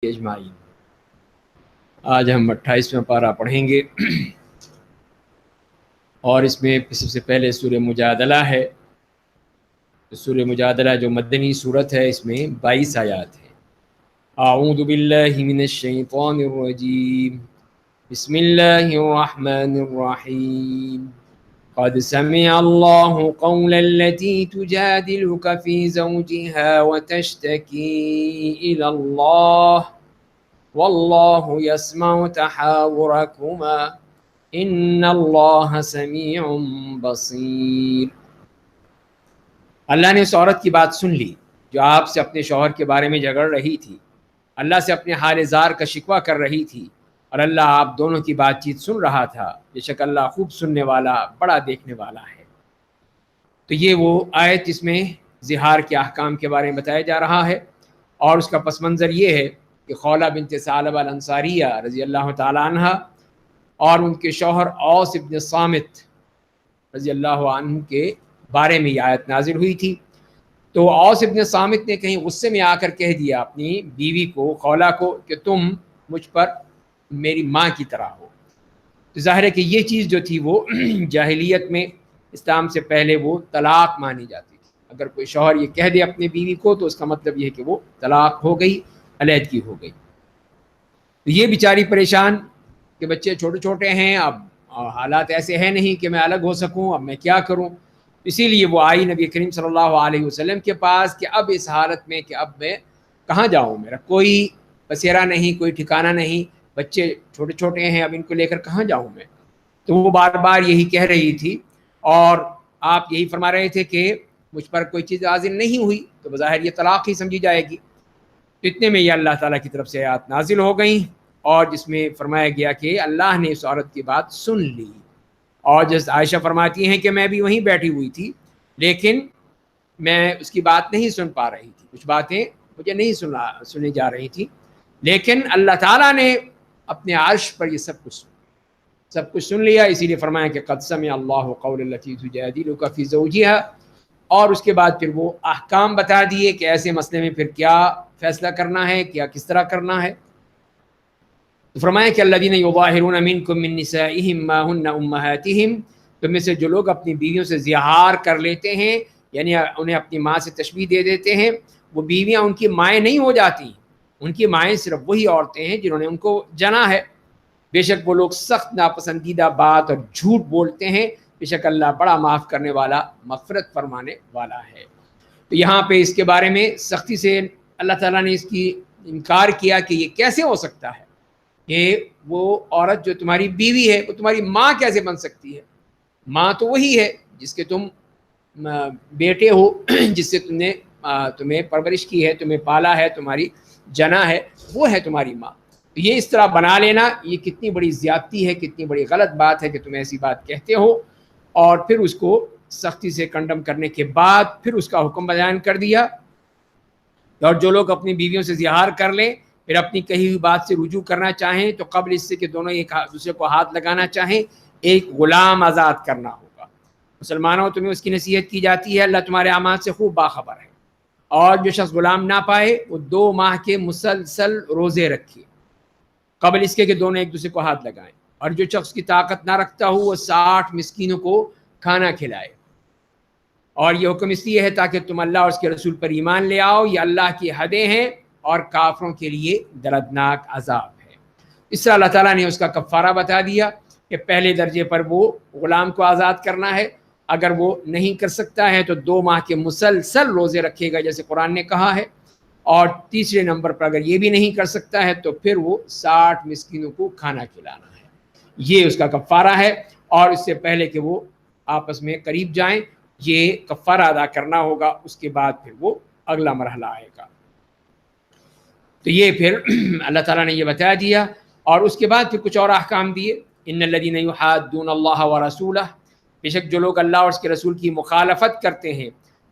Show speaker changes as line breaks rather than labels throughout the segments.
اجمعین۔ آج ہم 28واں پارہ پڑھیں گے اور اس میں سب سے پہلے سورہ مجادلہ ہے۔ سورہ مجادلہ جو مدنی صورت ہے، اس میں 22 آیات ہیں۔ اعوذ باللہ من الشیطان الرجیم، بسم اللہ الرحمن الرحیم۔ قد سمع الله قول التي تجادلك في زوجها وتشتكي إلى الله والله يسمع تحاوركما إن الله سميع بصير۔ اللہ نے اس عورت کی بات سن لی جو آپ سے اپنے شوہر کے بارے میں جھگڑ رہی تھی، اللہ سے اپنے حال زار کا شکوہ کر رہی تھی، اور اللہ آپ دونوں کی بات چیت سن رہا تھا۔ بے شک اللہ خوب سننے والا، بڑا دیکھنے والا ہے۔ تو یہ وہ آیت جس میں زہار کے احکام کے بارے میں بتایا جا رہا ہے، اور اس کا پس منظر یہ ہے کہ خولہ بنت ثعلبہ الانصاریہ رضی اللہ تعالی عنہ اور ان کے شوہر اوس ابن صامت رضی اللہ عنہ کے بارے میں یہ آیت نازل ہوئی تھی۔ تو اوس ابن صامت نے کہیں غصے میں آ کر کہہ دیا اپنی بیوی کو، خولہ کو، کہ تم مجھ پر میری ماں کی طرح ہو۔ تو ظاہر ہے کہ یہ چیز جو تھی وہ جاہلیت میں، اسلام سے پہلے، وہ طلاق مانی جاتی تھی۔ اگر کوئی شوہر یہ کہہ دے اپنی بیوی کو تو اس کا مطلب یہ ہے کہ وہ طلاق ہو گئی، علیحدگی ہو گئی۔ تو یہ بیچاری پریشان کہ بچے چھوٹے چھوٹے ہیں، اب حالات ایسے ہیں نہیں کہ میں الگ ہو سکوں، اب میں کیا کروں؟ اسی لیے وہ آئی نبی کریم صلی اللہ علیہ وسلم کے پاس کہ اب اس حالت میں کہ اب میں کہاں جاؤں، میرا کوئی بسیرا نہیں، کوئی ٹھکانہ نہیں، بچے چھوٹے چھوٹے ہیں، اب ان کو لے کر کہاں جاؤں میں؟ تو وہ بار بار یہی کہہ رہی تھی، اور آپ یہی فرما رہے تھے کہ مجھ پر کوئی چیز نازل نہیں ہوئی تو بظاہر یہ طلاق ہی سمجھی جائے گی۔ اتنے میں یہ اللہ تعالیٰ کی طرف سے آیات نازل ہو گئیں، اور جس میں فرمایا گیا کہ اللہ نے اس عورت کی بات سن لی۔ اور جس عائشہ فرماتی ہیں کہ میں بھی وہیں بیٹھی ہوئی تھی، لیکن میں اس کی بات نہیں سن پا رہی تھی، کچھ باتیں مجھے نہیں سنی جا رہی تھی، لیکن اللہ تعالیٰ نے اپنے عرش پر یہ سب کچھ سن لیا۔ اسی لیے فرمایا کہ قد سمع اللہ قول التي تجادلك في زوجها، اور اس کے بعد پھر وہ احکام بتا دیے کہ ایسے مسئلے میں پھر کیا فیصلہ کرنا ہے، کیا کس طرح کرنا ہے۔ تو فرمایا کہ الذین یظاہرون منکم من نسائہم ما ہن امہاتہم، تم میں سے جو لوگ اپنی بیویوں سے زہار کر لیتے ہیں، یعنی انہیں اپنی ماں سے تشبیہ دے دیتے ہیں، وہ بیویاں ان کی مائیں نہیں ہو جاتی، ان کی مائیں صرف وہی عورتیں ہیں جنہوں نے ان کو جنا ہے۔ بے شک وہ لوگ سخت ناپسندیدہ بات اور جھوٹ بولتے ہیں، بے شک اللہ بڑا معاف کرنے والا، مغفرت فرمانے والا ہے۔ تو یہاں پہ اس کے بارے میں سختی سے اللہ تعالیٰ نے اس کی انکار کیا کہ یہ کیسے ہو سکتا ہے کہ وہ عورت جو تمہاری بیوی ہے وہ تمہاری ماں کیسے بن سکتی ہے؟ ماں تو وہی ہے جس کے تم بیٹے ہو، جس سے تمہیں پرورش کی ہے، تمہیں پالا ہے، تمہاری جنا ہے، وہ ہے تمہاری ماں۔ یہ اس طرح بنا لینا یہ کتنی بڑی زیادتی ہے، کتنی بڑی غلط بات ہے کہ تم ایسی بات کہتے ہو، اور پھر اس کو سختی سے کنڈم کرنے کے بعد پھر اس کا حکم بیان کر دیا۔ اور جو لوگ اپنی بیویوں سے زہار کر لیں، پھر اپنی کہی ہوئی بات سے رجوع کرنا چاہیں، تو قبل اس سے کہ دونوں ایک دوسرے کو ہاتھ لگانا چاہیں، ایک غلام آزاد کرنا ہوگا۔ مسلمانوں، تمہیں اس کی نصیحت کی جاتی ہے، اللہ تمہارے اعمال سے خوب باخبر ہے۔ اور جو شخص غلام نہ پائے وہ 2 ماہ کے مسلسل روزے رکھے قبل اس کے کہ دونوں ایک دوسرے کو ہاتھ لگائیں، اور جو شخص کی طاقت نہ رکھتا ہو وہ 60 مسکینوں کو کھانا کھلائے۔ اور یہ حکم اس لیے ہے تاکہ تم اللہ اور اس کے رسول پر ایمان لے آؤ، یہ اللہ کی حدیں ہیں اور کافروں کے لیے دردناک عذاب ہے۔ اس طرح اللہ تعالیٰ نے اس کا کفارہ بتا دیا کہ پہلے درجے پر وہ غلام کو آزاد کرنا ہے، اگر وہ نہیں کر سکتا ہے تو 2 ماہ کے مسلسل روزے رکھے گا جیسے قرآن نے کہا ہے، اور تیسرے نمبر پر اگر یہ بھی نہیں کر سکتا ہے تو پھر وہ 60 مسکینوں کو کھانا کھلانا ہے۔ یہ اس کا کفارہ ہے، اور اس سے پہلے کہ وہ آپس میں قریب جائیں یہ کفارہ ادا کرنا ہوگا، اس کے بعد پھر وہ اگلا مرحلہ آئے گا۔ تو یہ پھر اللہ تعالیٰ نے یہ بتا دیا، اور اس کے بعد پھر کچھ اور احکام دیے۔ ان الذین یحادون اللہ ورسولہ، بے شک جو لوگ اللہ اور اس کے رسول کی مخالفت کرتے ہیں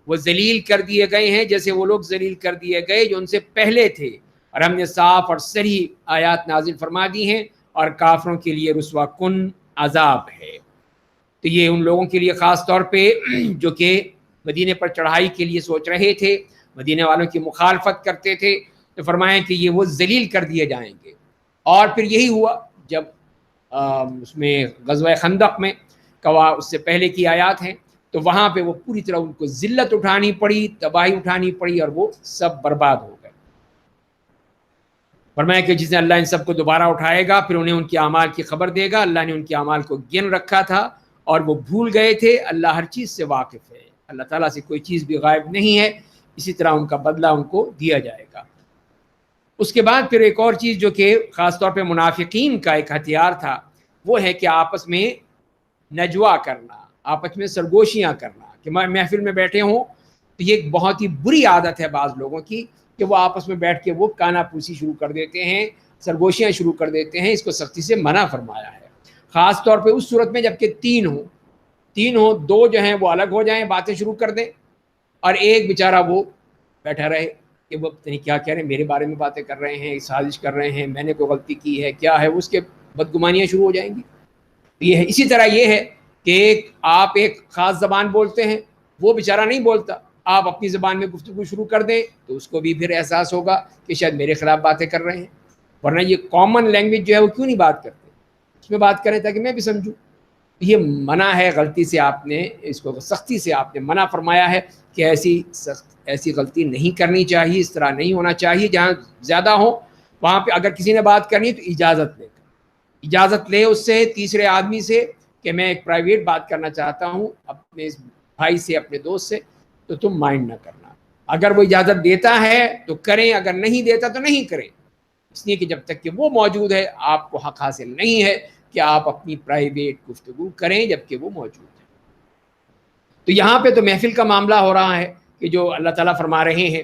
وہ ذلیل کر دیے گئے ہیں جیسے وہ لوگ ذلیل کر دیے گئے جو ان سے پہلے تھے، اور ہم نے صاف اور صریح آیات نازل فرما دی ہیں، اور کافروں کے لیے رسوا کن عذاب ہے۔ تو یہ ان لوگوں کے لیے خاص طور پہ جو کہ مدینے پر چڑھائی کے لیے سوچ رہے تھے، مدینے والوں کی مخالفت کرتے تھے، تو فرمایا کہ یہ وہ ذلیل کر دیے جائیں گے. اور پھر یہی ہوا جب اس میں غزوہ خندق میں اس سے پہلے کی آیات ہیں، تو وہاں پہ وہ پوری طرح ان کو ذلت اٹھانی پڑی، تباہی اٹھانی پڑی، اور وہ سب برباد ہو گئے. فرمایا کہ جس نے اللہ ان سب کو دوبارہ اٹھائے گا، پھر انہیں ان کے اعمال کی خبر دے گا. اللہ نے ان کے اعمال کو گن رکھا تھا اور وہ بھول گئے تھے. اللہ ہر چیز سے واقف ہے، اللہ تعالیٰ سے کوئی چیز بھی غائب نہیں ہے. اسی طرح ان کا بدلہ ان کو دیا جائے گا. اس کے بعد پھر ایک اور چیز جو کہ خاص طور پہ منافقین کا ایک ہتھیار تھا، وہ ہے کہ آپس میں نجوا کرنا، آپس میں سرگوشیاں کرنا. کہ محفل میں بیٹھے ہوں تو یہ ایک بہت ہی بری عادت ہے بعض لوگوں کی کہ وہ آپس میں بیٹھ کے وہ کانا پوسی شروع کر دیتے ہیں، سرگوشیاں شروع کر دیتے ہیں. اس کو سختی سے منع فرمایا ہے، خاص طور پہ اس صورت میں جب کہ تین ہوں، دو جو ہیں وہ الگ ہو جائیں، باتیں شروع کر دیں، اور ایک بیچارہ وہ بیٹھا رہے کہ وہ پتہ نہیں کیا کہہ رہے ہیں، میرے بارے میں باتیں کر رہے ہیں، سازش کر رہے ہیں، میں نے کوئی غلطی کی ہے کیا ہے، اس کے بدگمانیاں شروع ہو جائیں گی. یہ ہے. اسی طرح یہ ہے کہ آپ ایک خاص زبان بولتے ہیں، وہ بیچارہ نہیں بولتا، آپ اپنی زبان میں گفتگو شروع کر دیں تو اس کو بھی پھر احساس ہوگا کہ شاید میرے خلاف باتیں کر رہے ہیں. ورنہ یہ کامن لینگویج جو ہے وہ کیوں نہیں بات کرتے، اس میں بات کریں تاکہ میں بھی سمجھوں. یہ منع ہے، غلطی سے آپ نے اس کو سختی سے آپ نے منع فرمایا ہے کہ ایسی غلطی نہیں کرنی چاہیے، اس طرح نہیں ہونا چاہیے. جہاں زیادہ ہو وہاں پہ اگر کسی نے بات کرنی تو اجازت لے اس سے، تیسرے آدمی سے، کہ میں ایک پرائیویٹ بات کرنا چاہتا ہوں اپنے بھائی سے، اپنے دوست سے، تو تم مائنڈ نہ کرنا. اگر وہ اجازت دیتا ہے تو کریں، اگر نہیں دیتا تو نہیں کریں. اس لیے کہ جب تک کہ وہ موجود ہے آپ کو حق حاصل نہیں ہے کہ آپ اپنی پرائیویٹ گفتگو کریں جبکہ وہ موجود ہے. تو یہاں پہ تو محفل کا معاملہ ہو رہا ہے کہ جو اللہ تعالیٰ فرما رہے ہیں.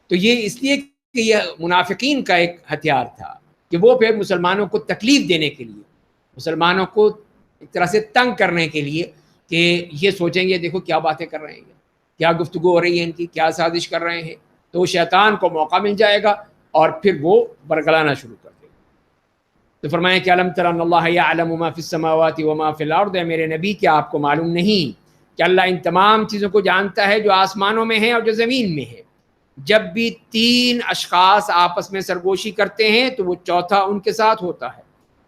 تو یہ اس لیے کہ یہ منافقین کا ایک ہتھیار تھا کہ وہ پھر مسلمانوں کو تکلیف دینے کے لیے، مسلمانوں کو ایک طرح سے تنگ کرنے کے لیے، کہ یہ سوچیں گے دیکھو کیا باتیں کر رہے ہیں، کیا گفتگو ہو رہی ہے ان کی، کیا سازش کر رہے ہیں، تو شیطان کو موقع مل جائے گا اور پھر وہ برگلانا شروع کر دے گا. تو فرمایا کہ الم تر ان اللہ یعلم ما فی السماوات وما فی الارض، اے میرے نبی کیا آپ کو معلوم نہیں کہ اللہ ان تمام چیزوں کو جانتا ہے جو آسمانوں میں ہیں اور جو زمین میں ہے. جب بھی تین اشخاص آپس میں سرگوشی کرتے ہیں تو وہ چوتھا ان کے ساتھ ہوتا ہے،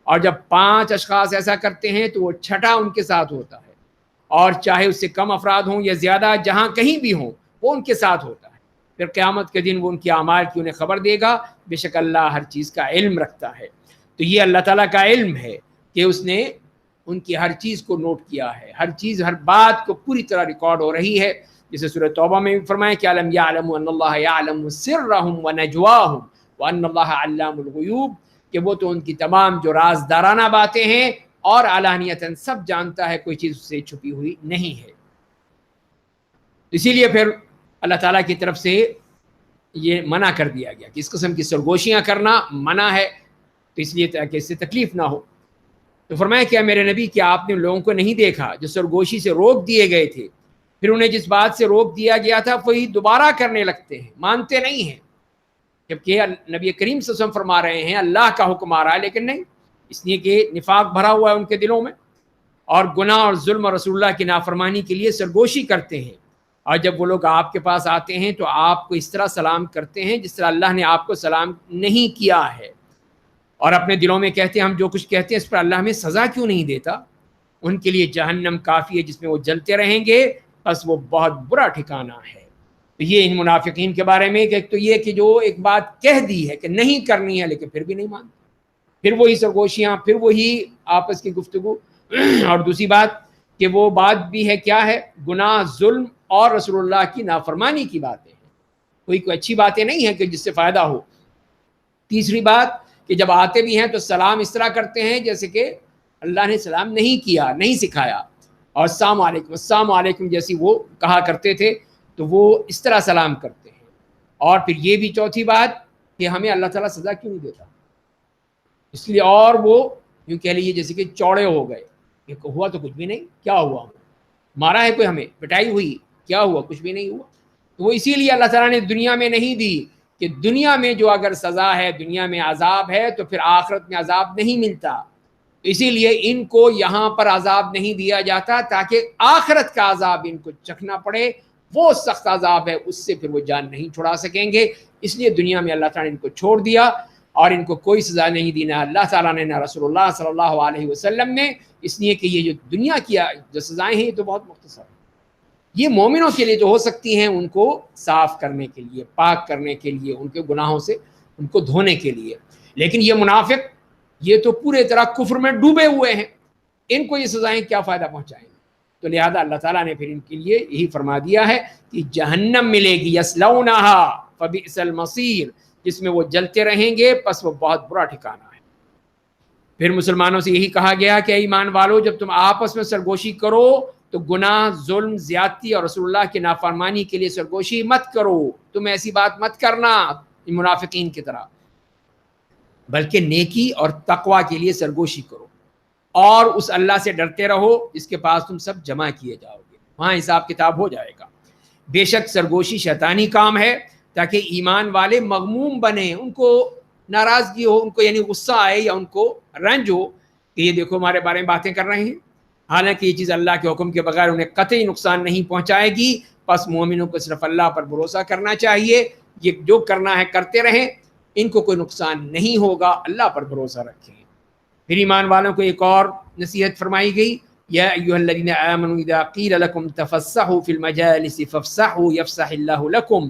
اور جب 5 اشخاص ایسا کرتے ہیں تو وہ چھٹا ان کے ساتھ ہوتا ہے، اور چاہے اس سے کم افراد ہوں یا زیادہ، جہاں کہیں بھی ہوں وہ ان کے ساتھ ہوتا ہے. پھر قیامت کے دن وہ ان کی اعمال کی انہیں خبر دے گا. بے شک اللہ ہر چیز کا علم رکھتا ہے. تو یہ اللہ تعالیٰ کا علم ہے کہ اس نے ان کی ہر چیز کو نوٹ کیا ہے، ہر چیز، ہر بات کو پوری طرح ریکارڈ ہو رہی ہے. جسے سورہ توبہ میں بھی فرمایا کہ علم یعلم ان اللہ یعلم سرهم ونجواهم وان اللہ علام الغیوب، کہ وہ تو ان کی تمام جو رازدارانہ باتیں ہیں اور علانیتاً سب جانتا ہے، کوئی چیز اس سے چھپی ہوئی نہیں ہے. اسی لیے پھر اللہ تعالیٰ کی طرف سے یہ منع کر دیا گیا کہ اس قسم کی سرگوشیاں کرنا منع ہے، تو اس لیے کہ اس سے تکلیف نہ ہو. تو فرمایا کہ میرے نبی کیا آپ نے لوگوں کو نہیں دیکھا جو سرگوشی سے روک دیے گئے تھے، پھر انہیں جس بات سے روک دیا گیا تھا وہی دوبارہ کرنے لگتے ہیں، مانتے نہیں ہیں. جبکہ نبی کریم صلی اللہ علیہ وسلم فرما رہے ہیں اللہ کا حکم آ رہا ہے لیکن نہیں، اس لیے کہ نفاق بھرا ہوا ہے ان کے دلوں میں، اور گناہ اور ظلم اور رسول اللہ کی نافرمانی کے لیے سرگوشی کرتے ہیں. اور جب وہ لوگ آپ کے پاس آتے ہیں تو آپ کو اس طرح سلام کرتے ہیں جس طرح اللہ نے آپ کو سلام نہیں کیا ہے، اور اپنے دلوں میں کہتے ہیں ہم جو کچھ کہتے ہیں اس پر اللہ ہمیں سزا کیوں نہیں دیتا. ان کے لیے جہنم کافی ہے جس میں وہ جلتے رہیں گے، بس وہ بہت برا ٹھکانہ ہے. تو یہ ان منافقین کے بارے میں ایک تو یہ کہ جو ایک بات کہہ دی ہے کہ نہیں کرنی ہے لیکن پھر بھی نہیں مانتے، پھر وہی سرگوشیاں، پھر وہی آپس کی گفتگو. اور دوسری بات کہ وہ بات بھی ہے کیا ہے، گناہ، ظلم اور رسول اللہ کی نافرمانی کی باتیں ہیں، کوئی اچھی باتیں نہیں ہیں کہ جس سے فائدہ ہو. تیسری بات کہ جب آتے بھی ہیں تو سلام اس طرح کرتے ہیں جیسے کہ اللہ نے سلام نہیں کیا، نہیں سکھایا، اور السلام علیکم جیسی وہ کہا کرتے تھے تو وہ اس طرح سلام کرتے ہیں. اور پھر یہ بھی چوتھی بات کہ ہمیں اللہ تعالیٰ سزا کیوں نہیں دیتا، اس لیے، اور وہ یوں کہہ لیجیے جیسے کہ چوڑے ہو گئے کہ ہوا تو کچھ بھی نہیں، کیا ہوا، مارا ہے کوئی، ہمیں پٹائی ہوئی، کیا ہوا، کچھ بھی نہیں ہوا. تو وہ اسی لیے اللہ تعالیٰ نے دنیا میں نہیں دی کہ دنیا میں جو اگر سزا ہے، دنیا میں عذاب ہے تو پھر آخرت میں عذاب نہیں ملتا. اسی لیے ان کو یہاں پر عذاب نہیں دیا جاتا تاکہ آخرت کا عذاب ان کو چکھنا پڑے، وہ سخت عذاب ہے، اس سے پھر وہ جان نہیں چھڑا سکیں گے. اس لیے دنیا میں اللہ تعالیٰ نے ان کو چھوڑ دیا اور ان کو کوئی سزا نہیں دی، نہ اللہ تعالیٰ نے نہ رسول اللہ صلی اللہ علیہ وسلم نے، اس لیے کہ یہ جو دنیا کی جو سزائیں ہیں یہ تو بہت مختصر ہیں. یہ مومنوں کے لیے جو ہو سکتی ہیں ان کو صاف کرنے کے لیے، پاک کرنے کے لیے، ان کے گناہوں سے ان کو دھونے کے لیے. لیکن یہ منافق یہ تو پورے طرح کفر میں ڈوبے ہوئے ہیں، ان کو یہ سزائیں کیا فائدہ پہنچائیں گے؟ تو لہذا اللہ تعالیٰ نے پھر ان کے لیے یہی فرما دیا ہے کہ جہنم ملے گی، یصلونھا فبئس المصیر، جس میں وہ جلتے رہیں گے، پس وہ بہت برا ٹھکانہ ہے. پھر مسلمانوں سے یہی کہا گیا کہ اے ایمان والو، جب تم آپس میں سرگوشی کرو تو گناہ، ظلم، زیادتی اور رسول اللہ کی نافرمانی کے لیے سرگوشی مت کرو. تم ایسی بات مت کرنا منافقین کی طرح، بلکہ نیکی اور تقوی کے لیے سرگوشی کرو اور اس اللہ سے ڈرتے رہو جس کے پاس تم سب جمع کیے جاؤ گے، وہاں حساب کتاب ہو جائے گا. بے شک سرگوشی شیطانی کام ہے تاکہ ایمان والے مغموم بنیں، ان کو ناراضگی ہو، ان کو یعنی غصہ آئے یا ان کو رنج ہو کہ یہ دیکھو ہمارے بارے میں باتیں کر رہے ہیں، حالانکہ یہ چیز اللہ کے حکم کے بغیر انہیں قطعی نقصان نہیں پہنچائے گی. پس مومنوں کو صرف اللہ پر بھروسہ کرنا چاہیے، یہ جو کرنا ہے کرتے رہیں، ان کو کوئی نقصان نہیں ہوگا، اللہ پر بھروسہ رکھیں. پھر ایمان والوں کو ایک اور نصیحت فرمائی گئی، یا ایھا الذین آمنوا اذا قیل لکم تفسحوا فی المجالس فافسحوا یفسح اللہ لکم.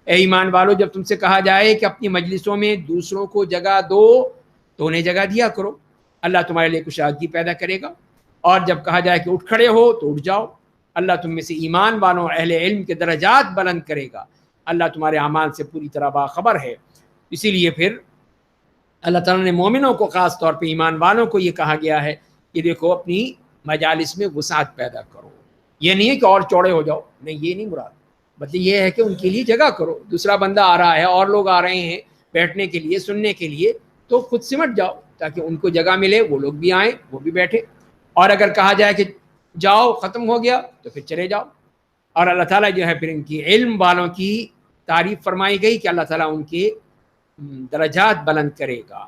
اے ایمان والو، جب تم سے کہا جائے کہ اپنی مجلسوں میں دوسروں کو جگہ دو تو انہیں جگہ دیا کرو، اللہ تمہارے لیے کشادگی پیدا کرے گا. اور جب کہا جائے کہ اٹھ کھڑے ہو تو اٹھ جاؤ، اللہ تم میں سے ایمان والوں اور اہل علم کے درجات بلند کرے گا، اللہ تمہارے اعمال سے پوری طرح باخبر ہے. اسی لیے پھر اللہ تعالیٰ نے مومنوں کو خاص طور پہ ایمان والوں کو یہ کہا گیا ہے کہ دیکھو اپنی مجالس میں وسعت پیدا کرو. یہ نہیں ہے کہ اور چوڑے ہو جاؤ، نہیں، یہ نہیں مراد، مطلب یہ ہے کہ ان کے لیے جگہ کرو. دوسرا بندہ آ رہا ہے اور لوگ آ رہے ہیں بیٹھنے کے لیے، سننے کے لیے، تو خود سمٹ جاؤ تاکہ ان کو جگہ ملے، وہ لوگ بھی آئیں، وہ بھی بیٹھے. اور اگر کہا جائے کہ جاؤ ختم ہو گیا تو پھر چلے جاؤ. اور اللہ تعالیٰ جو ہے پھر ان کی علم والوں کی تعریف فرمائی گئی کہ اللہ تعالیٰ ان کے درجات بلند کرے گا.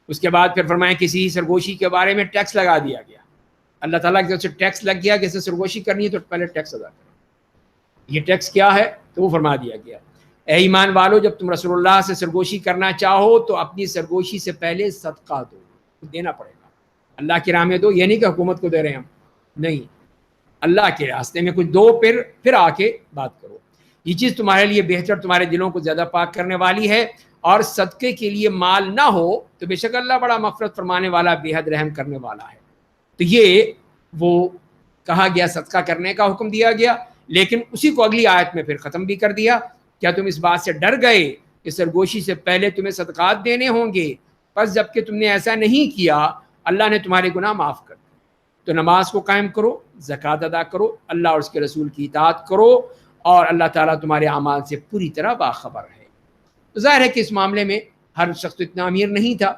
اس کے بعد پھر فرمایا کسی سرگوشی کے بارے میں ٹیکس لگا دیا گیا. اللہ تعالیٰ کی طرف سے ٹیکس لگ گیا کہ اسے سرگوشی کرنی ہے تو پہلے ٹیکس ادا کرو. یہ ٹیکس کیا ہے تو وہ فرما دیا گیا، اے ایمان والو، جب تم رسول اللہ سے سرگوشی کرنا چاہو تو اپنی سرگوشی سے پہلے صدقہ دو، دینا پڑے گا. اللہ کی راہ میں دو، یہ نہیں کہ حکومت کو دے رہے ہیں ہم، نہیں، اللہ کے راستے میں کچھ دو، پھر آ کے بات کرو. یہ چیز تمہارے لیے بہتر، تمہارے دلوں کو زیادہ پاک کرنے والی ہے. اور صدقے کے لیے مال نہ ہو تو بے شک اللہ بڑا مغفرت فرمانے والا، بے حد رحم کرنے والا ہے. تو یہ وہ کہا گیا، صدقہ کرنے کا حکم دیا گیا، لیکن اسی کو اگلی آیت میں پھر ختم بھی کر دیا. کیا تم اس بات سے ڈر گئے کہ سرگوشی سے پہلے تمہیں صدقات دینے ہوں گے؟ پس جب کہ تم نے ایسا نہیں کیا، اللہ نے تمہارے گناہ معاف کر دیے. تو نماز کو قائم کرو، زکوٰۃ ادا کرو، اللہ اور اس کے رسول کی اطاعت کرو، اور اللہ تعالیٰ تمہارے اعمال سے پوری طرح باخبر ہے. ظاہر ہے کہ اس معاملے میں ہر شخص تو اتنا امیر نہیں تھا،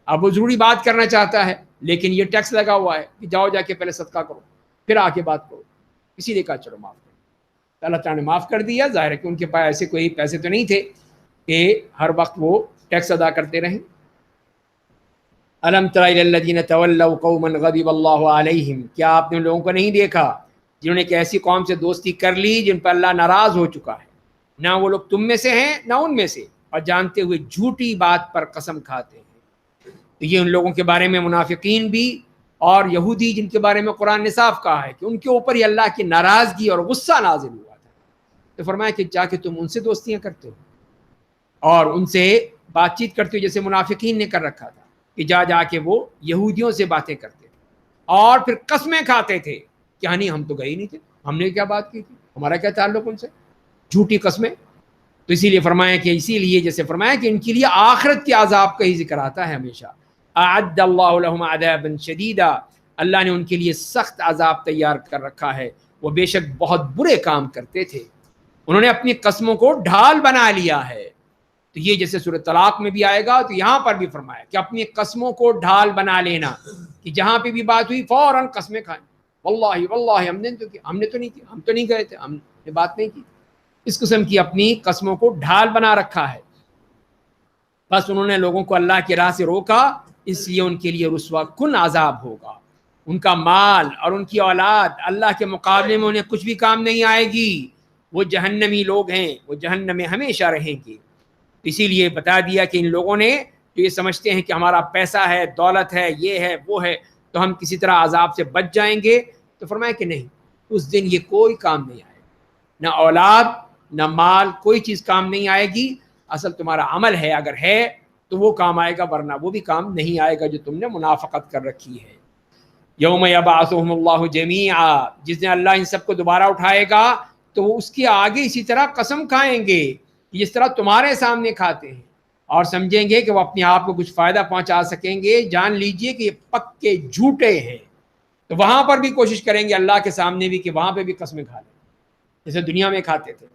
اب وہ ضروری بات کرنا چاہتا ہے، لیکن یہ ٹیکس لگا ہوا ہے کہ جاؤ جا کے پہلے صدقہ کرو پھر آ کے بات کرو، اسی لیے کہا چلو معاف کرو. اللہ تعالیٰ نے معاف کر دیا. ظاہر ہے کہ ان کے پاس ایسے کوئی پیسے تو نہیں تھے کہ ہر وقت وہ ٹیکس ادا کرتے رہیں. الم تر الی الذین تولوا قوما غضب اللہ علیہم، کیا آپ نے ان لوگوں کو نہیں دیکھا جنہوں نے ایک ایسی قوم سے دوستی کر لی جن پر اللہ ناراض ہو چکا ہے؟ نہ وہ لوگ تم میں سے ہیں نہ ان میں سے، اور جانتے ہوئے جھوٹی بات پر قسم کھاتے ہیں. تو یہ ان لوگوں کے بارے میں منافقین بھی اور یہودی جن کے بارے میں قرآن نے صاف کہا ہے کہ ان کے اوپر ہی اللہ کی ناراضگی اور غصہ نازل ہوا تھا. تو فرمایا کہ جا کے تم ان سے دوستیاں کرتے ہو اور ان سے بات چیت کرتے ہو جیسے منافقین نے کر رکھا تھا کہ جا کے وہ یہودیوں سے باتیں کرتے تھے اور پھر قسمیں کھاتے تھے کہ ہاں نہیں ہم تو گئے نہیں تھے، ہم نے کیا بات کی تھی، ہمارا کیا تعلق ان سے، جھوٹی قسمیں. تو اسی لیے فرمایا کہ جیسے فرمایا کہ ان کے لیے آخرت کے عذاب کا ہی ذکر آتا ہے ہمیشہ. اعد اللہ لهم عذابا شدیدا، اللہ نے ان کے لیے سخت عذاب تیار کر رکھا ہے، وہ بے شک بہت برے کام کرتے تھے. انہوں نے اپنی قسموں کو ڈھال بنا لیا ہے. تو یہ جیسے سورۃ طلاق میں بھی آئے گا تو یہاں پر بھی فرمایا کہ اپنی قسموں کو ڈھال بنا لینا، کہ جہاں پہ بھی بات ہوئی فوراً قسمیں کھائیں، واللہ ہم نے تو نہیں کی، ہم تو نہیں گئے تھے، ہم نے بات نہیں کی. اس قسم کی اپنی قسموں کو ڈھال بنا رکھا ہے. بس انہوں نے لوگوں کو اللہ کی راہ سے روکا، اس لیے ان کے لیے رسوا کن عذاب ہوگا. ان کا مال اور ان کی اولاد اللہ کے مقابلے میں انہیں کچھ بھی کام نہیں آئے گی. وہ جہنمی لوگ ہیں، وہ جہنم میں ہمیشہ رہیں گے۔ اسی لیے بتا دیا کہ ان لوگوں نے جو یہ سمجھتے ہیں کہ ہمارا پیسہ ہے، دولت ہے، یہ ہے، وہ ہے، تو ہم کسی طرح عذاب سے بچ جائیں گے، تو فرمایا کہ نہیں، اس دن یہ کوئی کام نہیں آئے گا، نہ اولاد نہ مال، کوئی چیز کام نہیں آئے گی۔ اصل تمہارا عمل ہے، اگر ہے تو وہ کام آئے گا، ورنہ وہ بھی کام نہیں آئے گا جو تم نے منافقت کر رکھی ہے۔ یوم یبعثہم اللہ جمیعا، جس دن اللہ ان سب کو دوبارہ اٹھائے گا تو وہ اس کے آگے اسی طرح قسم کھائیں گے جس طرح تمہارے سامنے کھاتے ہیں، اور سمجھیں گے کہ وہ اپنے آپ کو کچھ فائدہ پہنچا سکیں گے۔ جان لیجئے کہ یہ پکے جھوٹے ہیں، تو وہاں پر بھی کوشش کریں گے اللہ کے سامنے بھی کہ وہاں پہ بھی قسمیں کھا لیں جیسے دنیا میں کھاتے تھے،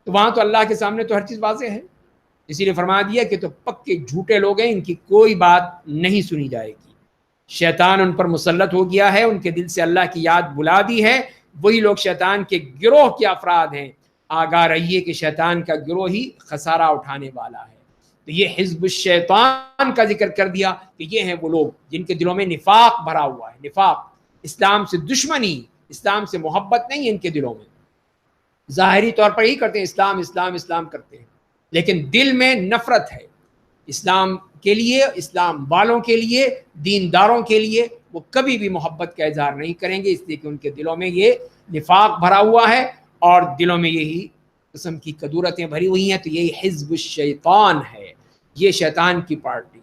تو وہاں تو اللہ کے سامنے تو ہر چیز واضح ہے۔ اسی لیے فرما دیا کہ تو پکے جھوٹے لوگ ہیں، ان کی کوئی بات نہیں سنی جائے گی۔ شیطان ان پر مسلط ہو گیا ہے، ان کے دل سے اللہ کی یاد بلا دی ہے، وہی لوگ شیطان کے گروہ کے افراد ہیں۔ آگاہ رہیے کہ شیطان کا گروہ ہی خسارہ اٹھانے والا ہے۔ تو یہ حزب الشیطان کا ذکر کر دیا کہ یہ ہیں وہ لوگ جن کے دلوں میں نفاق بھرا ہوا ہے، نفاق، اسلام سے دشمنی، اسلام سے محبت نہیں ہے ان کے دلوں میں۔ ظاہری طور پر ہی کرتے ہیں اسلام اسلام اسلام کرتے ہیں، لیکن دل میں نفرت ہے اسلام کے لیے، اسلام والوں کے لیے، دینداروں کے لیے۔ وہ کبھی بھی محبت کا اظہار نہیں کریں گے، اس لیے کہ ان کے دلوں میں یہ نفاق بھرا ہوا ہے اور دلوں میں یہی قسم کی کدورتیں بھری ہوئی ہیں۔ تو یہی حزب الشیطان ہے، یہ شیطان کی پارٹی۔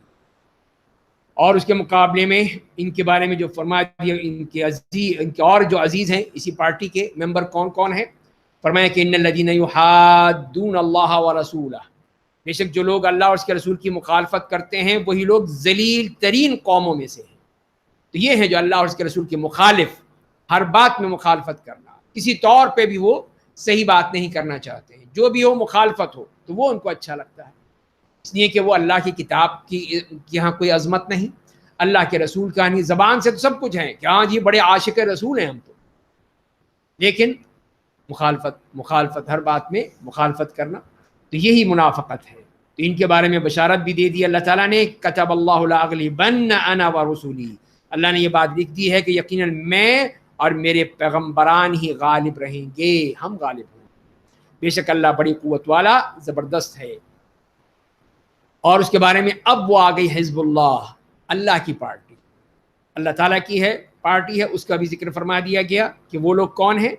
اور اس کے مقابلے میں ان کے بارے میں جو فرما دیا، ان کے اور جو عزیز ہیں اسی پارٹی کے ممبر کون کون ہیں، فرمایا کہ ان الذین یحادون اللہ ورسولہ، بے شک جو لوگ اللہ اور اس کے رسول کی مخالفت کرتے ہیں وہی لوگ ذلیل ترین قوموں میں سے ہیں۔ تو یہ ہے جو اللہ اور اس کے رسول کے مخالف، ہر بات میں مخالفت کرنا، کسی طور پہ بھی وہ صحیح بات نہیں کرنا چاہتے ہیں، جو بھی ہو مخالفت ہو تو وہ ان کو اچھا لگتا ہے، اس لیے کہ وہ اللہ کی کتاب کی یہاں کوئی عظمت نہیں، اللہ کے رسول کا نہیں، زبان سے تو سب کچھ ہیں کہ ہاں جی بڑے عاشق رسول ہیں ہم تو، لیکن مخالفت ہر بات میں مخالفت کرنا، تو یہی منافقت ہے۔ تو ان کے بارے میں بشارت بھی دے دی اللہ تعالیٰ نے، کتب اللہ لاغلبن انا ورسولی، اللہ نے یہ بات لکھ دی ہے کہ یقیناً میں اور میرے پیغمبران ہی غالب رہیں گے، ہم غالب ہوں گے، بے شک اللہ بڑی قوت والا زبردست ہے۔ اور اس کے بارے میں اب وہ آ گئی حزب اللہ، اللہ کی پارٹی، اللہ تعالیٰ کی ہے پارٹی ہے، اس کا بھی ذکر فرما دیا گیا کہ وہ لوگ کون ہیں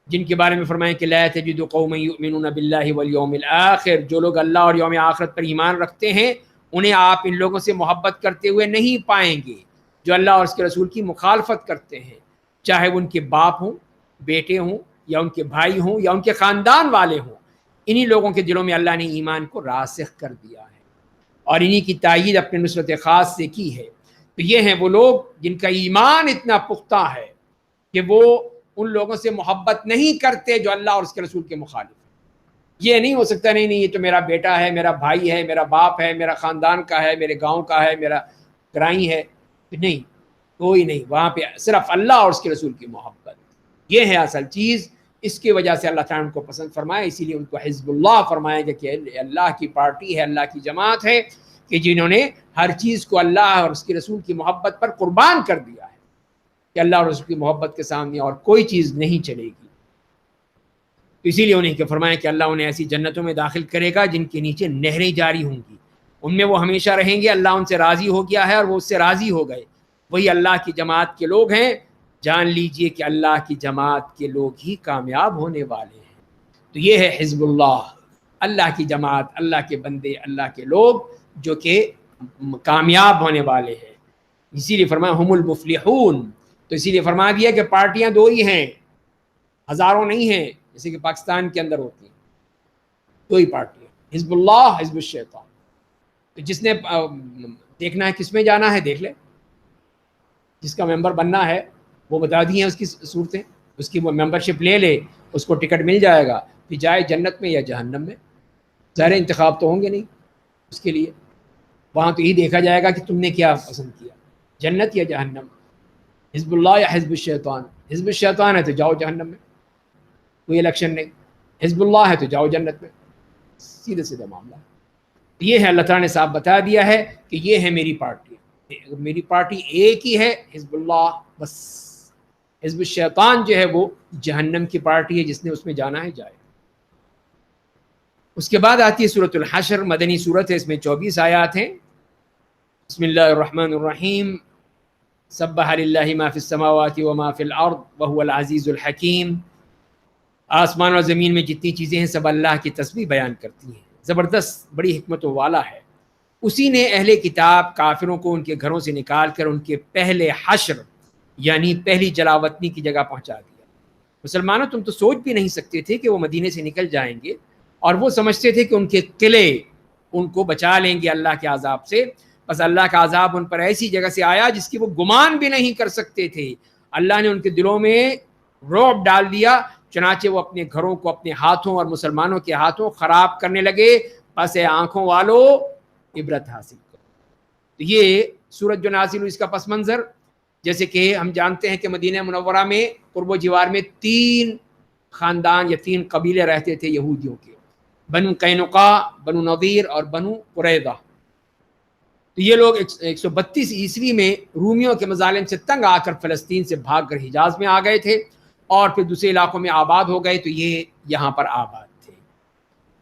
جن کے بارے میں فرمائیں کہ لا تجد قوما یؤمنون باللہ والیوم الآخر، جو لوگ اللہ اور یوم آخرت پر ایمان رکھتے ہیں انہیں آپ ان لوگوں سے محبت کرتے ہوئے نہیں پائیں گے جو اللہ اور اس کے رسول کی مخالفت کرتے ہیں، چاہے وہ ان کے باپ ہوں، بیٹے ہوں، یا ان کے بھائی ہوں، یا ان کے خاندان والے ہوں۔ انہی لوگوں کے دلوں میں اللہ نے ایمان کو راسخ کر دیا ہے اور انہی کی تائید اپنے نصرت خاص سے کی ہے۔ تو یہ ہیں وہ لوگ جن کا ایمان اتنا پختہ ہے کہ وہ ان لوگوں سے محبت نہیں کرتے جو اللہ اور اس کے رسول کے مخالف ہیں۔ یہ نہیں ہو سکتا نہیں یہ تو میرا بیٹا ہے، میرا بھائی ہے، میرا باپ ہے، میرا خاندان کا ہے، میرے گاؤں کا ہے، میرا گرائی ہے، نہیں، کوئی نہیں، وہاں پہ صرف اللہ اور اس کے رسول کی محبت، یہ ہے اصل چیز۔ اس کی وجہ سے اللہ تعالیٰ ان کو پسند فرمایا، اسی لیے ان کو حزب اللہ فرمایا گیا کہ اللہ کی پارٹی ہے، اللہ کی جماعت ہے کہ جنہوں نے ہر چیز کو اللہ اور اس کے رسول کی محبت پر قربان کر دیا ہے کہ اللہ اور رسول کی محبت کے سامنے اور کوئی چیز نہیں چلے گی۔ اسی لیے انہیں کہ فرمایا کہ اللہ انہیں ایسی جنتوں میں داخل کرے گا جن کے نیچے نہریں جاری ہوں گی، ان میں وہ ہمیشہ رہیں گے، اللہ ان سے راضی ہو گیا ہے اور وہ اس سے راضی ہو گئے، وہی اللہ کی جماعت کے لوگ ہیں۔ جان لیجئے کہ اللہ کی جماعت کے لوگ ہی کامیاب ہونے والے ہیں۔ تو یہ ہے حزب اللہ، اللہ کی جماعت، اللہ کے بندے، اللہ کے لوگ جو کہ کامیاب ہونے والے ہیں۔ اسی لیے فرمایا ہم المفلحون، تو اسی لیے فرما دیا کہ پارٹیاں دو ہی ہیں، ہزاروں نہیں ہیں جیسے کہ پاکستان کے اندر ہوتی ہیں، دو ہی پارٹیاں، حزب اللہ، حزب الشیطان۔ تو جس نے دیکھنا ہے کس میں جانا ہے دیکھ لے، جس کا ممبر بننا ہے وہ بتا دی ہیں اس کی صورتیں، اس کی وہ ممبرشپ لے لے، اس کو ٹکٹ مل جائے گا، پھر جائے جنت میں یا جہنم میں۔ ظاہر انتخاب تو ہوں گے نہیں اس کے لیے، وہاں تو یہی دیکھا جائے گا کہ تم نے کیا پسند کیا، جنت یا جہنم، حزب اللہ یا حزب الشیطان۔ حزب الشیطان ہے تو جاؤ جہنم میں، کوئی الیکشن نہیں، حزب اللہ ہے تو جاؤ جنت میں، سیدھے سیدھا معاملہ۔ یہ ہے اللہ تعالیٰ نے صاحب بتا دیا ہے کہ یہ ہے میری پارٹی، میری پارٹی ایک ہی ہے، حزب اللہ، بس حزب الشیطان جو ہے وہ جہنم کی پارٹی ہے، جس نے اس میں جانا ہے جائے۔ اس کے بعد آتی ہے سورۃ الحشر، مدنی سورت ہے، اس میں 24 آیات ہیں۔ بسم اللہ الرحمن الرحیم، سبح للہ ما فی السماوات وما فی الارض وهو العزیز الحکیم۔ آسمان اور زمین میں جتنی چیزیں ہیں سب اللہ کی تسبیح بیان کرتی ہیں، زبردست بڑی حکمتوں والا ہے۔ اسی نے اہل کتاب کافروں کو ان کے گھروں سے نکال کر ان کے پہلے حشر یعنی پہلی جلاوطنی کی جگہ پہنچا دیا۔ مسلمانوں، تم تو سوچ بھی نہیں سکتے تھے کہ وہ مدینے سے نکل جائیں گے، اور وہ سمجھتے تھے کہ ان کے قلعے ان کو بچا لیں گے اللہ کے عذاب سے، بس اللہ کا عذاب ان پر ایسی جگہ سے آیا جس کی وہ گمان بھی نہیں کر سکتے تھے۔ اللہ نے ان کے دلوں میں رعب ڈال دیا، چنانچہ وہ اپنے گھروں کو اپنے ہاتھوں اور مسلمانوں کے ہاتھوں خراب کرنے لگے۔ بس اے آنکھوں والو عبرت حاصل کرو۔ تو یہ سورت جو نازل ہوئی، اس کا پس منظر جیسے کہ ہم جانتے ہیں کہ مدینہ منورہ میں قرب و جوار میں 3 خاندان یا 3 قبیلے رہتے تھے یہودیوں کے، بنو قینقاع، بنو نضیر اور بنو قریظہ۔ تو یہ لوگ 132 عیسوی میں رومیوں کے مظالم سے تنگ آ کر فلسطین سے بھاگ کر حجاز میں آ گئے تھے، اور پھر دوسرے علاقوں میں آباد ہو گئے، تو یہ یہاں پر آباد تھے۔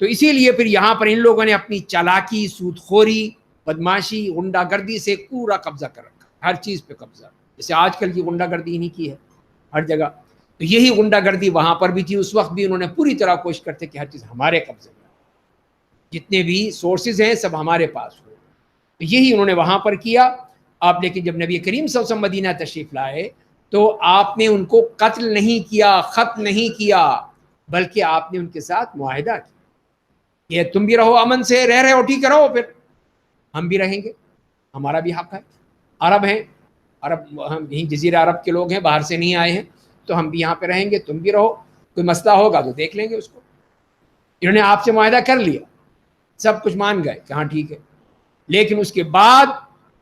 تو اسی لیے پھر یہاں پر ان لوگوں نے اپنی چالاکی، سود خوری، بدماشی، غنڈہ گردی سے پورا قبضہ کر رکھا، ہر چیز پہ قبضہ، جیسے آج کل کی غنڈہ گردی نہیں کی ہے ہر جگہ، تو یہی غنڈہ گردی وہاں پر بھی تھی۔ اس وقت بھی انہوں نے پوری طرح کوشش کرتے کہ ہر چیز ہمارے قبضے میں، جتنے بھی سورسز ہیں سب ہمارے پاس ہو، تو یہی انہوں نے وہاں پر کیا۔ آپ لیکن جب نبی کریم صلی اللہ علیہ وسلم مدینہ تشریف لائے تو آپ نے ان کو قتل نہیں کیا، ختم نہیں کیا، بلکہ آپ نے ان کے ساتھ معاہدہ کیا کہ تم بھی رہو امن سے، رہ رہے ہو ٹھیک ہے، رہو، پھر ہم بھی رہیں گے، ہمارا بھی حق ہے، عرب ہیں، عرب ہم یہیں جزیرہ عرب کے لوگ ہیں، باہر سے نہیں آئے ہیں، تو ہم بھی یہاں پہ رہیں گے، تم بھی رہو، کوئی مسئلہ ہوگا تو دیکھ لیں گے اس کو۔ انہوں نے آپ سے معاہدہ کر لیا، سب کچھ مان گئے کہ ہاں ٹھیک ہے، لیکن اس کے بعد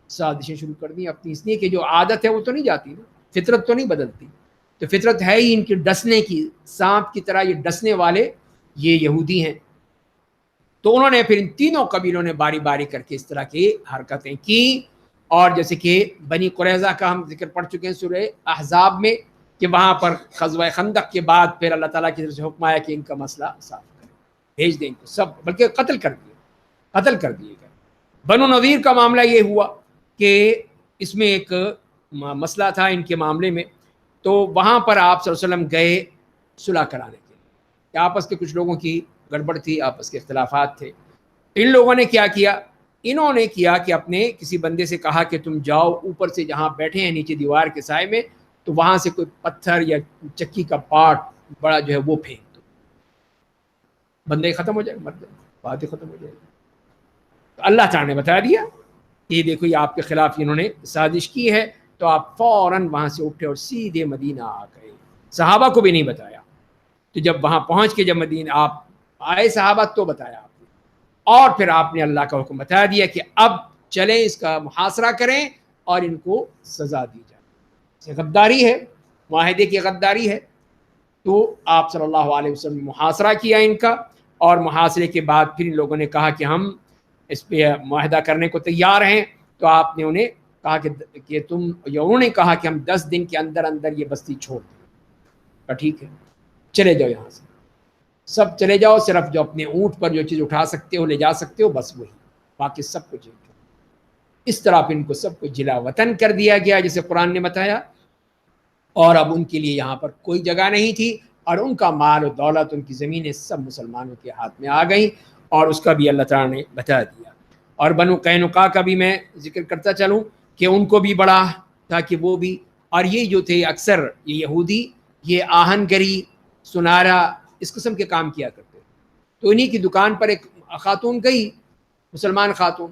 سازشیں شروع کر دیں اپنی، اس لیے کہ جو عادت ہے وہ تو نہیں جاتی نا، فطرت تو نہیں بدلتی، تو فطرت ہے ہی ان کی ڈسنے کی، سانپ کی طرح یہ ڈسنے والے یہ یہودی ہیں۔ تو انہوں نے پھر ان تینوں قبیلوں نے باری باری کر کے اس طرح کی حرکتیں کی، اور جیسے کہ بنی قریظہ کا ہم ذکر پڑھ چکے ہیں سورہ احزاب میں، کہ وہاں پر غزوہ خندق کے بعد پھر اللہ تعالیٰ کی طرف سے حکم آیا کہ ان کا مسئلہ صاف کریں، بھیج دیں ان کو سب، بلکہ قتل کر دیے گئے۔ بنو نذیر کا معاملہ یہ ہوا کہ اس میں ایک مسئلہ تھا ان کے معاملے میں، تو وہاں پر آپ صلی اللہ علیہ وسلم گئے صلح کرانے کے لیے، کہ آپس کے کچھ لوگوں کی گڑبڑ تھی، آپس کے اختلافات تھے۔ ان لوگوں نے کیا کیا، انہوں نے کیا کہ اپنے کسی بندے سے کہا کہ تم جاؤ اوپر سے جہاں بیٹھے ہیں نیچے دیوار کے سائے میں، تو وہاں سے کوئی پتھر یا چکی کا پارٹ بڑا جو ہے وہ پھینک دو، بندے ختم ہو جائے، مرد بات ہی ختم ہو جائے۔ تو اللہ تعالیٰ نے بتا دیا کہ دیکھو یہ آپ کے خلاف انہوں نے سازش کی ہے، تو آپ فوراً وہاں سے اٹھے اور سیدھے مدینہ آ گئے، صحابہ کو بھی نہیں بتایا۔ تو جب وہاں پہنچ کے جب مدینہ آپ آئے صحابہ تو بتایا آپ نے، اور پھر آپ نے اللہ کا حکم بتا دیا کہ اب چلیں اس کا محاصرہ کریں اور ان کو سزا دی جائے۔ یہ غداری ہے، معاہدے کی غداری ہے۔ تو آپ صلی اللہ علیہ وسلم نے محاصرہ کیا ان کا، اور محاصرے کے بعد پھر ان لوگوں نے کہا کہ ہم اس پہ معاہدہ کرنے کو تیار ہیں، تو آپ نے انہیں کہا کہ تم، یا انہوں نے کہا کہ ہم 10 دن کے اندر اندر یہ بستی چھوڑ دیں، ٹھیک ہے چلے جاؤ یہاں سے، سب چلے جاؤ، صرف جو اپنے اونٹ پر جو چیز اٹھا سکتے ہو لے جا سکتے ہو بس وہی، باقی سب کچھ۔ اس طرح پھر ان کو سب کو جلا وطن کر دیا گیا جیسے قرآن نے بتایا، اور اب ان کے لیے یہاں پر کوئی جگہ نہیں تھی، اور ان کا مال و دولت، ان کی زمینیں سب مسلمانوں کے ہاتھ میں آ گئیں، اور اس کا بھی اللہ تعالیٰ نے بتا دیا۔ اور بنو قینقاع کا بھی میں ذکر کرتا چلوں کہ ان کو بھی بڑا تھا کہ وہ بھی، اور یہ جو تھے اکثر یہ یہودی، یہ آہن گری، سنارا، اس قسم کے کام کیا کرتے، تو انہی کی دکان پر ایک خاتون گئی، مسلمان خاتون،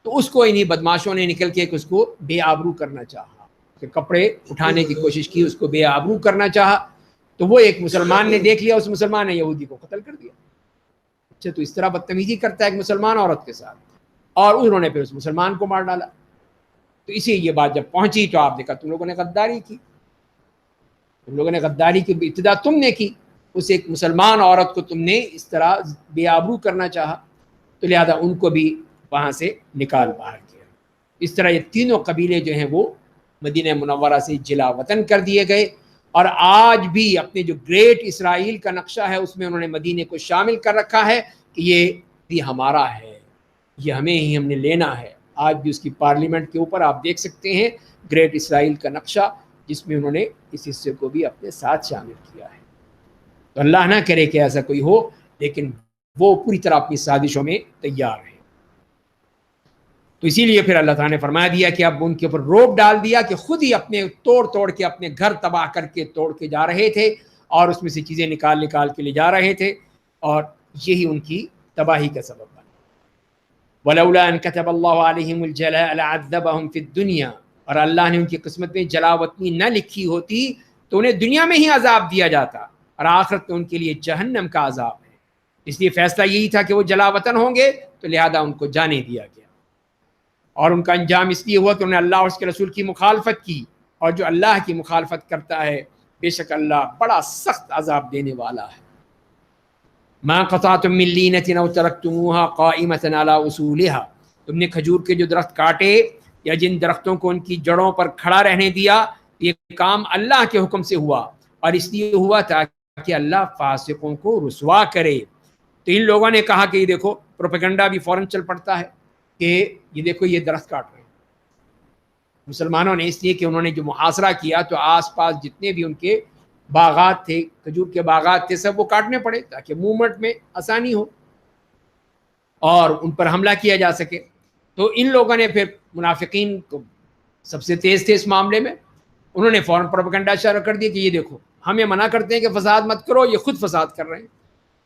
تو اس کو انہی بدماشوں نے نکل کے اس کو بے آبرو کرنا چاہا، کہ کپڑے اٹھانے کی کوشش کی، اس کو بے آبرو کرنا چاہا، تو وہ ایک مسلمان نے دیکھ لیا، اس مسلمان نے یہودی کو قتل کر دیا۔ اچھا، تو اس طرح بدتمیزی کرتا ہے ایک مسلمان عورت کے ساتھ، اور انہوں نے پھر اس مسلمان کو مار ڈالا۔ تو اسی یہ بات جب پہنچی تو آپ نے کہا تم لوگوں نے غداری کی، تم لوگوں نے غداری کی ابتدا تم نے کی، اس ایک مسلمان عورت کو تم نے اس طرح بے آبرو کرنا چاہا، تو لہذا ان کو بھی وہاں سے نکال باہر کیا۔ اس طرح یہ تینوں قبیلے جو ہیں وہ مدینہ منورہ سے جلا وطن کر دیے گئے، اور آج بھی اپنے جو گریٹ اسرائیل کا نقشہ ہے اس میں انہوں نے مدینے کو شامل کر رکھا ہے کہ یہ بھی ہمارا ہے، یہ ہمیں ہی ہم نے لینا ہے۔ آج بھی اس کی پارلیمنٹ کے اوپر آپ دیکھ سکتے ہیں گریٹ اسرائیل کا نقشہ، جس میں انہوں نے اس حصے کو بھی اپنے ساتھ شامل کیا ہے۔ تو اللہ نہ کرے کہ ایسا کوئی ہو، لیکن وہ پوری طرح اپنی سازشوں میں تیار ہے۔ تو اسی لیے پھر اللہ تعالیٰ نے فرما دیا کہ اب ان کے اوپر روب ڈال دیا کہ خود ہی اپنے توڑ کے اپنے گھر تباہ کر کے توڑ کے جا رہے تھے، اور اس میں سے چیزیں نکال کے لے جا رہے تھے، اور یہی ان کی تباہی کا سبب بنا۔ وَلَوْلَا أَن كَتَبَ اللَّهُ عَلَيْهِمُ الْجَلَاءَ لَعَذَّبَهُم فِي الدُّنْيَا، اور اللہ نے ان کی قسمت میں جلا وطنی نہ لکھی ہوتی تو انہیں دنیا میں ہی عذاب دیا جاتا، اور آخرت میں ان کے لیے جہنم کا عذاب ہے۔ اس لیے فیصلہ یہی تھا کہ وہ جلا وطن ہوں گے، تو لہذا ان کو جانے دیا گیا، اور ان کا انجام اس لیے ہوا کہ انہوں نے اللہ اور اس کے رسول کی مخالفت کی، اور جو اللہ کی مخالفت کرتا ہے بے شک اللہ بڑا سخت عذاب دینے والا ہے۔ ما قطعتم من لینۃ او ترکتموها قائمۃ علی اصولها، تم نے کھجور کے جو درخت کاٹے یا جن درختوں کو ان کی جڑوں پر کھڑا رہنے دیا، یہ کام اللہ کے حکم سے ہوا، اور اس لیے ہوا تاکہ اللہ فاسقوں کو رسوا کرے۔ تو ان لوگوں نے کہا کہ یہ دیکھو، پروپیگنڈا بھی فوراً چل پڑتا ہے کہ یہ دیکھو یہ درخت کاٹ رہے ہیں مسلمانوں نے، اس لیے کہ انہوں نے جو محاصرہ کیا تو آس پاس جتنے بھی ان کے باغات تھے، کھجور کے باغات تھے، سب وہ کاٹنے پڑے تاکہ موومنٹ میں آسانی ہو اور ان پر حملہ کیا جا سکے۔ تو ان لوگوں نے پھر، منافقین کو سب سے تیز تھے اس معاملے میں، انہوں نے فوراً پروپیگنڈا شروع کر دیا کہ یہ دیکھو ہمیں منع کرتے ہیں کہ فساد مت کرو، یہ خود فساد کر رہے ہیں،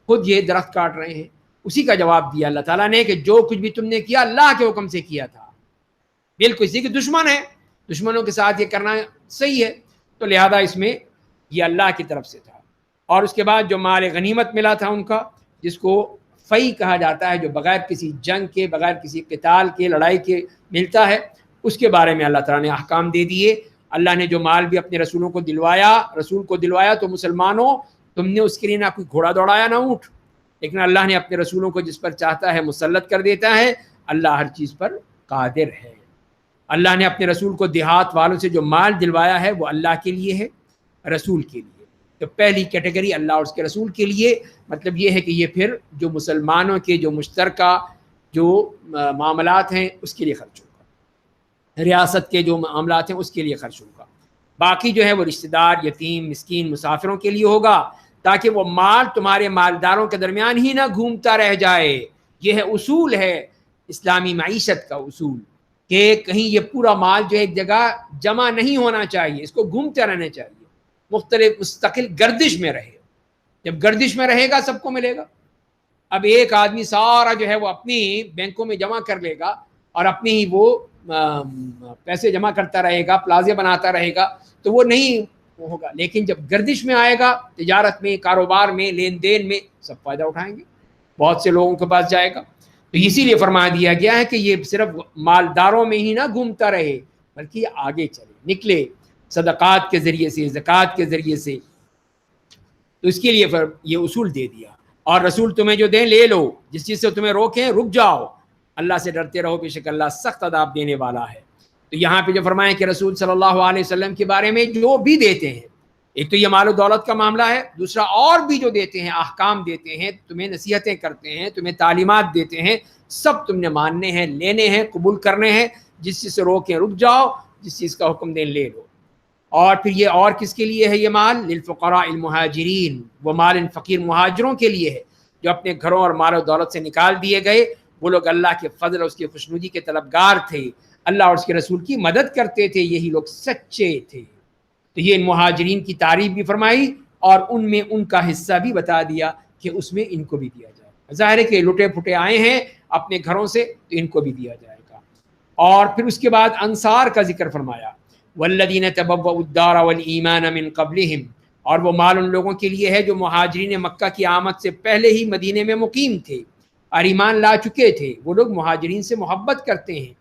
خود یہ درخت کاٹ رہے ہیں۔ اسی کا جواب دیا اللہ تعالیٰ نے کہ جو کچھ بھی تم نے کیا اللہ کے حکم سے کیا تھا، بالکل اسی کے دشمن ہے، دشمنوں کے ساتھ یہ کرنا صحیح ہے، تو لہذا اس میں یہ اللہ کی طرف سے تھا۔ اور اس کے بعد جو مال غنیمت ملا تھا ان کا، جس کو فی کہا جاتا ہے، جو بغیر کسی جنگ کے، بغیر کسی قتال کے، لڑائی کے ملتا ہے، اس کے بارے میں اللہ تعالیٰ نے احکام دے دیے۔ اللہ نے جو مال بھی اپنے رسول کو دلوایا تو مسلمانوں، تم نے اس کے لیے نہ کوئی گھوڑا دوڑایا نہ اونٹ، لیکن اللہ نے اپنے رسولوں کو جس پر چاہتا ہے مسلط کر دیتا ہے۔ اللہ ہر چیز پر قادر ہے۔ اللہ نے اپنے رسول کو دیہات والوں سے جو مال دلوایا ہے وہ اللہ کے لیے ہے، رسول کے لیے۔ تو پہلی کیٹیگری اللہ اور اس کے رسول کے لیے، مطلب یہ ہے کہ یہ پھر جو مسلمانوں کے جو مشترکہ جو معاملات ہیں اس کے لیے خرچ ہوگا، ریاست کے جو معاملات ہیں اس کے لیے خرچ ہوگا۔ باقی جو ہے وہ رشتہ دار، یتیم، مسکین، مسافروں کے لیے ہوگا، تاکہ وہ مال تمہارے مالداروں کے درمیان ہی نہ گھومتا رہ جائے۔ یہ ہے اصول ہے اسلامی معیشت کا اصول، کہ کہیں یہ پورا مال جو ایک جگہ جمع نہیں ہونا چاہیے، اس کو گھومتے رہنا چاہیے، مختلف مستقل گردش میں رہے۔ جب گردش میں رہے گا سب کو ملے گا۔ اب ایک آدمی سارا جو ہے وہ اپنی بینکوں میں جمع کر لے گا اور اپنی ہی وہ پیسے جمع کرتا رہے گا، پلازے بناتا رہے گا، تو وہ نہیں ہوگا۔ لیکن جب گردش میں آئے گا، تجارت میں، کاروبار میں، لین دین میں، سب فائدہ اٹھائیں گے، بہت سے لوگوں کے پاس جائے گا۔ تو اسی لیے فرما دیا گیا ہے کہ یہ صرف مالداروں میں ہی نہ گھومتا رہے، بلکہ آگے چلے، نکلے صدقات کے ذریعے سے، زکوٰۃ کے ذریعے سے۔ تو اس کے لیے یہ اصول دے دیا۔ اور رسول تمہیں جو دیں لے لو، جس چیز سے تمہیں روکیں رک جاؤ، اللہ سے ڈرتے رہو، بے شک اللہ سخت عذاب دینے والا ہے۔ تو یہاں پہ جو فرمائیں کہ رسول صلی اللہ علیہ وسلم کے بارے میں جو بھی دیتے ہیں، ایک تو یہ مال و دولت کا معاملہ ہے، دوسرا اور بھی جو دیتے ہیں، احکام دیتے ہیں، تمہیں نصیحتیں کرتے ہیں، تمہیں تعلیمات دیتے ہیں، سب تم نے ماننے ہیں، لینے ہیں، قبول کرنے ہیں۔ جس چیز سے روکیں رک جاؤ، جس چیز کا حکم دیں لے لو۔ اور پھر یہ اور کس کے لیے ہے یہ مال؟ للفقراء المہاجرین، وہ مال ان فقیر مہاجروں کے لیے ہے جو اپنے گھروں اور مال و دولت سے نکال دیے گئے۔ وہ لوگ اللہ کے فضل اور اس کی خوشنودی کے طلبگار تھے، اللہ اور اس کے رسول کی مدد کرتے تھے، یہی لوگ سچے تھے۔ تو یہ ان مہاجرین کی تعریف بھی فرمائی، اور ان میں ان کا حصہ بھی بتا دیا کہ اس میں ان کو بھی دیا جائے۔ ظاہر ہے کہ لٹے پھٹے آئے ہیں اپنے گھروں سے، تو ان کو بھی دیا جائے گا۔ اور پھر اس کے بعد انصار کا ذکر فرمایا، والذین تبوؤا الدار والایمان من قبلہم، اور وہ مال ان لوگوں کے لیے ہے جو مہاجرین مکہ کی آمد سے پہلے ہی مدینے میں مقیم تھے اور ایمان لا چکے تھے۔ وہ لوگ مہاجرین سے محبت کرتے ہیں،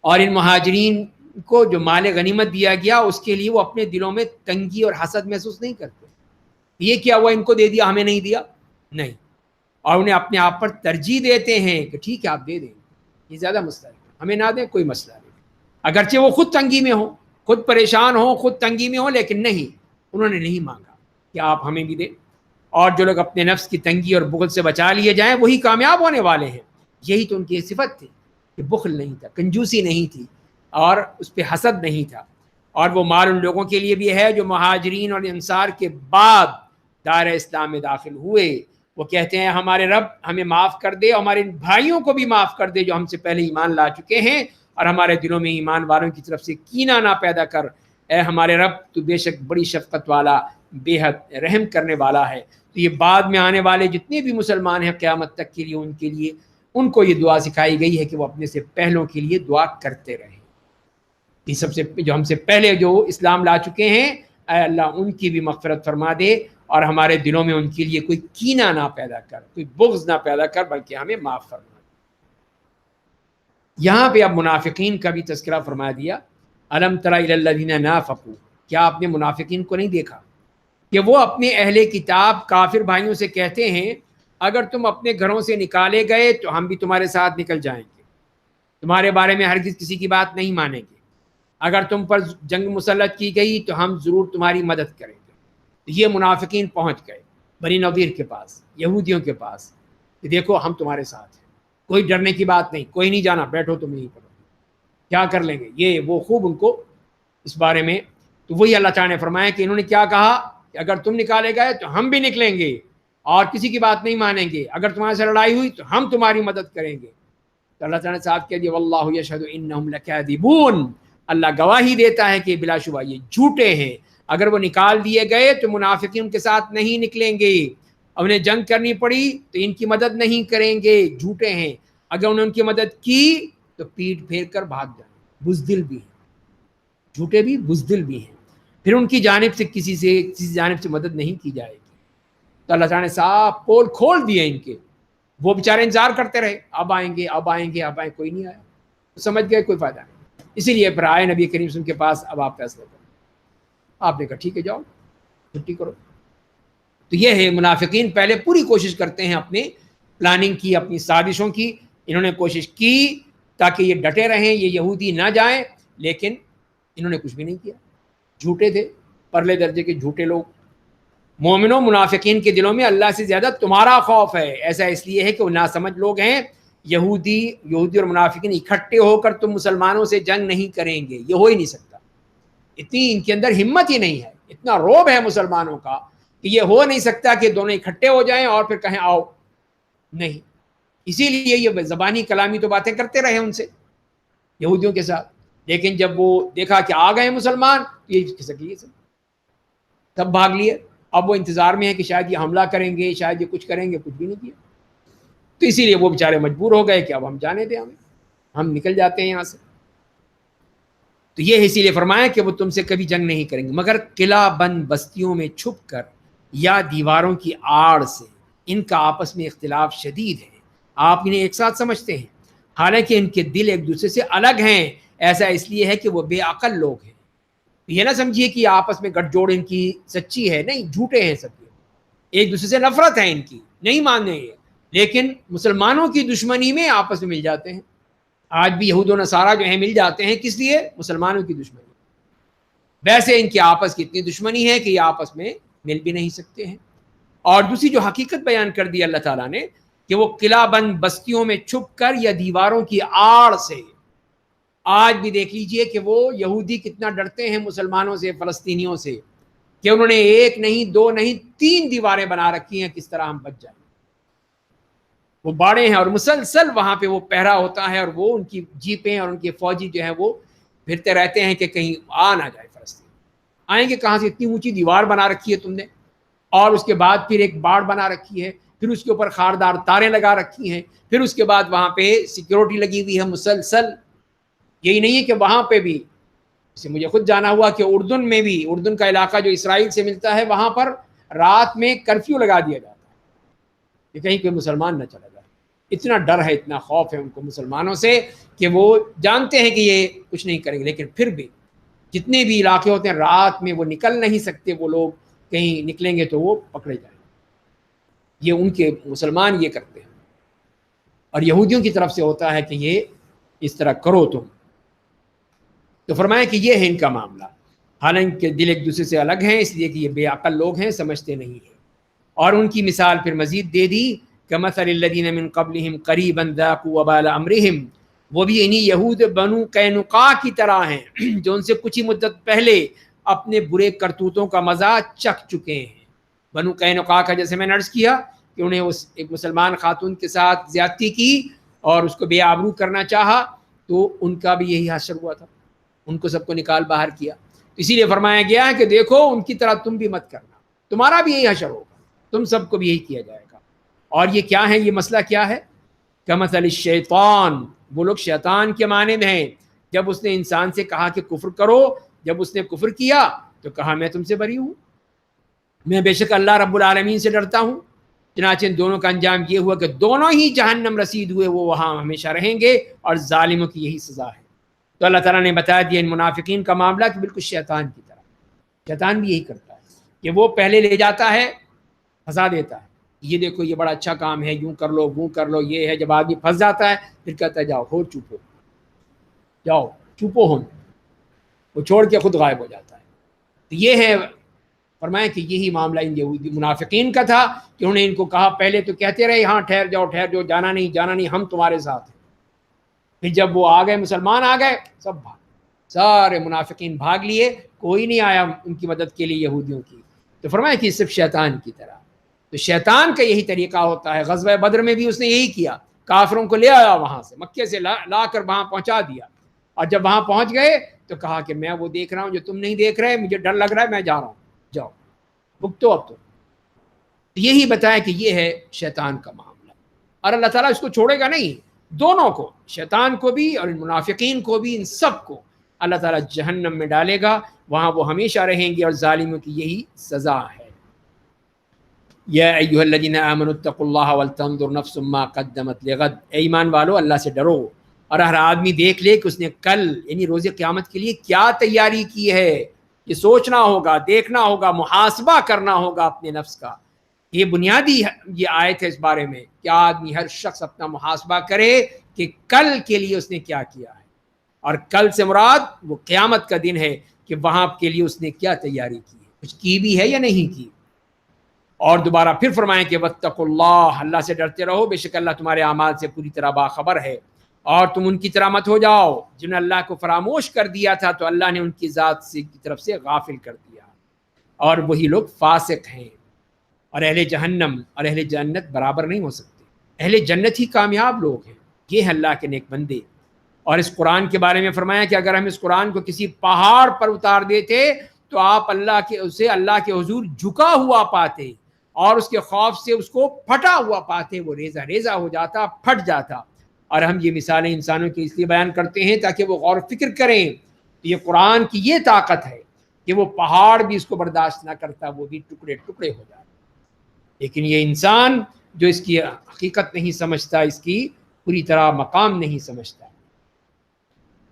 اور ان مہاجرین کو جو مال غنیمت دیا گیا اس کے لیے وہ اپنے دلوں میں تنگی اور حسد محسوس نہیں کرتے، یہ کیا ہوا ان کو دے دیا ہمیں نہیں دیا، نہیں، اور انہیں اپنے آپ پر ترجیح دیتے ہیں کہ ٹھیک ہے آپ دے دیں، یہ زیادہ مسئلہ ہے، ہمیں نہ دیں کوئی مسئلہ نہیں، اگرچہ وہ خود تنگی میں ہوں، خود پریشان ہوں، خود تنگی میں ہوں، لیکن نہیں، انہوں نے نہیں مانگا کہ آپ ہمیں بھی دیں. اور جو لوگ اپنے نفس کی تنگی اور بخل سے بچا لیے جائیں وہی کامیاب ہونے والے ہیں. یہی تو ان کی صفت تھی کہ بخل نہیں تھا، کنجوسی نہیں تھی، اور اس پہ حسد نہیں تھا. اور وہ مال ان لوگوں کے لیے بھی ہے جو مہاجرین اور انصار کے بعد دائرہ اسلام میں داخل ہوئے. وہ کہتے ہیں ہمارے رب ہمیں معاف کر دے، ہمارے بھائیوں کو بھی معاف کر دے جو ہم سے پہلے ایمان لا چکے ہیں، اور ہمارے دلوں میں ایمان والوں کی طرف سے کینہ نہ پیدا کر. اے ہمارے رب تو بے شک بڑی شفقت والا، بے حد رحم کرنے والا ہے. تو یہ بعد میں آنے والے جتنے بھی مسلمان ہیں قیامت تک کے لیے ان کو یہ دعا سکھائی گئی ہے کہ وہ اپنے سے پہلوں کے لیے دعا کرتے رہیں. یہ سب سے جو ہم سے پہلے جو اسلام لا چکے ہیں، اے اللہ ان کی بھی مغفرت فرما دے، اور ہمارے دلوں میں ان کے لیے کوئی کینہ نہ پیدا کر، کوئی بغض نہ پیدا کر، بلکہ ہمیں معاف فرما. یہاں پہ اب منافقین کا بھی تذکرہ فرما دیا. الم تر الی الذین نافقوا، کیا آپ نے منافقین کو نہیں دیکھا کہ وہ اپنے اہل کتاب کافر بھائیوں سے کہتے ہیں اگر تم اپنے گھروں سے نکالے گئے تو ہم بھی تمہارے ساتھ نکل جائیں گے، تمہارے بارے میں ہرگز کسی کی بات نہیں مانیں گے، اگر تم پر جنگ مسلط کی گئی تو ہم ضرور تمہاری مدد کریں گے. یہ منافقین پہنچ گئے بنی نذیر کے پاس، یہودیوں کے پاس، کہ دیکھو ہم تمہارے ساتھ ہیں، کوئی ڈرنے کی بات نہیں، کوئی نہیں جانا، بیٹھو تم یہیں پڑھو، کیا کر لیں گے. یہ وہ خوب ان کو اس بارے میں. تو وہی اللہ تعالیٰ نے فرمایا کہ انہوں نے کیا کہا کہ اگر تم نکالے گئے تو ہم بھی نکلیں گے اور کسی کی بات نہیں مانیں گے، اگر تمہارے سے لڑائی ہوئی تو ہم تمہاری مدد کریں گے. تو اللہ تعالیٰ نے صاحب کہہ دیا واللہ یشہد انہم لکاذبون، اللہ گواہی دیتا ہے کہ بلا شبہ یہ جھوٹے ہیں. اگر وہ نکال دیے گئے تو منافقین ان کے ساتھ نہیں نکلیں گے، انہیں جنگ کرنی پڑی تو ان کی مدد نہیں کریں گے، جھوٹے ہیں. اگر انہوں نے ان کی مدد کی تو پیٹ پھیر کر بھاگ جائیں، بزدل بھی ہیں، جھوٹے بھی بزدل بھی ہیں. پھر ان کی جانب سے کسی جانب سے مدد نہیں کی جائے گی. تو اللہ تعالیٰ نے صاف پول کھول دیے ان کے. وہ بیچارے انتظار کرتے رہے، اب آئیں گے اب آئیں گے اب آئیں، کوئی نہیں آیا. سمجھ گئے کوئی فائدہ نہیں. اسی لیے پھر آئے نبی کریم صلی اللہ علیہ وسلم کے پاس، اب آپ فیصلہ کرو. آپ نے کہا ٹھیک ہے جاؤ چھٹی کرو. تو یہ ہے منافقین پہلے پوری کوشش کرتے ہیں اپنے پلاننگ کی، اپنی سازشوں کی. انہوں نے کوشش کی تاکہ یہ ڈٹے رہیں، یہ یہودی نہ جائیں، لیکن انہوں نے کچھ بھی نہیں کیا. جھوٹے تھے، پرلے درجے کے جھوٹے لوگ. مومنوں منافقین کے دلوں میں اللہ سے زیادہ تمہارا خوف ہے. ایسا اس لیے ہے کہ وہ ناسمجھ لوگ ہیں. یہودی اور منافقین اکٹھے ہو کر تم مسلمانوں سے جنگ نہیں کریں گے، یہ ہو ہی نہیں سکتا. اتنی ان کے اندر ہمت ہی نہیں ہے، اتنا روب ہے مسلمانوں کا کہ یہ ہو نہیں سکتا کہ دونوں اکٹھے ہو جائیں اور پھر کہیں آؤ. نہیں، اسی لیے یہ زبانی کلامی تو باتیں کرتے رہے ان سے، یہودیوں کے ساتھ، لیکن جب وہ دیکھا کہ آ گئے مسلمان تو یہ کھسک لیے سب بھاگ لیے. اب وہ انتظار میں ہے کہ شاید یہ حملہ کریں گے، شاید یہ کچھ کریں گے، کچھ بھی نہیں کیا. تو اسی لیے وہ بیچارے مجبور ہو گئے کہ اب ہم جانے دیں، ہم نکل جاتے ہیں یہاں سے. تو یہ اسی لیے فرمایا کہ وہ تم سے کبھی جنگ نہیں کریں گے مگر قلعہ بند بستیوں میں چھپ کر یا دیواروں کی آڑ سے. ان کا آپس میں اختلاف شدید ہے، آپ انہیں ایک ساتھ سمجھتے ہیں حالانکہ ان کے دل ایک دوسرے سے الگ ہیں. ایسا اس لیے ہے کہ وہ بے عقل لوگ ہیں. یہ نہ سمجھیے کہ آپس میں گٹھ جوڑ ان کی سچی ہے، نہیں، جھوٹے ہیں سب. ایک دوسرے سے نفرت ہے ان کی، نہیں ماننے یہ، لیکن مسلمانوں کی دشمنی میں آپس میں مل جاتے ہیں. آج بھی یہود و نصارہ جو ہیں مل جاتے ہیں، کس لیے؟ مسلمانوں کی دشمنی. ویسے ان کی آپس کی اتنی دشمنی ہے کہ یہ آپس میں مل بھی نہیں سکتے ہیں. اور دوسری جو حقیقت بیان کر دی اللہ تعالیٰ نے کہ وہ قلعہ بند بستیوں میں چھپ کر یا دیواروں کی آڑ سے. آج بھی دیکھ لیجئے کہ وہ یہودی کتنا ڈرتے ہیں مسلمانوں سے، فلسطینیوں سے، کہ انہوں نے ایک نہیں، دو نہیں، 3 دیواریں بنا رکھی ہیں کس طرح ہم بچ جائیں. وہ باڑے ہیں اور مسلسل وہاں پہ وہ پہرا ہوتا ہے، اور وہ ان کی جیپیں اور ان کے فوجی جو ہیں وہ پھرتے رہتے ہیں کہ کہیں آ نہ جائے فلسطین. آئیں گے کہاں سے؟ اتنی اونچی دیوار بنا رکھی ہے تم نے، اور اس کے بعد پھر ایک باڑ بنا رکھی ہے، پھر اس کے اوپر خاردار تاریں لگا رکھی ہیں، پھر اس کے بعد وہاں پہ سیکیورٹی لگی ہوئی ہے مسلسل. یہی نہیں ہے کہ وہاں پہ بھی، اسے مجھے خود جانا ہوا کہ اردن میں بھی، اردن کا علاقہ جو اسرائیل سے ملتا ہے، وہاں پر رات میں کرفیو لگا دیا جاتا ہے کہ کہیں کوئی مسلمان نہ چلا جائے. اتنا ڈر ہے، اتنا خوف ہے ان کو مسلمانوں سے کہ وہ جانتے ہیں کہ یہ کچھ نہیں کریں گے، لیکن پھر بھی جتنے بھی علاقے ہوتے ہیں رات میں وہ نکل نہیں سکتے. وہ لوگ کہیں نکلیں گے تو وہ پکڑے جائیں. یہ ان کے مسلمان یہ کرتے ہیں، اور یہودیوں کی طرف سے ہوتا ہے کہ یہ اس طرح کرو تم. تو فرمایا کہ یہ ہے ان کا معاملہ، حالانکہ دل ایک دوسرے سے الگ ہیں، اس لیے کہ یہ بے عقل لوگ ہیں، سمجھتے نہیں ہیں۔ اور ان کی مثال پھر مزید دے دی، کمثل الذین من قبلہم قریبا ذاقوا وبال امرہم، وہ بھی انہی یہود بنو قینقاع کی طرح ہیں جو ان سے کچھ ہی مدت پہلے اپنے برے کرتوتوں کا مزہ چکھ چکے ہیں۔ بنو قینقاع کا جیسے میں نے عرض کیا کہ انہیں اس ایک مسلمان خاتون کے ساتھ زیادتی کی اور اس کو بے آبرو کرنا چاہا، تو ان کا بھی یہی حشر ہوا تھا، ان کو سب کو نکال باہر کیا۔ اسی لیے فرمایا گیا ہے کہ دیکھو ان کی طرح تم بھی مت کرنا، تمہارا بھی یہی حشر ہوگا، تم سب کو بھی یہی کیا جائے گا۔ اور یہ کیا ہے، یہ مسئلہ کیا ہے؟ کمثل الشیطان، وہ لوگ شیطان کے معنی میں ہیں۔ جب اس نے انسان سے کہا کہ کفر کرو، جب اس نے کفر کیا تو کہا میں تم سے بری ہوں، میں بے شک اللہ رب العالمین سے ڈرتا ہوں۔ چنانچہ ان دونوں کا انجام یہ ہوا کہ دونوں ہی جہنم رسید ہوئے، وہ وہاں ہمیشہ رہیں گے، اور ظالموں کی یہی سزا ہے۔ تو اللہ تعالیٰ نے بتا دیا ان منافقین کا معاملہ کہ بالکل شیطان کی طرح، شیطان بھی یہی کرتا ہے کہ وہ پہلے لے جاتا ہے، پھنسا دیتا ہے، یہ دیکھو یہ بڑا اچھا کام ہے، یوں کر لو وہ کر لو، یہ ہے۔ جب آدمی پھنس جاتا ہے پھر کہتا ہے جاؤ ہو چپو، جاؤ چپو ہو، وہ چھوڑ کے خود غائب ہو جاتا ہے۔ تو یہ ہے، فرمایا کہ یہی معاملہ ان یہودی منافقین کا تھا کہ انہوں نے ان کو کہا، پہلے تو کہتے رہے ہاں ٹھہر جاؤ ٹھہر جاؤ، جانا نہیں جانا نہیں، ہم تمہارے ساتھ ہیں۔ پھر جب وہ آ گئے، مسلمان آ گئے، سب بھاگ، سارے منافقین بھاگ لیے، کوئی نہیں آیا ان کی مدد کے لیے یہودیوں کی۔ تو فرمایا کہ صرف شیطان کی طرح، تو شیطان کا یہی طریقہ ہوتا ہے۔ غزوہ بدر میں بھی اس نے یہی کیا، کافروں کو لے آیا وہاں سے، مکے سے لا کر وہاں پہنچا دیا، اور جب وہاں پہنچ گئے تو کہا کہ میں وہ دیکھ رہا ہوں جو تم نہیں دیکھ رہے، مجھے ڈر لگ رہا ہے، میں جا رہا ہوں، جاؤ بھگتو اب تو۔ یہی بتایا کہ یہ ہے شیطان کا معاملہ، اور اللہ تعالیٰ اس کو چھوڑے گا نہیں، دونوں کو، شیطان کو بھی اور ان منافقین کو بھی، ان سب کو اللہ تعالیٰ جہنم میں ڈالے گا، وہاں وہ ہمیشہ رہیں گے، اور ظالموں کی یہی سزا ہے۔ یا ایھا الذین آمنوا اتقوا اللہ ولتنظر نفس ما قدمت لغد، اے ایمان والو اللہ سے ڈرو، اور ہر آدمی دیکھ لے کہ اس نے کل یعنی روز قیامت کے لیے کیا تیاری کی ہے۔ یہ سوچنا ہوگا، دیکھنا ہوگا، محاسبہ کرنا ہوگا اپنے نفس کا۔ یہ بنیادی یہ آیت ہے اس بارے میں کہ آدمی، ہر شخص اپنا محاسبہ کرے کہ کل کے لیے اس نے کیا کیا ہے، اور کل سے مراد وہ قیامت کا دن ہے کہ وہاں کے لیے اس نے کیا تیاری کی ہے، کچھ کی بھی ہے یا نہیں کی۔ اور دوبارہ پھر فرمائیں کہ واتقوا اللہ، اللہ سے ڈرتے رہو، بے شک اللہ تمہارے اعمال سے پوری طرح باخبر ہے، اور تم ان کی طرح مت ہو جاؤ جنہوں نے اللہ کو فراموش کر دیا تھا تو اللہ نے ان کی ذات سے کی طرف سے غافل کر دیا، اور وہی لوگ فاسق ہیں۔ اور اہل جہنم اور اہل جنت برابر نہیں ہو سکتے، اہل جنت ہی کامیاب لوگ ہیں، یہ ہے اللہ کے نیک بندے۔ اور اس قرآن کے بارے میں فرمایا کہ اگر ہم اس قرآن کو کسی پہاڑ پر اتار دیتے تو آپ اسے اللہ کے حضور جھکا ہوا پاتے، اور اس کے خوف سے اس کو پھٹا ہوا پاتے، وہ ریزہ ریزہ ہو جاتا، پھٹ جاتا۔ اور ہم یہ مثالیں انسانوں کی اس لیے بیان کرتے ہیں تاکہ وہ غور و فکر کریں، یہ قرآن کی یہ طاقت ہے کہ وہ پہاڑ بھی اس کو برداشت نہ کرتا، وہ بھی ٹکڑے ٹکڑے ہو جاتے۔ لیکن یہ انسان جو اس کی حقیقت نہیں سمجھتا، اس کی پوری طرح مقام نہیں سمجھتا۔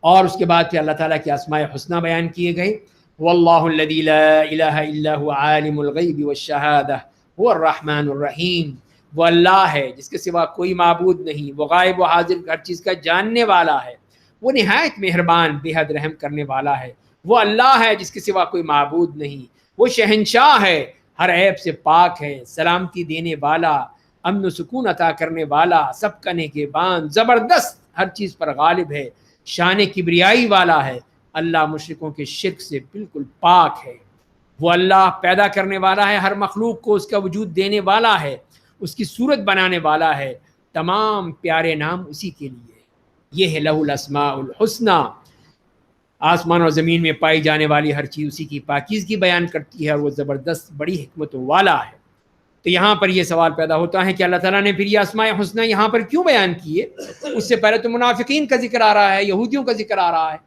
اور اس کے بعد پھر اللہ تعالیٰ کے اسماء حسنہ بیان کیے گئے، واللہ الذی لا الہ الا هو عالم الغیب والشہادہ هو الرحمن الرحیم، وہ اللہ ہے جس کے سوا کوئی معبود نہیں، وہ غائب و حاضر ہر چیز کا جاننے والا ہے، وہ نہایت مہربان بے حد رحم کرنے والا ہے۔ وہ اللہ ہے جس کے سوا کوئی معبود نہیں، وہ شہنشاہ ہے، ہر عیب سے پاک ہے، سلامتی دینے والا، امن و سکون عطا کرنے والا، سب کا نگہبان، زبردست، ہر چیز پر غالب ہے، شان کبریائی والا ہے۔ اللہ مشرکوں کے شرک سے بالکل پاک ہے۔ وہ اللہ پیدا کرنے والا ہے، ہر مخلوق کو اس کا وجود دینے والا ہے، اس کی صورت بنانے والا ہے۔ تمام پیارے نام اسی کے لیے، یہ ہے لہ الاسماء الحسنی۔ آسمان اور زمین میں پائی جانے والی ہر چیز اسی کی پاکیزگی بیان کرتی ہے، اور وہ زبردست بڑی حکمت والا ہے۔ تو یہاں پر یہ سوال پیدا ہوتا ہے کہ اللہ تعالیٰ نے پھر یہ اسماء حسنہ یہاں پر کیوں بیان کیے؟ اس سے پہلے تو منافقین کا ذکر آ رہا ہے، یہودیوں کا ذکر آ رہا ہے،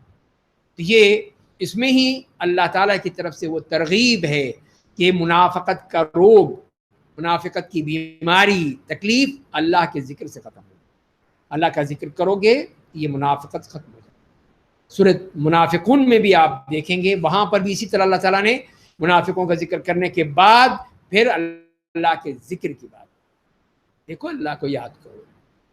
تو یہ اس میں ہی اللہ تعالیٰ کی طرف سے وہ ترغیب ہے کہ منافقت کا روگ، منافقت کی بیماری، تکلیف اللہ کے ذکر سے ختم ہو، اللہ کا ذکر کرو گے یہ منافقت ختم ہو جائے۔ سورۃ منافقون میں بھی آپ دیکھیں گے، وہاں پر بھی اسی طرح اللہ تعالیٰ نے منافقوں کا ذکر کرنے کے بعد پھر اللہ کے ذکر کی بات، دیکھو اللہ کو یاد کرو،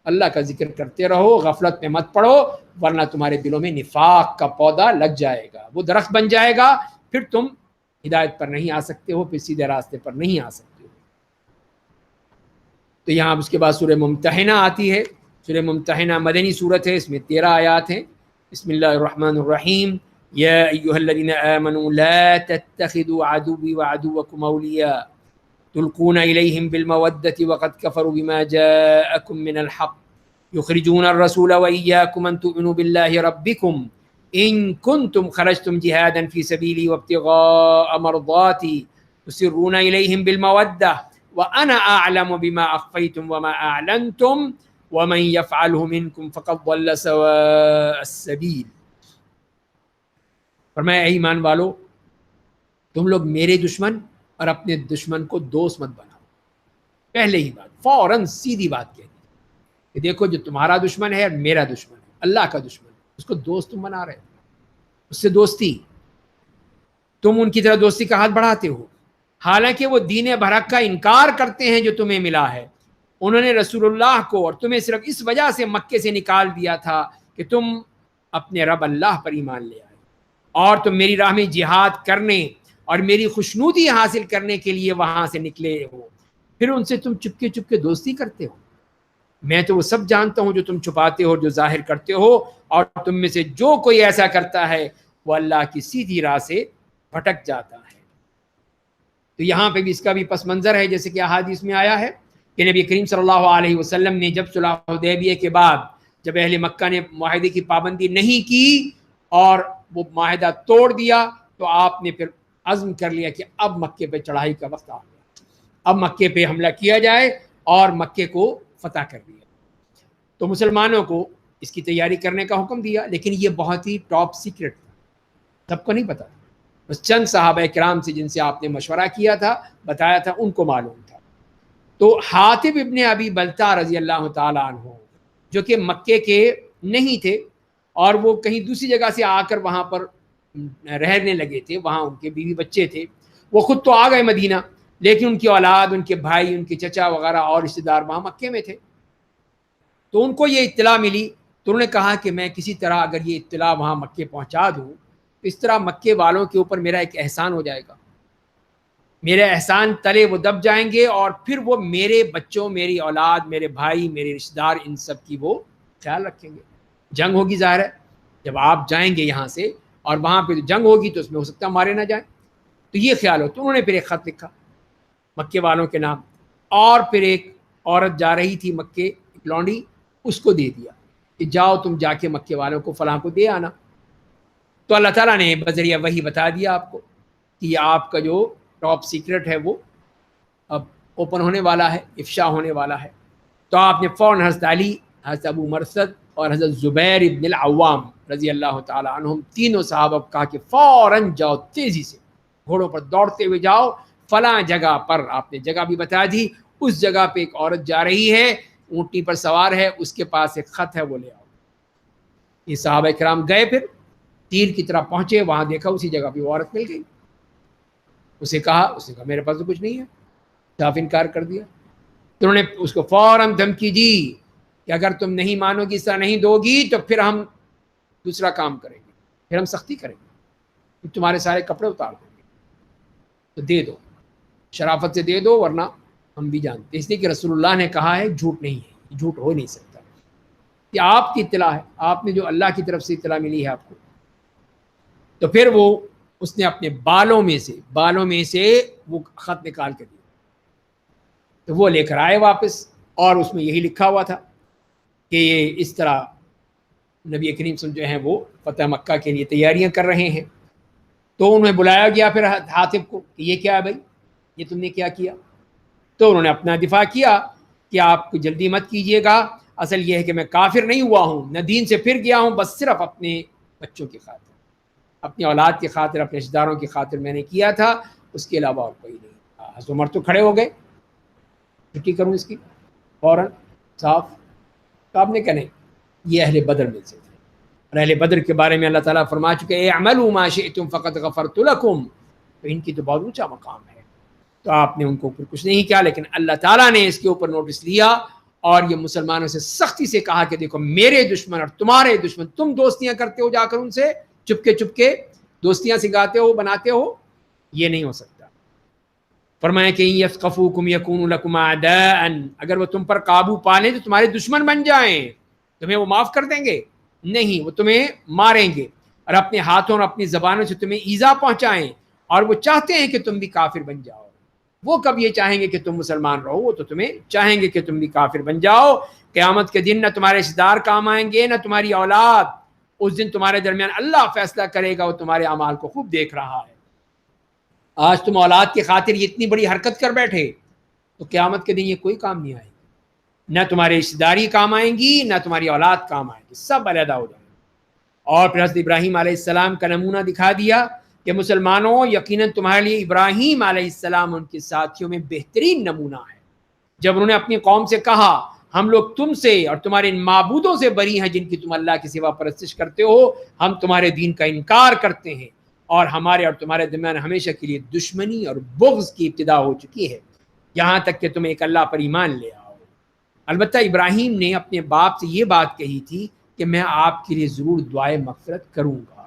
اللہ کا ذکر کرتے رہو، غفلت میں مت پڑو، ورنہ تمہارے دلوں میں نفاق کا پودا لگ جائے گا، وہ درخت بن جائے گا، پھر تم ہدایت پر نہیں آ سکتے ہو، پھر سیدھے راستے پر نہیں آ سکتے ہو۔ تو یہاں اس کے بعد سورہ ممتحنہ آتی ہے۔ سورہ ممتحنہ مدنی صورت ہے، اس میں 13 آیات ہیں۔ بسم اللہ الرحمن الرحیم، یا ایھا الذین آمنوا لا تتخذوا عدوی وعدوکم اولیاء تلقون الیہم بالمودۃ وقد کفروا بما جاءکم من الحق یخرجون الرسول وإیاکم ان تؤمنوا باللہ ربکم ان کنتم خرجتم جہادا فی سبیلی وابتغاء مرضاتی تسرون الیہم بالمودۃ وَأَنَا أَعْلَمُ بِمَا أَخْفَيْتُمْ وَمَا أَعْلَنْتُمْ وَمَنْ يَفْعَلْهُ مِنْكُمْ فَقَدْ ضَلَّ سَوَاءَ السَّبِيلِ۔ فرمایا اے ایمان والو، تم لوگ میرے دشمن اور اپنے دشمن کو دوست مت بناؤ۔ پہلے ہی بات، فوراً سیدھی بات کہہ دی کہ دیکھو جو تمہارا دشمن ہے اور میرا دشمن ہے، اللہ کا دشمن ہے، اس کو دوست تم بنا رہے ہو، اس سے دوستی، تم ان کی طرح دوستی کا ہاتھ بڑھاتے ہو، حالانکہ وہ دین برحق کا انکار کرتے ہیں جو تمہیں ملا ہے۔ انہوں نے رسول اللہ کو اور تمہیں صرف اس وجہ سے مکے سے نکال دیا تھا کہ تم اپنے رب اللہ پر ایمان لے آئے اور تم میری راہ میں جہاد کرنے اور میری خوشنودی حاصل کرنے کے لیے وہاں سے نکلے ہو، پھر ان سے تم چپکے چپکے دوستی کرتے ہو۔ میں تو وہ سب جانتا ہوں جو تم چھپاتے ہو، جو ظاہر کرتے ہو، اور تم میں سے جو کوئی ایسا کرتا ہے وہ اللہ کی سیدھی راہ سے بھٹک جاتا ہے۔ تو یہاں پہ بھی اس کا بھی پس منظر ہے، جیسے کہ احادیث میں آیا ہے کہ نبی کریم صلی اللہ علیہ وسلم نے جب صلح حدیبیہ کے بعد جب اہل مکہ نے معاہدے کی پابندی نہیں کی اور وہ معاہدہ توڑ دیا، تو آپ نے پھر عزم کر لیا کہ اب مکے پہ چڑھائی کا وقت آ گیا، اب مکے پہ حملہ کیا جائے اور مکے کو فتح کر دیا۔ تو مسلمانوں کو اس کی تیاری کرنے کا حکم دیا، لیکن یہ بہت ہی ٹاپ سیکرٹ تھا، سب کو نہیں پتا، بس چند صحابہ کرام سے جن سے آپ نے مشورہ کیا تھا، بتایا تھا، ان کو معلوم تھا۔ تو حاتب ابن ابی بلتہ رضی اللہ تعالیٰ عنہ، جو کہ مکے کے نہیں تھے اور وہ کہیں دوسری جگہ سے آ کر وہاں پر رہنے لگے تھے، وہاں ان کے بیوی بچے تھے، وہ خود تو آ گئے مدینہ، لیکن ان کی اولاد، ان کے بھائی، ان کے چچا وغیرہ اور رشتہ دار وہاں مکے میں تھے۔ تو ان کو یہ اطلاع ملی، تو انہوں نے کہا کہ میں کسی طرح اگر یہ اطلاع وہاں مکے پہنچا دوں، اس طرح مکے والوں کے اوپر میرا ایک احسان ہو جائے گا، میرے احسان تلے وہ دب جائیں گے، اور پھر وہ میرے بچوں، میری اولاد، میرے بھائی، میرے رشتہ دار، ان سب کی وہ خیال رکھیں گے۔ جنگ ہوگی، ظاہر ہے جب آپ جائیں گے یہاں سے اور وہاں پہ جنگ ہوگی تو اس میں ہو سکتا ہے مارے نہ جائیں، تو یہ خیال ہو۔ تو انہوں نے پھر ایک خط لکھا مکے والوں کے نام، اور پھر ایک عورت جا رہی تھی مکے، ایک لونڈی، اس کو دے دیا کہ جاؤ تم جا کے مکے والوں کو فلاں کو دے آنا۔ تو اللہ تعالیٰ نے بذریعہ وحی بتا دیا آپ کو کہ یہ آپ کا جو ٹاپ سیکرٹ ہے وہ اب اوپن ہونے والا ہے، افشا ہونے والا ہے۔ تو آپ نے فوراً حضرت علی، حضرت ابو مرثد اور حضرت زبیر ابن العوام رضی اللہ تعالیٰ عنہم، تینوں صحابہ کو کہا کہ فوراً جاؤ، تیزی سے گھوڑوں پر دوڑتے ہوئے جاؤ فلاں جگہ پر۔ آپ نے جگہ بھی بتا دی، اس جگہ پہ ایک عورت جا رہی ہے، اونٹنی پر سوار ہے، اس کے پاس ایک خط ہے، وہ لے آؤ۔ یہ صحابہ کرام گئے، پھر تیر کی طرح پہنچے، وہاں دیکھا اسی جگہ پہ وہ عورت مل گئی۔ اس نے کہا میرے پاس تو کچھ نہیں ہے، صاف انکار کر دیا۔ تو انہوں نے اس کو فوراً دھمکی دی کہ اگر تم نہیں مانو گی، اس طرح نہیں دو گی، تو پھر ہم دوسرا کام کریں گے، پھر ہم سختی کریں گے، تمہارے سارے کپڑے اتار دیں گے، تو دے دو، شرافت سے دے دو، ورنہ ہم بھی جانتے، اس لیے کہ رسول اللہ نے کہا ہے جھوٹ نہیں ہے، جھوٹ ہو نہیں سکتا، یہ آپ کی اطلاع ہے، آپ نے جو اللہ کی طرف سے اطلاع ملی ہے آپ کو۔ تو پھر وہ اس نے اپنے بالوں میں سے وہ خط نکال کے دیا، تو وہ لے کر آئے واپس، اور اس میں یہی لکھا ہوا تھا کہ یہ اس طرح نبی کریم صلی اللہ علیہ وسلم جو ہیں وہ فتح مکہ کے لیے تیاریاں کر رہے ہیں۔ تو انہیں بلایا گیا پھر حاتب کو کہ یہ کیا ہے بھائی، یہ تم نے کیا کیا؟ تو انہوں نے اپنا دفاع کیا کہ آپ کو جلدی مت کیجیے گا، اصل یہ ہے کہ میں کافر نہیں ہوا ہوں، نہ دین سے پھر گیا ہوں، بس صرف اپنے بچوں کی خاطر، اپنی اولاد کی خاطر، اپنے رشتہ داروں کی خاطر میں نے کیا تھا، اس کے علاوہ اور کوئی نہیں۔ حضرت عمر تو کھڑے ہو گئے، چھٹی کروں اس کی فوراً صاف۔ تو آپ نے کہا نہیں، یہ اہل بدر میں سے تھے، اور اہل بدر کے بارے میں اللہ تعالیٰ فرما چکے اعملوا ما شئتم فقد غفرت لکم، تو ان کی تو بہت اونچا مقام ہے۔ تو آپ نے ان کو اوپر کچھ نہیں کیا، لیکن اللہ تعالیٰ نے اس کے اوپر نوٹس لیا اور یہ مسلمانوں سے سختی سے کہا کہ دیکھو میرے دشمن اور تمہارے دشمن، تم دوستیاں کرتے ہو جا کر ان سے چپکے دوستیاں سکھاتے ہو، بناتے ہو، یہ نہیں ہو سکتا۔ فرمایا کہ یثقفوکم یکونوا لکم اعداء، اگر وہ تم پر قابو پا لیں تو تمہارے دشمن بن جائیں، تمہیں وہ معاف کر دیں گے؟ نہیں، وہ تمہیں ماریں گے اور اپنے ہاتھوں اور اپنی زبانوں سے تمہیں ایذا پہنچائیں، اور وہ چاہتے ہیں کہ تم بھی کافر بن جاؤ۔ وہ کب یہ چاہیں گے کہ تم مسلمان رہو؟ وہ تو تمہیں چاہیں گے کہ تم بھی کافر بن جاؤ۔ قیامت کے دن نہ تمہارے رشتہ دار کام آئیں گے نہ تمہاری اولاد، اس دن تمہارے درمیان اللہ فیصلہ کرے گا، وہ تمہارے اعمال کو خوب دیکھ رہا ہے۔ آج تم اولاد کی خاطر یہ اتنی بڑی حرکت کر بیٹھے تو قیامت کے دن یہ کوئی کام نہیں آئے گی، نہ تمہاری رشتہ داری کام آئیں گی نہ تمہاری اولاد کام آئیں گی، سب علیحدہ ہو جائیں گے۔ اور پھر حضرت ابراہیم علیہ السلام کا نمونہ دکھا دیا کہ مسلمانوں یقیناً تمہارے لیے ابراہیم علیہ السلام ان کے ساتھیوں میں بہترین نمونہ ہے۔ جب انہوں نے اپنی قوم سے کہا ہم لوگ تم سے اور تمہارے ان معبودوں سے بری ہیں جن کی تم اللہ کے سوا پرستش کرتے ہو، ہم تمہارے دین کا انکار کرتے ہیں اور ہمارے اور تمہارے درمیان ہمیشہ کے لیے دشمنی اور بغض کی ابتدا ہو چکی ہے، یہاں تک کہ تم ایک اللہ پر ایمان لے آؤ۔ البتہ ابراہیم نے اپنے باپ سے یہ بات کہی تھی کہ میں آپ کے لیے ضرور دعائے مغفرت کروں گا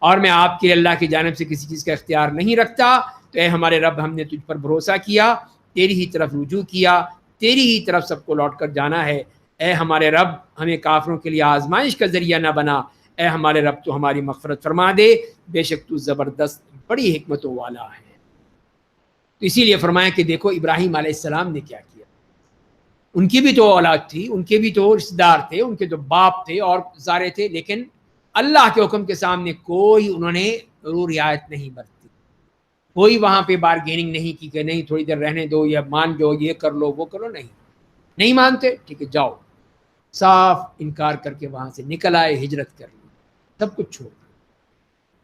اور میں آپ کے اللہ کی جانب سے کسی چیز کا اختیار نہیں رکھتا، تو اے ہمارے رب ہم نے تجھ پر بھروسہ کیا، تیری ہی طرف رجوع کیا، تیری ہی طرف سب کو لوٹ کر جانا ہے۔ اے ہمارے رب ہمیں کافروں کے لیے آزمائش کا ذریعہ نہ بنا، اے ہمارے رب تو ہماری مغفرت فرما دے، بے شک تو زبردست بڑی حکمتوں والا ہے۔ تو اسی لیے فرمایا کہ دیکھو ابراہیم علیہ السلام نے کیا کیا، ان کی بھی تو اولاد تھی، ان کے بھی تو رشتہ دار تھے، ان کے تو باپ تھے اور سارے تھے، لیکن اللہ کے حکم کے سامنے کوئی انہوں نے رعایت نہیں برتی، کوئی وہاں پہ بارگیننگ نہیں کی کہ نہیں تھوڑی دیر رہنے دو یا مان جاؤ، یہ کر لو وہ کرو، نہیں مانتے، ٹھیک ہے جاؤ، صاف انکار کر کے وہاں سے نکل آئے، ہجرت کر لی، سب کچھ چھوڑ دیا۔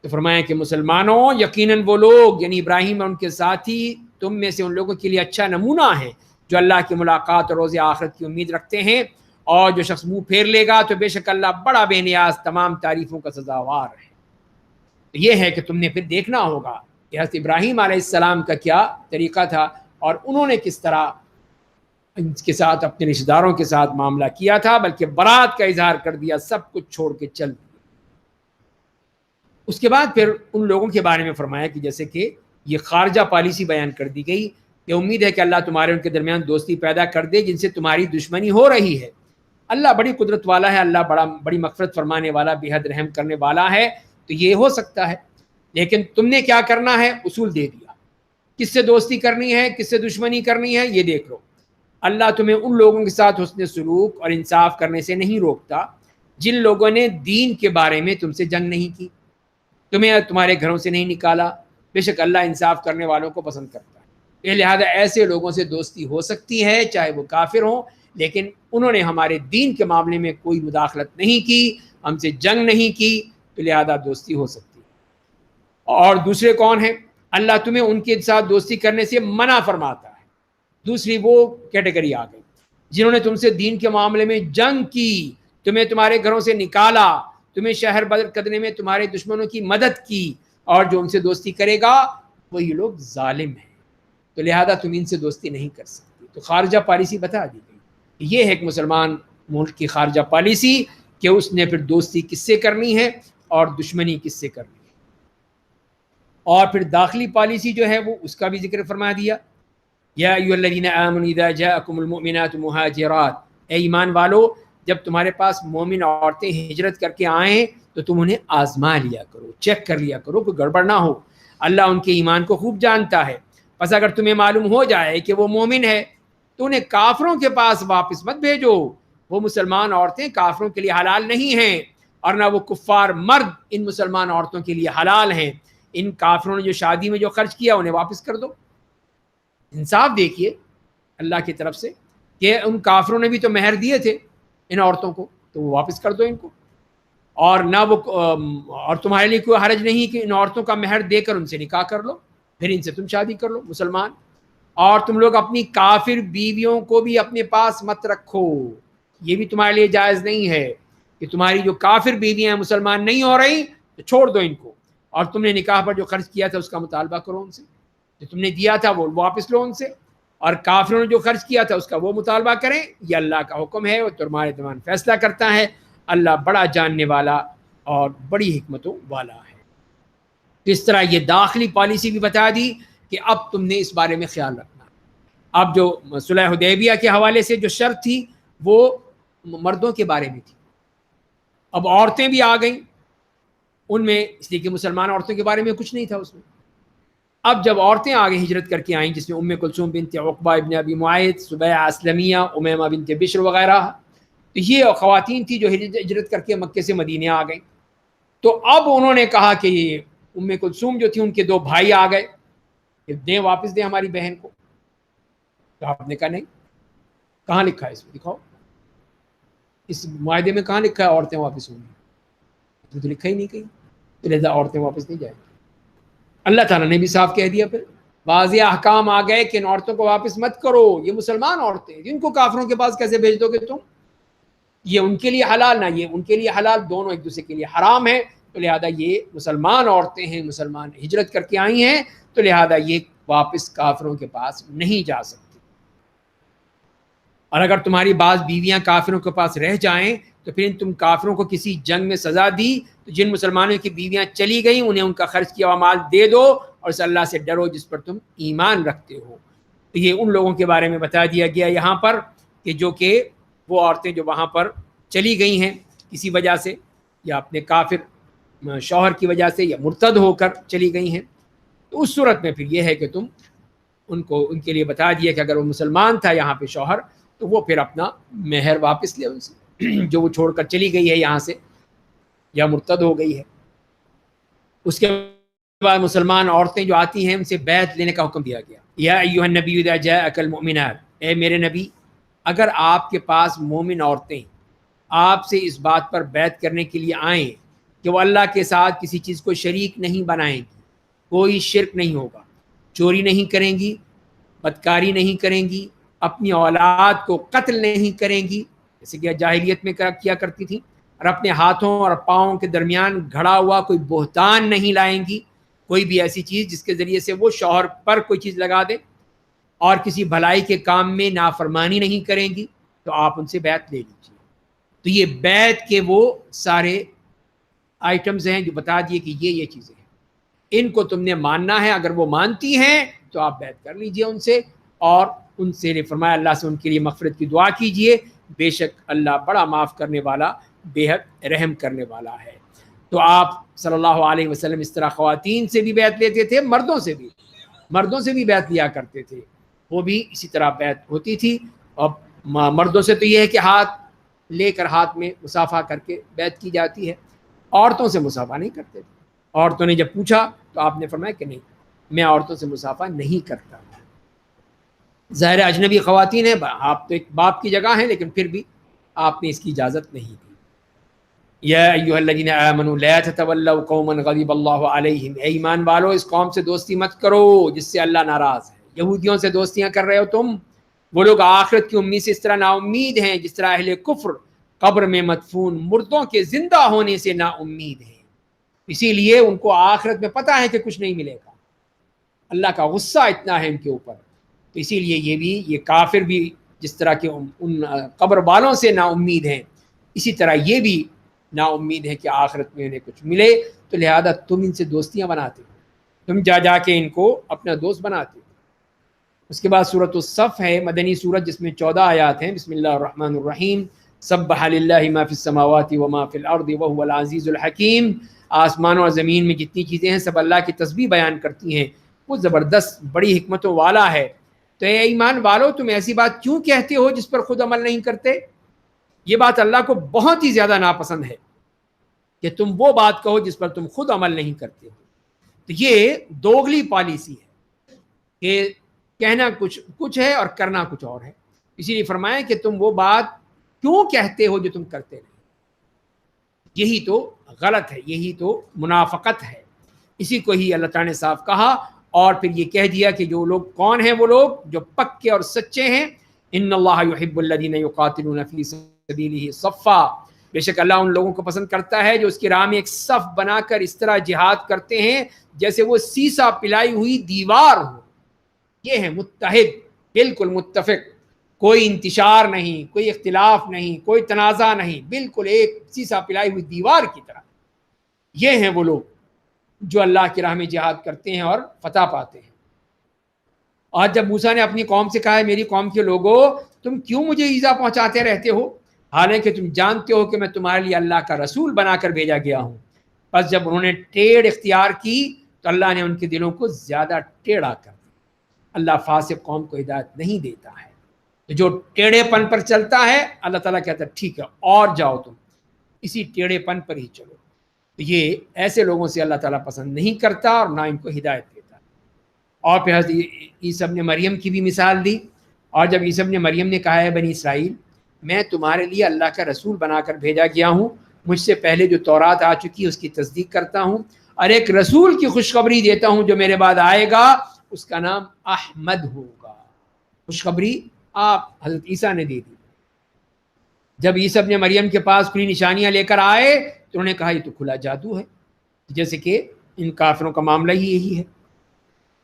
تو فرمایا کہ مسلمانوں یقیناً وہ لوگ یعنی ابراہیم اور ان کے ساتھی تم میں سے ان لوگوں کے لیے اچھا نمونہ ہے جو اللہ کی ملاقات اور روز آخرت کی امید رکھتے ہیں، اور جو شخص منہ پھیر لے گا تو بے شک اللہ بڑا بے نیاز تمام تعریفوں کا سزاوار ہے۔ یہ ہے کہ تم نے پھر دیکھنا ہوگا کہ حضرت ابراہیم علیہ السلام کا کیا طریقہ تھا اور انہوں نے کس طرح ان کے ساتھ اپنے رشتہ داروں کے ساتھ معاملہ کیا تھا، بلکہ برات کا اظہار کر دیا، سب کچھ چھوڑ کے چل دیا۔ اس کے بعد پھر ان لوگوں کے بارے میں فرمایا کہ جیسے کہ یہ خارجہ پالیسی بیان کر دی گئی کہ امید ہے کہ اللہ تمہارے ان کے درمیان دوستی پیدا کر دے جن سے تمہاری دشمنی ہو رہی ہے۔ اللہ بڑی قدرت والا ہے، اللہ بڑی مغفرت فرمانے والا، بے حد رحم کرنے والا ہے، تو یہ ہو سکتا ہے، لیکن تم نے کیا کرنا ہے اصول دے دیا، کس سے دوستی کرنی ہے کس سے دشمنی کرنی ہے یہ دیکھ لو۔ اللہ تمہیں ان لوگوں کے ساتھ حسن سلوک اور انصاف کرنے سے نہیں روکتا جن لوگوں نے دین کے بارے میں تم سے جنگ نہیں کی، تمہیں تمہارے گھروں سے نہیں نکالا، بے شک اللہ انصاف کرنے والوں کو پسند کرتا ہے۔ لہذا ایسے لوگوں سے دوستی ہو سکتی ہے چاہے وہ کافر ہوں، لیکن انہوں نے ہمارے دین کے معاملے میں کوئی مداخلت نہیں کی، ہم سے جنگ نہیں کی، تو لہذا دوستی ہو سکتی ہے۔ اور دوسرے کون ہیں؟ اللہ تمہیں ان کے ساتھ دوستی کرنے سے منع فرماتا ہے۔ دوسری وہ کیٹیگری آ گئی جنہوں نے تم سے دین کے معاملے میں جنگ کی، تمہیں تمہارے گھروں سے نکالا، تمہیں شہر بدر کرنے میں تمہارے دشمنوں کی مدد کی، اور جو ان سے دوستی کرے گا وہی لوگ ظالم ہیں، تو لہذا تم ان سے دوستی نہیں کر سکتی۔ تو خارجہ پالیسی بتا دی گئی، یہ ہے ایک مسلمان ملک کی خارجہ پالیسی کہ اس نے پھر دوستی کس سے کرنی ہے اور دشمنی کس سے کرنی ہے۔ اور پھر داخلی پالیسی جو ہے وہ اس کا بھی ذکر فرما دیا، یا ایھا الذین آمنوا اذا جاءکم المؤمنات مہاجرات، اے ایمان والو جب تمہارے پاس مومن عورتیں ہجرت کر کے آئیں تو تم انہیں آزما لیا کرو، چیک کر لیا کرو کہ گڑبڑ نہ ہو، اللہ ان کے ایمان کو خوب جانتا ہے۔ پس اگر تمہیں معلوم ہو جائے کہ وہ مومن ہے تو انہیں کافروں کے پاس واپس مت بھیجو، وہ مسلمان عورتیں کافروں کے لیے حلال نہیں ہیں، اور نہ وہ کفار مرد ان مسلمان عورتوں کے لیے حلال ہیں۔ ان کافروں نے جو شادی میں جو خرچ کیا انہیں واپس کر دو۔ انصاف دیکھیے اللہ کی طرف سے کہ ان کافروں نے بھی تو مہر دیے تھے ان عورتوں کو، تو وہ واپس کر دو ان کو، اور نہ وہ اور تمہارے لیے کوئی حرج نہیں کہ ان عورتوں کا مہر دے کر ان سے نکاح کر لو، پھر ان سے تم شادی کر لو مسلمان۔ اور تم لوگ اپنی کافر بیویوں کو بھی اپنے پاس مت رکھو، یہ بھی تمہارے لیے جائز نہیں ہے کہ تمہاری جو کافر بیویاں ہیں مسلمان نہیں ہو رہی تو چھوڑ دو ان کو، اور تم نے نکاح پر جو خرچ کیا تھا اس کا مطالبہ کرو ان سے، جو تم نے دیا تھا وہ واپس لو ان سے۔ اور کافروں نے جو خرچ کیا تھا اس کا وہ مطالبہ کریں. یہ اللہ کا حکم ہے، وہ تمہارے درمیان فیصلہ کرتا ہے. اللہ بڑا جاننے والا اور بڑی حکمتوں والا ہے. اس طرح یہ داخلی پالیسی بھی بتا دی کہ اب تم نے اس بارے میں خیال رکھنا. اب جو صلح حدیبیہ کے حوالے سے جو شرط تھی وہ مردوں کے بارے میں تھی. اب عورتیں بھی آ گئیں ان میں، اس لیے کہ مسلمان عورتوں کے بارے میں کچھ نہیں تھا اس میں. اب جب عورتیں آگے ہجرت کر کے آئیں، جس میں ام کلثوم بنت عقبہ ابن ابی معیط، سبیعہ اسلمیہ، امیمہ بنت بشر وغیرہ، تو یہ خواتین تھی جو ہجرت کر کے مکے سے مدینے آ گئیں. تو اب انہوں نے کہا کہ ام کلثوم جو تھی ان کے 2 بھائی آ گئے کہ دیں، واپس دیں ہماری بہن کو. تو آپ نے کہا نہیں. کہاں لکھا ہے اس میں؟ دکھاؤ اس معاہدے میں کہاں لکھا ہے عورتیں واپس ہوں گی؟ تو لکھا ہی نہیں کہیں. تو لہذا عورتیں واپس نہیں جائیں گی. اللہ تعالیٰ نے بھی صاف کہہ دیا، پھر واضح احکام آ گئے کہ ان عورتوں کو واپس مت کرو. یہ مسلمان عورتیں جن کو کافروں کے پاس کیسے بھیج دو گے تم؟ یہ ان کے لیے حلال، نہ یہ ان کے لیے حلال، دونوں ایک دوسرے کے لیے حرام ہے. تو لہذا یہ مسلمان عورتیں ہیں، مسلمان ہجرت کر کے آئی ہیں، تو لہذا یہ واپس کافروں کے پاس نہیں جا سکتی. اور اگر تمہاری بعض بیویاں کافروں کے پاس رہ جائیں تو پھر تم کافروں کو کسی جنگ میں سزا دی تو جن مسلمانوں کی بیویاں چلی گئیں انہیں ان کا خرچ کیا ہوا مال دے دو اور اس اللہ سے ڈرو جس پر تم ایمان رکھتے ہو. تو یہ ان لوگوں کے بارے میں بتا دیا گیا یہاں پر کہ جو کہ وہ عورتیں جو وہاں پر چلی گئی ہیں کسی وجہ سے، یا اپنے کافر شوہر کی وجہ سے، یا مرتد ہو کر چلی گئی ہیں، تو اس صورت میں پھر یہ ہے کہ تم ان کے لیے بتا دیا کہ اگر وہ مسلمان تھا یہاں پہ شوہر، تو وہ پھر اپنا مہر واپس لے ان سے جو وہ چھوڑ کر چلی گئی ہے یہاں سے یا مرتد ہو گئی ہے. اس کے بعد مسلمان عورتیں جو آتی ہیں ان سے بیعت لینے کا حکم دیا گیا. یا ایھا النبی اذا جاءک المؤمنات، اے میرے نبی اگر آپ کے پاس مومن عورتیں آپ سے اس بات پر بیعت کرنے کے لیے آئیں کہ وہ اللہ کے ساتھ کسی چیز کو شریک نہیں بنائیں گی، کوئی شرک نہیں ہوگا، چوری نہیں کریں گی، بدکاری نہیں کریں گی، اپنی اولاد کو قتل نہیں کریں گی جیسے کہ جاہلیت میں کیا کرتی تھیں، اور اپنے ہاتھوں اور پاؤں کے درمیان گھڑا ہوا کوئی بہتان نہیں لائیں گی، کوئی بھی ایسی چیز جس کے ذریعے سے وہ شوہر پر کوئی چیز لگا دیں، اور کسی بھلائی کے کام میں نافرمانی نہیں کریں گی، تو آپ ان سے بیعت لے لیجیے. تو یہ بیعت کے وہ سارے آئٹمز ہیں جو بتا دیے کہ یہ چیزیں ہیں، ان کو تم نے ماننا ہے. اگر وہ مانتی ہیں تو آپ بیعت کر لیجیے ان سے، اور ان سے فرمایا اللہ سے ان کے لیے مغفرت کی دعا کیجیے، بے شک اللہ بڑا معاف کرنے والا، بے حد رحم کرنے والا ہے. تو آپ صلی اللہ علیہ وسلم اس طرح خواتین سے بھی بیعت لیتے تھے، مردوں سے بھی بیعت لیا کرتے تھے، وہ بھی اسی طرح بیعت ہوتی تھی. اور مردوں سے تو یہ ہے کہ ہاتھ لے کر ہاتھ میں مصافحہ کر کے بیعت کی جاتی ہے، عورتوں سے مصافحہ نہیں کرتے تھے. عورتوں نے جب پوچھا تو آپ نے فرمایا کہ نہیں، میں عورتوں سے مصافحہ نہیں کرتا. ظاہر اجنبی خواتین ہیں، آپ تو ایک باپ کی جگہ ہیں، لیکن پھر بھی آپ نے اس کی اجازت نہیں دی. یا ایھا الذین آمنوا لا تتولوا قوما غضب اللہ علیہم، اے ایمان والو اس قوم سے دوستی مت کرو جس سے اللہ ناراض ہے. یہودیوں سے دوستیاں کر رہے ہو تم، وہ لوگ آخرت کی امید سے اس طرح نا امید ہیں جس طرح اہل کفر قبر میں مدفون مردوں کے زندہ ہونے سے نا امید ہیں. اسی لیے ان کو آخرت میں پتہ ہے کہ کچھ نہیں ملے گا، اللہ کا غصہ اتنا ہے ان کے اوپر. تو اسی لیے یہ کافر بھی جس طرح کے ان قبر والوں سے نا امید ہیں، اسی طرح یہ بھی نا امید ہے کہ آخرت میں انہیں کچھ ملے. تو لہذا تم ان سے دوستیاں بناتے ہو، تم جا کے ان کو اپنا دوست بناتے ہو. اس کے بعد سورۃ الصف ہے، مدنی سورت جس میں 14 آیات ہیں. بسم اللہ الرحمن الرحیم. سبح للہ ما فی السماوات وما فی الارض وهو العزیز الحکیم. آسمانوں اور زمین میں جتنی چیزیں ہیں سب اللہ کی تسبیح بیان کرتی ہیں، وہ زبردست بڑی حکمتوں والا ہے. تو اے ایمان والو تم ایسی بات کیوں کہتے ہو جس پر خود عمل نہیں کرتے؟ یہ بات اللہ کو بہت ہی زیادہ ناپسند ہے کہ تم وہ بات کہو جس پر تم خود عمل نہیں کرتے ہو. تو یہ دوغلی پالیسی ہے کہ کہنا کچھ ہے اور کرنا کچھ اور ہے. اسی لیے فرمایا کہ تم وہ بات کیوں کہتے ہو جو تم کرتے نہیں. یہی تو غلط ہے، یہی تو منافقت ہے. اسی کو ہی اللہ تعالیٰ نے صاف کہا، اور پھر یہ کہہ دیا کہ جو لوگ کون ہیں، وہ لوگ جو پکے اور سچے ہیں. ان اللہ یحب الذین یقاتلون فی سبیلہ صفا، بے شک اللہ ان لوگوں کو پسند کرتا ہے جو اس کی راہ میں ایک صف بنا کر اس طرح جہاد کرتے ہیں جیسے وہ سیسا پلائی ہوئی دیوار ہو. یہ ہے متحد، بالکل متفق، کوئی انتشار نہیں، کوئی اختلاف نہیں، کوئی تنازع نہیں، بالکل ایک سیسا پلائی ہوئی دیوار کی طرح. یہ ہیں وہ لوگ جو اللہ کی راہ میں جہاد کرتے ہیں اور فتح پاتے ہیں. آج جب موسیٰ نے اپنی قوم سے کہا ہے میری قوم کے لوگوں تم کیوں مجھے ایذا پہنچاتے رہتے ہو، حالانکہ تم جانتے ہو کہ میں تمہارے لیے اللہ کا رسول بنا کر بھیجا گیا ہوں. بس جب انہوں نے ٹیڑھ اختیار کی تو اللہ نے ان کے دلوں کو زیادہ ٹیڑھا کر دیا. اللہ فاسق قوم کو ہدایت نہیں دیتا ہے. جو ٹیڑھے پن پر چلتا ہے اللہ تعالیٰ کہتا ہے ٹھیک ہے اور جاؤ تم اسی ٹیڑھے پن پر ہی چلو. یہ ایسے لوگوں سے اللہ تعالیٰ پسند نہیں کرتا اور نہ ان کو ہدایت دیتا. اور پھر حضرت عیسیٰ ابن مریم کی بھی مثال دی. اور جب عیسیٰ ابن مریم نے کہا ہے بنی اسرائیل میں تمہارے لیے اللہ کا رسول بنا کر بھیجا گیا ہوں، مجھ سے پہلے جو تورات آ چکی اس کی تصدیق کرتا ہوں اور ایک رسول کی خوشخبری دیتا ہوں جو میرے بعد آئے گا، اس کا نام احمد ہوگا. خوشخبری آپ حضرت عیسیٰ نے دے دی. جب عیسیٰ ابن مریم کے پاس کھلی نشانیاں لے کر آئے تو انہوں نے کہا یہ تو کھلا جادو ہے، جیسے کہ ان کافروں کا معاملہ ہی یہی ہے.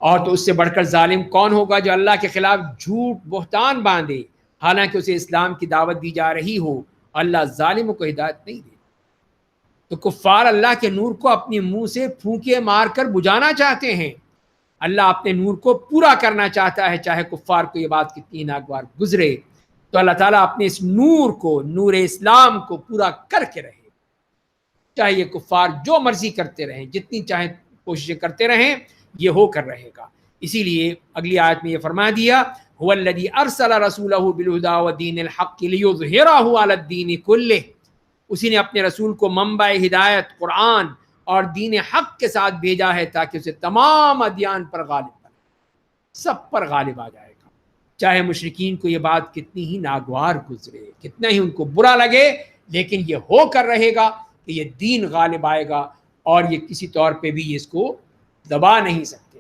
اور تو اس سے بڑھ کر ظالم کون ہوگا جو اللہ کے خلاف جھوٹ بہتان باندھے حالانکہ اسے اسلام کی دعوت دی جا رہی ہو. اللہ ظالموں کو ہدایت نہیں دے. تو کفار اللہ کے نور کو اپنے منہ سے پھونکے مار کر بجھانا چاہتے ہیں. اللہ اپنے نور کو پورا کرنا چاہتا ہے چاہے کفار کو یہ بات کتنی ناگوار گزرے. تو اللہ تعالیٰ اپنے اس نور کو، نور اسلام کو پورا کر کے رہے، چاہے یہ کفار جو مرضی کرتے رہیں، جتنی چاہیں کوششیں کرتے رہیں، یہ ہو کر رہے گا. اسی لیے اگلی آیت میں یہ فرما دیا هو الذی ارسل رسولہ بالہدی ودین الحق لیظہرہ علی الدین کلہ. اسی نے اپنے رسول کو منبع ہدایت قرآن اور دین حق کے ساتھ بھیجا ہے تاکہ اسے تمام ادیان پر غالب بنے، سب پر غالب آ جائے گا. چاہے مشرکین کو یہ بات کتنی ہی ناگوار گزرے، کتنا ہی ان کو برا لگے، لیکن یہ ہو کر رہے گا کہ یہ دین غالب آئے گا اور یہ کسی طور پہ بھی اس کو دبا نہیں سکتے.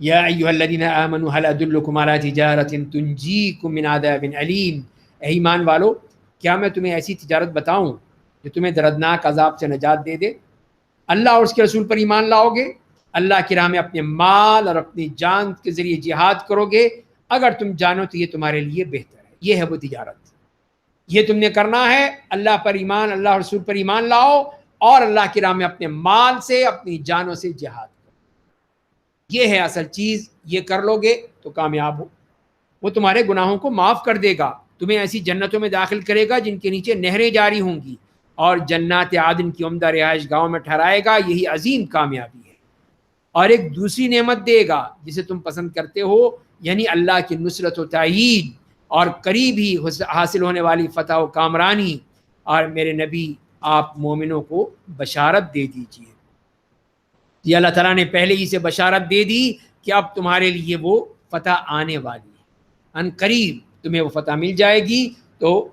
یا ایھا الذین آمنوا هل ادلکم علی تجارۃ تنجیکم من عذاب علیم. اے ایمان والو کیا میں تمہیں ایسی تجارت بتاؤں جو تمہیں دردناک عذاب سے نجات دے دے؟ اللہ اور اس کے رسول پر ایمان لاؤ گے، اللہ کی راہ میں اپنے مال اور اپنی جان کے ذریعے جہاد کرو گے، اگر تم جانو تو یہ تمہارے لیے بہتر ہے. یہ ہے وہ تجارت، یہ تم نے کرنا ہے. اللہ پر ایمان، اللہ اور رسول پر ایمان لاؤ اور اللہ کی راہ میں اپنے مال سے، اپنی جانوں سے جہاد کرو. یہ ہے اصل چیز. یہ کر لو گے تو کامیاب ہو. وہ تمہارے گناہوں کو معاف کر دے گا، تمہیں ایسی جنتوں میں داخل کرے گا جن کے نیچے نہریں جاری ہوں گی اور جنات عدن کی عمدہ رہائش گاہوں میں ٹھہرائے گا. یہی عظیم کامیابی ہے. اور ایک دوسری نعمت دے گا جسے تم پسند کرتے ہو، یعنی اللہ کی نصرت و تائید اور قریب ہی حاصل ہونے والی فتح و کامرانی. اور میرے نبی آپ مومنوں کو بشارت دے دیجئے. یہ اللہ تعالیٰ نے پہلے ہی سے بشارت دے دی کہ اب تمہارے لیے وہ فتح آنے والی ہے، ان قریب تمہیں وہ فتح مل جائے گی. تو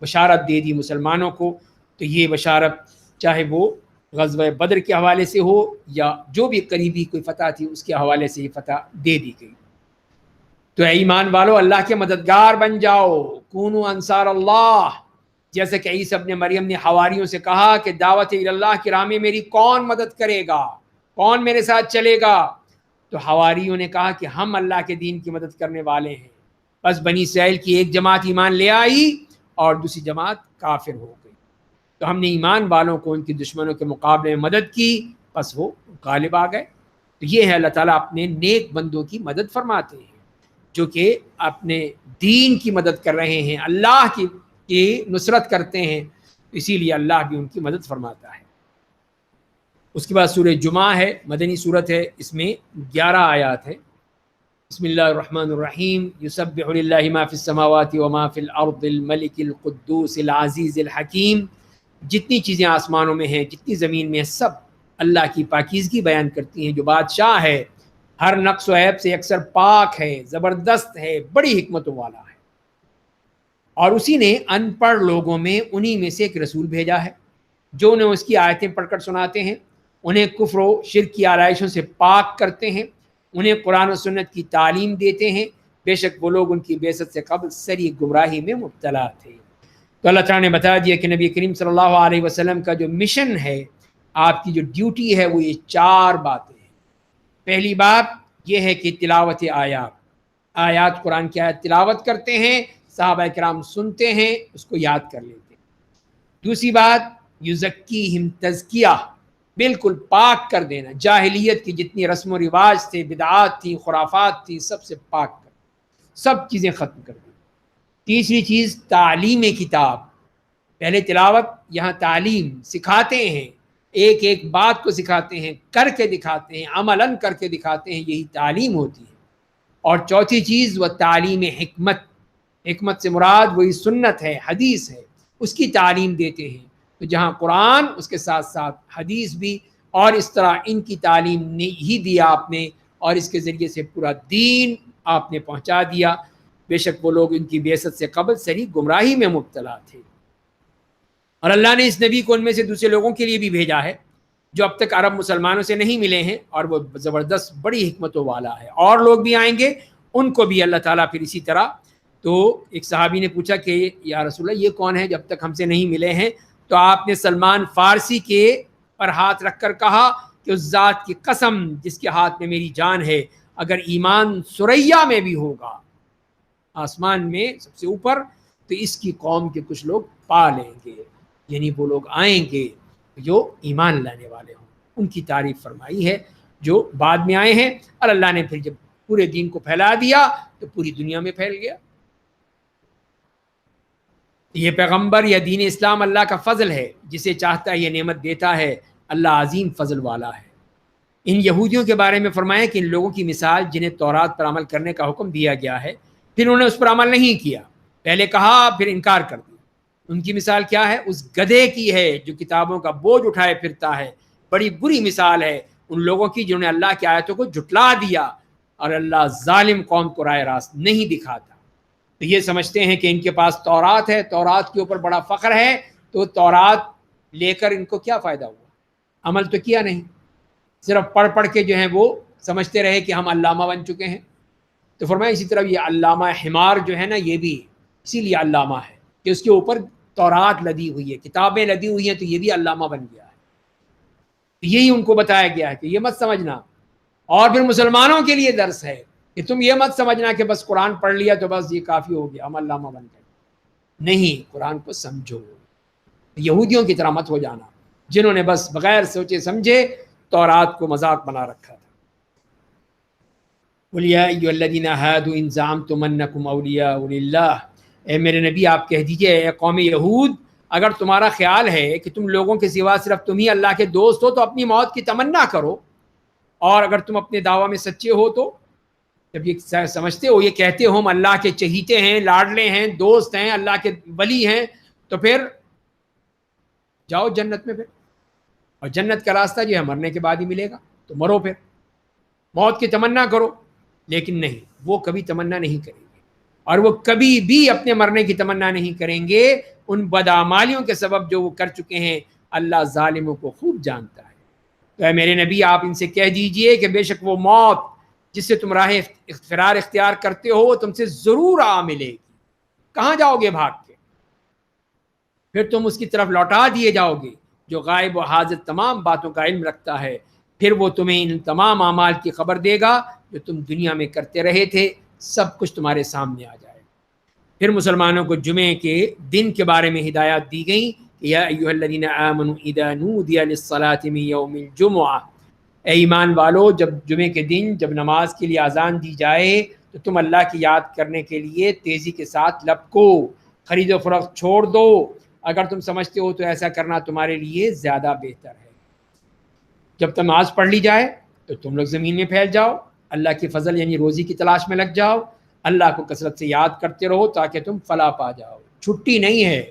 بشارت دے دی مسلمانوں کو. تو یہ بشارت چاہے وہ غزوہ بدر کے حوالے سے ہو یا جو بھی قریبی کوئی فتح تھی اس کے حوالے سے یہ فتح دے دی گئی. تو اے ایمان والو اللہ کے مددگار بن جاؤ، کونوا انصار اللہ. جیسے کہ عیسیٰ ابن مریم نے حواریوں سے کہا کہ دعوت اللہ کی راہ میں میری کون مدد کرے گا، کون میرے ساتھ چلے گا؟ تو حواریوں نے کہا کہ ہم اللہ کے دین کی مدد کرنے والے ہیں. بس بنی اسرائیل کی ایک جماعت ایمان لے آئی اور دوسری جماعت کافر ہو گئی. تو ہم نے ایمان والوں کو ان کی دشمنوں کے مقابلے میں مدد کی، بس وہ غالب آ گئے. تو یہ ہے اللہ تعالیٰ اپنے نیک بندوں کی مدد فرماتے ہیں جو کہ اپنے دین کی مدد کر رہے ہیں، اللہ کی نصرت کرتے ہیں. اسی لیے اللہ بھی ان کی مدد فرماتا ہے. اس کے بعد سورہ جمعہ ہے، مدنی صورت ہے، اس میں 11 آیات ہیں. بسم اللہ الرحمن الرحیم. یسبح للہ ما فی السماوات وما فی الارض الملک القدوس العزیز الحکیم. جتنی چیزیں آسمانوں میں ہیں، جتنی زمین میں ہیں، سب اللہ کی پاکیزگی بیان کرتی ہیں. جو بادشاہ ہے، ہر نقص و عیب سے اکثر پاک ہے، زبردست ہے، بڑی حکمتوں والا ہے. اور اسی نے ان پڑھ لوگوں میں انہی میں سے ایک رسول بھیجا ہے جو انہیں اس کی آیتیں پڑھ کر سناتے ہیں، انہیں کفر و شرک کی آرائشوں سے پاک کرتے ہیں، انہیں قرآن و سنت کی تعلیم دیتے ہیں. بے شک وہ لوگ ان کی بعثت سے قبل سری گمراہی میں مبتلا تھے. تو اللہ تعالیٰ نے بتا دیا کہ نبی کریم صلی اللہ علیہ وسلم کا جو مشن ہے، آپ کی جو ڈیوٹی ہے، وہ یہ 4 باتیں ہیں. پہلی بات یہ ہے کہ تلاوت آیات، آیات قرآن کی آیت تلاوت کرتے ہیں، صحابہ کرام سنتے ہیں، اس کو یاد کر لیتے ہیں۔ دوسری بات یزکیہم تزکیہ، بالکل پاک کر دینا، جاہلیت کی جتنی رسم و رواج تھے، بدعات تھی، خرافات تھی، سب سے پاک کر، سب چیزیں ختم کر دی۔ تیسری چیز تعلیم کتاب، پہلے تلاوت، یہاں تعلیم سکھاتے ہیں، ایک ایک بات کو سکھاتے ہیں، کر کے دکھاتے ہیں، عملاً کر کے دکھاتے ہیں، یہی تعلیم ہوتی ہے۔ اور چوتھی چیز وہ تعلیم حکمت، حکمت سے مراد وہی سنت ہے، حدیث ہے، اس کی تعلیم دیتے ہیں۔ تو جہاں قرآن اس کے ساتھ ساتھ حدیث بھی، اور اس طرح ان کی تعلیم ہی دیا آپ نے، اور اس کے ذریعے سے پورا دین آپ نے پہنچا دیا۔ بے شک وہ لوگ ان کی بعثت سے قبل سری گمراہی میں مبتلا تھے، اور اللہ نے اس نبی کو ان میں سے دوسرے لوگوں کے لیے بھی بھیجا ہے جو اب تک عرب مسلمانوں سے نہیں ملے ہیں، اور وہ زبردست بڑی حکمتوں والا ہے۔ اور لوگ بھی آئیں گے، ان کو بھی اللہ تعالیٰ پھر اسی طرح۔ تو ایک صحابی نے پوچھا کہ یا رسول اللہ یہ کون ہے جب تک ہم سے نہیں ملے ہیں؟ تو آپ نے سلمان فارسی کے پر ہاتھ رکھ کر کہا کہ اس ذات کی قسم جس کے ہاتھ میں میری جان ہے، اگر ایمان سریا میں بھی ہوگا، آسمان میں سب سے اوپر، تو اس کی قوم کے کچھ لوگ پا لیں گے، یعنی وہ لوگ آئیں گے جو ایمان لانے والے ہوں۔ ان کی تعریف فرمائی ہے جو بعد میں آئے ہیں، اور اللہ نے پھر جب پورے دین کو پھیلا دیا تو پوری دنیا میں پھیل گیا۔ یہ پیغمبر یا دین اسلام اللہ کا فضل ہے، جسے چاہتا ہے یہ نعمت دیتا ہے، اللہ عظیم فضل والا ہے۔ ان یہودیوں کے بارے میں فرمایا کہ ان لوگوں کی مثال جنہیں تورات پر عمل کرنے کا حکم دیا گیا ہے، پھر انہوں نے اس پر عمل نہیں کیا، پہلے کہا پھر انکار کر دیا۔ ان کی مثال کیا ہے؟ اس گدھے کی ہے جو کتابوں کا بوجھ اٹھائے پھرتا ہے۔ بڑی بری مثال ہے ان لوگوں کی جنہوں نے اللہ کی آیتوں کو جھٹلا دیا، اور اللہ ظالم قوم کو راہ راست نہیں دکھاتا۔ تو یہ سمجھتے ہیں کہ ان کے پاس تورات ہے، تورات کے اوپر بڑا فخر ہے، تو تورات لے کر ان کو کیا فائدہ ہوا؟ عمل تو کیا نہیں، صرف پڑھ پڑھ کے جو ہیں وہ سمجھتے رہے کہ ہم علامہ بن چکے ہیں۔ تو فرمایا اسی طرح یہ علامہ حمار جو ہے نا، یہ بھی اسی لیے علامہ ہے کہ اس کے اوپر تورات لدی ہوئی ہے، کتابیں لدی ہوئی ہیں، تو یہ بھی علامہ بن گیا ہے۔ یہی ان کو بتایا گیا ہے کہ یہ مت سمجھنا، اور پھر مسلمانوں کے لیے درس ہے کہ تم یہ مت سمجھنا کہ بس قرآن پڑھ لیا تو بس یہ کافی ہو گیا، ہم علامہ بن گئے۔ نہیں، قرآن کو سمجھو، یہودیوں کی طرح مت ہو جانا جنہوں نے بس بغیر سوچے سمجھے تورات کو مذاق بنا رکھا تھا۔ قُلْ يَا أَيُّهَا الَّذِينَ هَادُوا إِن زَعَمْتُمْ أَنَّكُمْ أَوْلِيَاءُ لِلَّهِ، اے میرے نبی آپ کہہ دیجئے اے قوم یہود، اگر تمہارا خیال ہے کہ تم لوگوں کے سوا صرف تم ہی اللہ کے دوست ہو تو اپنی موت کی تمنا کرو، اور اگر تم اپنے دعویٰ میں سچے ہو تو جب یہ سمجھتے ہو، یہ کہتے ہو ہم اللہ کے چہیتے ہیں، لاڈلے ہیں، دوست ہیں، اللہ کے ولی ہیں، تو پھر جاؤ جنت میں، پھر اور جنت کا راستہ جو ہے مرنے کے بعد ہی ملے گا، تو مرو، پھر موت کی تمنا کرو۔ لیکن نہیں، وہ کبھی تمنا نہیں کریں گے، اور وہ کبھی بھی اپنے مرنے کی تمنا نہیں کریں گے، ان بدعمالیوں کے سبب جو وہ کر چکے ہیں اللہ ظالموں کو خوب جانتا ہے۔ تو اے میرے نبی آپ ان سے کہہ دیجئے کہ بے شک وہ موت جس سے تم راہ فرار اختیار کرتے ہو وہ تم سے ضرور آ ملے گی۔ کہاں جاؤ گے بھاگ کے؟ پھر تم اس کی طرف لوٹا دیے جاؤ گے جو غائب و حاضر تمام باتوں کا علم رکھتا ہے، پھر وہ تمہیں ان تمام اعمال کی خبر دے گا جو تم دنیا میں کرتے رہے تھے، سب کچھ تمہارے سامنے آ جائے گا۔ پھر مسلمانوں کو جمعے کے دن کے بارے میں ہدایات دی گئیں کہ یا ایھا الذین آمنوا اذا نودی للصلاۃ من یوم الجمعہ، اے ایمان والو جب جمعے کے دن جب نماز کے لیے اذان دی جائے تو تم اللہ کی یاد کرنے کے لیے تیزی کے ساتھ لپکو، خرید و فروخت چھوڑ دو، اگر تم سمجھتے ہو تو ایسا کرنا تمہارے لیے زیادہ بہتر ہے۔ جب نماز پڑھ لی جائے تو تم لوگ زمین میں پھیل جاؤ، اللہ کی فضل یعنی روزی کی تلاش میں لگ جاؤ، اللہ کو کثرت سے یاد کرتے رہو تاکہ تم فلاح پا جاؤ۔ چھٹی نہیں ہے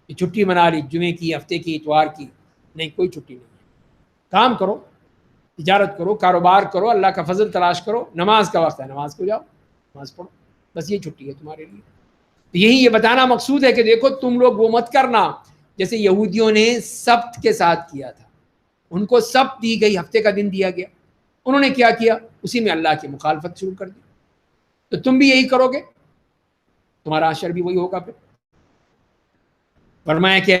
کہ چھٹی منا لی جمعے کی، ہفتے کی، اتوار کی، نہیں، کوئی چھٹی نہیں ہے۔ کام کرو، تجارت کرو، کاروبار کرو، اللہ کا فضل تلاش کرو، نماز کا وقت ہے نماز کو جاؤ، نماز پڑھو، بس یہ چھٹی ہے تمہارے لیے۔ تو یہی یہ بتانا مقصود ہے کہ دیکھو تم لوگ وہ مت کرنا جیسے یہودیوں نے سبت کے ساتھ کیا تھا، ان کو سبت دی گئی، ہفتے کا دن دیا گیا، انہوں نے کیا کیا؟ اسی میں اللہ کی مخالفت شروع کر دی۔ تو تم بھی یہی کرو گے، تمہارا حشر بھی وہی ہوگا۔ پھر فرمایا کہ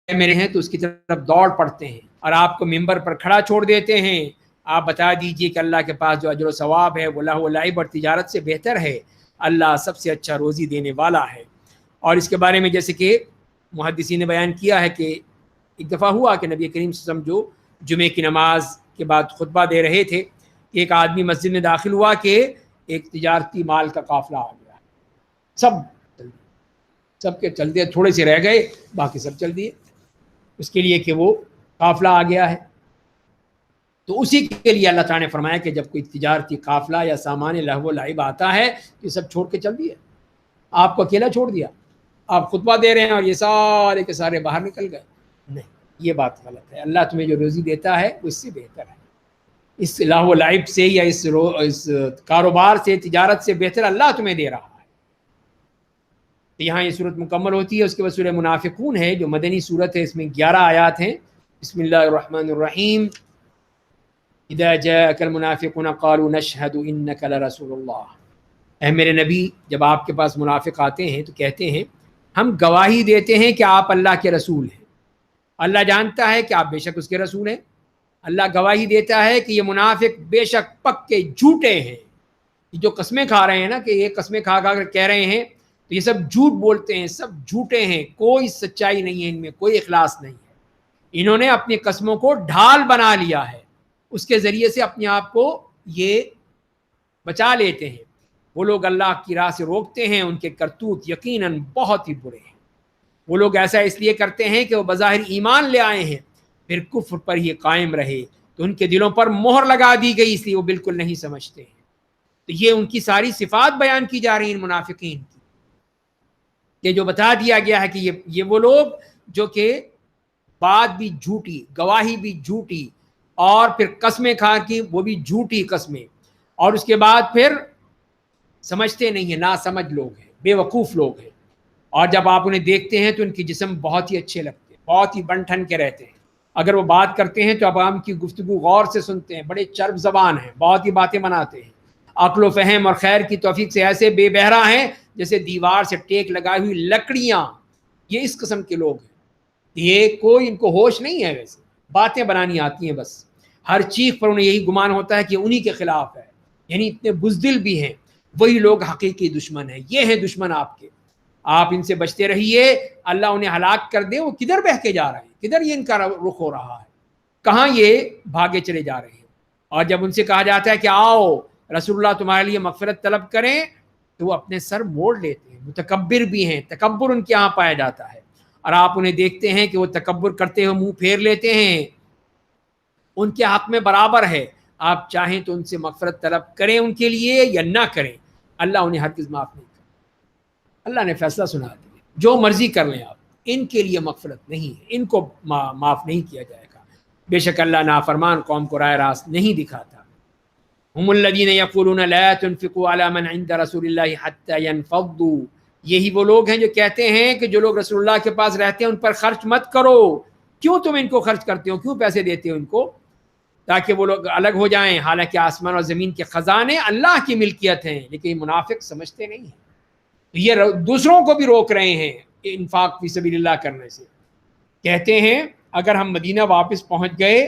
میرے ہیں تو اس کی طرف دوڑ پڑتے ہیں اور آپ کو ممبر پر کھڑا چھوڑ دیتے ہیں، آپ بتا دیجئے کہ اللہ کے پاس جو اجر و ثواب ہے وہ لہو و لعب اور تجارت سے بہتر ہے. اللہ سب سے اچھا روزی دینے والا ہے. اور اس کے بارے میں جیسے کہ محدثین نے بیان کیا ہے کہ ایک دفعہ ہوا کہ نبی کریم صلی اللہ علیہ وسلم جو جمعے کی نماز کے بعد خطبہ دے رہے تھے، ایک آدمی مسجد میں داخل ہوا کہ ایک تجارتی مال کا قافلہ آ گیا. سب کے چل دیے، تھوڑے سے رہ گئے، باقی سب چل دیے اس کے لیے کہ وہ قافلہ آ گیا ہے. تو اسی کے لیے اللہ تعالیٰ نے فرمایا کہ جب کوئی تجارتی قافلہ یا سامان لہو و لعب آتا ہے تو یہ سب چھوڑ کے چل دیے. آپ کو اکیلا چھوڑ دیا، آپ خطبہ دے رہے ہیں اور یہ سارے کے سارے باہر نکل گئے. نہیں، یہ بات غلط ہے. اللہ تمہیں جو روزی دیتا ہے وہ اس سے بہتر ہے. اس لہو و لعب سے یا اس کاروبار سے، تجارت سے بہتر اللہ تمہیں دے رہا ہے. یہاں یہ صورت مکمل ہوتی ہے. اس کے بعد سورہ منافقون ہے جو مدنی صورت ہے، اس میں 11 آیات ہیں. بسم اللہ الرحمن الرحیم. اذا جاءك المنافقون قالوا نشهد انك لرسول اللہ. اے میرے نبی، جب آپ کے پاس منافق آتے ہیں تو کہتے ہیں ہم گواہی دیتے ہیں کہ آپ اللہ کے رسول ہیں. اللہ جانتا ہے کہ آپ بے شک اس کے رسول ہیں. اللہ گواہی دیتا ہے کہ یہ منافق بے شک پکے جھوٹے ہیں. جو قسمیں کھا رہے ہیں نا، کہ یہ قسمیں کھا کر کہہ رہے ہیں، تو یہ سب جھوٹ بولتے ہیں، سب جھوٹے ہیں. کوئی سچائی نہیں ہے ان میں، کوئی اخلاص نہیں ہے. انہوں نے اپنی قسموں کو ڈھال بنا لیا ہے، اس کے ذریعے سے اپنے آپ کو یہ بچا لیتے ہیں. وہ لوگ اللہ کی راہ سے روکتے ہیں، ان کے کرتوت یقیناً بہت ہی برے ہیں. وہ لوگ ایسا اس لیے کرتے ہیں کہ وہ بظاہر ایمان لے آئے ہیں، پھر کفر پر ہی قائم رہے تو ان کے دلوں پر مہر لگا دی گئی، اس لیے وہ بالکل نہیں سمجھتے ہیں. تو یہ ان کی ساری صفات بیان کی جا رہی ہیں منافقین کی، کہ جو بتا دیا گیا ہے کہ یہ وہ لوگ جو کہ بات بھی جھوٹی، گواہی بھی جھوٹی، اور پھر قسمیں کھا کی وہ بھی جھوٹی قسمیں، اور اس کے بعد پھر سمجھتے نہیں ہیں، ناسمجھ لوگ ہیں، بے وقوف لوگ ہیں. اور جب آپ انہیں دیکھتے ہیں تو ان کی جسم بہت ہی اچھے لگتے ہیں، بہت ہی بن ٹھن کے رہتے ہیں. اگر وہ بات کرتے ہیں تو اب ہم کی گفتگو غور سے سنتے ہیں، بڑے چرب زبان ہیں، بہت ہی باتیں بناتے ہیں. عقل و فہم اور خیر کی توفیق سے ایسے بے بہرا ہیں جیسے دیوار سے ٹیک لگائی ہوئی لکڑیاں. یہ اس قسم کے لوگ ہیں. یہ کوئی ان کو ہوش نہیں ہے، ویسے باتیں بنانی آتی ہیں بس. ہر چیز پر انہیں یہی گمان ہوتا ہے کہ انہی کے خلاف ہے. یعنی اتنے بزدل بھی ہیں. وہی لوگ حقیقی دشمن ہیں. یہ ہیں دشمن آپ کے. آپ ان سے بچتے رہیے، اللہ انہیں ہلاک کر دے. وہ کدھر بہہ کے جا رہے ہیں، کدھر یہ ان کا رخ ہو رہا ہے، کہاں یہ بھاگے چلے جا رہے ہیں. اور جب ان سے کہا جاتا ہے کہ آؤ رسول اللہ تمہارے لیے مغفرت طلب کریں، تو وہ اپنے سر موڑ لیتے ہیں. متکبر بھی ہیں، تکبر ان کے یہاں پایا جاتا ہے. اور آپ انہیں دیکھتے ہیں کہ وہ تکبر کرتے ہوئے منہ پھیر لیتے ہیں. ان کے حق میں برابر ہے، آپ چاہیں تو ان سے مغفرت طلب کریں ان کے لیے یا نہ کریں، اللہ انہیں ہرگز معاف نہیں کرے. اللہ نے فیصلہ سنا دیا، جو مرضی کر لیں آپ، ان کے لیے مغفرت نہیں ہے، ان کو معاف نہیں کیا جائے گا. بے شک اللہ نافرمان قوم کو راہ راست نہیں دکھاتا. ہم الذین یقولون لا تنفقوا علی من عند رسول اللہ حتی ینفضوا. یہی وہ لوگ ہیں جو کہتے ہیں کہ جو لوگ رسول اللہ کے پاس رہتے ہیں ان پر خرچ مت کرو. کیوں تم ان کو خرچ کرتے ہو، کیوں پیسے دیتے ہو ان کو؟ تاکہ وہ لوگ الگ ہو جائیں. حالانکہ آسمان اور زمین کے خزانے اللہ کی ملکیت ہیں، لیکن یہ منافق سمجھتے نہیں ہیں. یہ دوسروں کو بھی روک رہے ہیں انفاق فی سبیل اللہ کرنے سے. کہتے ہیں اگر ہم مدینہ واپس پہنچ گئے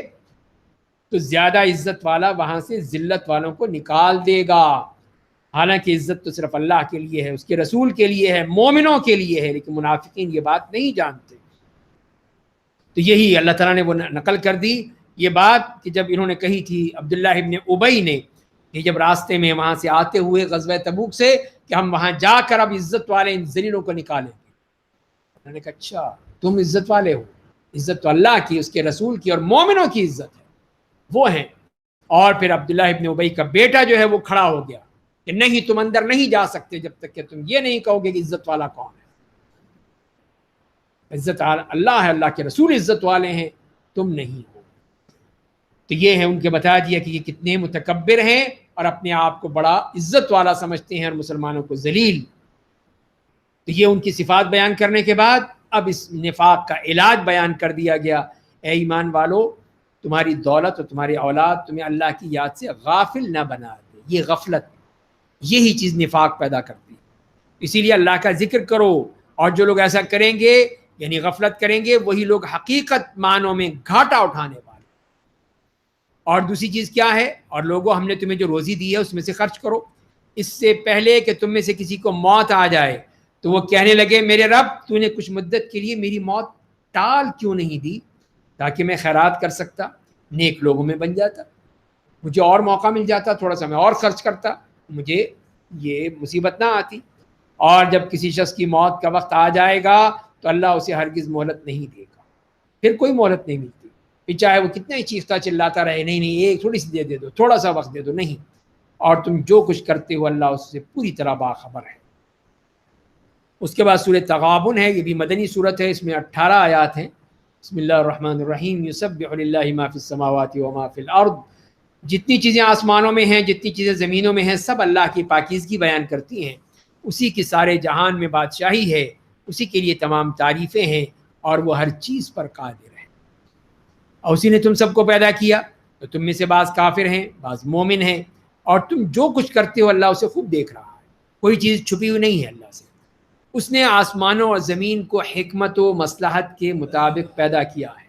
تو زیادہ عزت والا وہاں سے ذلت والوں کو نکال دے گا. حالانکہ عزت تو صرف اللہ کے لیے ہے، اس کے رسول کے لیے ہے، مومنوں کے لیے ہے. لیکن منافقین یہ بات نہیں جانتے. تو یہی اللہ تعالیٰ نے وہ نقل کر دی یہ بات کہ جب انہوں نے کہی تھی عبداللہ ابن ابی نے، کہ جب راستے میں وہاں سے آتے ہوئے غزوہ تبوک سے، کہ ہم وہاں جا کر اب عزت والے ان ذلیلوں کو نکالیں گے. انہوں نے کہا اچھا تم عزت والے ہو؟ عزت تو اللہ کی، اس کے رسول کی اور مومنوں کی عزت ہے، وہ ہیں. اور پھر عبداللہ ابن ابی کا بیٹا جو ہے وہ کھڑا ہو گیا کہ نہیں، تم اندر نہیں جا سکتے جب تک کہ تم یہ نہیں کہو گے کہ عزت والا کون ہے. عزت اللہ ہے، اللہ کے رسول عزت والے ہیں، تم نہیں ہو. تو یہ ہے ان کے بتا دیا کہ یہ کتنے متکبر ہیں اور اپنے آپ کو بڑا عزت والا سمجھتے ہیں اور مسلمانوں کو ذلیل. تو یہ ان کی صفات بیان کرنے کے بعد اب اس نفاق کا علاج بیان کر دیا گیا. اے ایمان والو، تمہاری دولت اور تمہاری اولاد تمہیں اللہ کی یاد سے غافل نہ بنا دے. یہ غفلت، یہی چیز نفاق پیدا کرتی ہے. اسی لیے اللہ کا ذکر کرو. اور جو لوگ ایسا کریں گے یعنی غفلت کریں گے، وہی لوگ حقیقت معنوں میں گھاٹا اٹھانے والے. اور دوسری چیز کیا ہے؟ اور لوگوں ہم نے تمہیں جو روزی دی ہے اس میں سے خرچ کرو، اس سے پہلے کہ تم میں سے کسی کو موت آ جائے تو وہ کہنے لگے میرے رب تو نے کچھ مدت کے لیے میری موت ٹال کیوں نہیں دی تاکہ میں خیرات کر سکتا، نیک لوگوں میں بن جاتا، مجھے اور موقع مل جاتا، تھوڑا سا میں اور خرچ کرتا، مجھے یہ مصیبت نہ آتی۔ اور جب کسی شخص کی موت کا وقت آ جائے گا تو اللہ اسے ہرگز مہلت نہیں دے گا، پھر کوئی مہلت نہیں ملتی، پھر چاہے وہ کتنا ہی چیختا چلاتا رہے، نہیں نہیں ایک تھوڑی سی دے دو، تھوڑا سا وقت دے دو، نہیں۔ اور تم جو کچھ کرتے ہو اللہ اس سے پوری طرح باخبر ہے۔ اس کے بعد سورہ تغابن ہے، یہ بھی مدنی صورت ہے، اس میں 18 آیات ہیں۔ بسم اللہ الرحمن الرحیم، یسبح للہ ما فی السماوات و ما فی الارض، جتنی چیزیں آسمانوں میں ہیں، جتنی چیزیں زمینوں میں ہیں، سب اللہ کی پاکیزگی بیان کرتی ہیں، اسی کی سارے جہان میں بادشاہی ہے، اسی کے لیے تمام تعریفیں ہیں، اور وہ ہر چیز پر قادر ہے۔ اور اسی نے تم سب کو پیدا کیا، تو تم میں سے بعض کافر ہیں، بعض مومن ہیں، اور تم جو کچھ کرتے ہو اللہ اسے خوب دیکھ رہا ہے، کوئی چیز چھپی ہوئی نہیں ہے اللہ سے۔ اس نے آسمانوں اور زمین کو حکمت و مصلحت کے مطابق پیدا کیا ہے،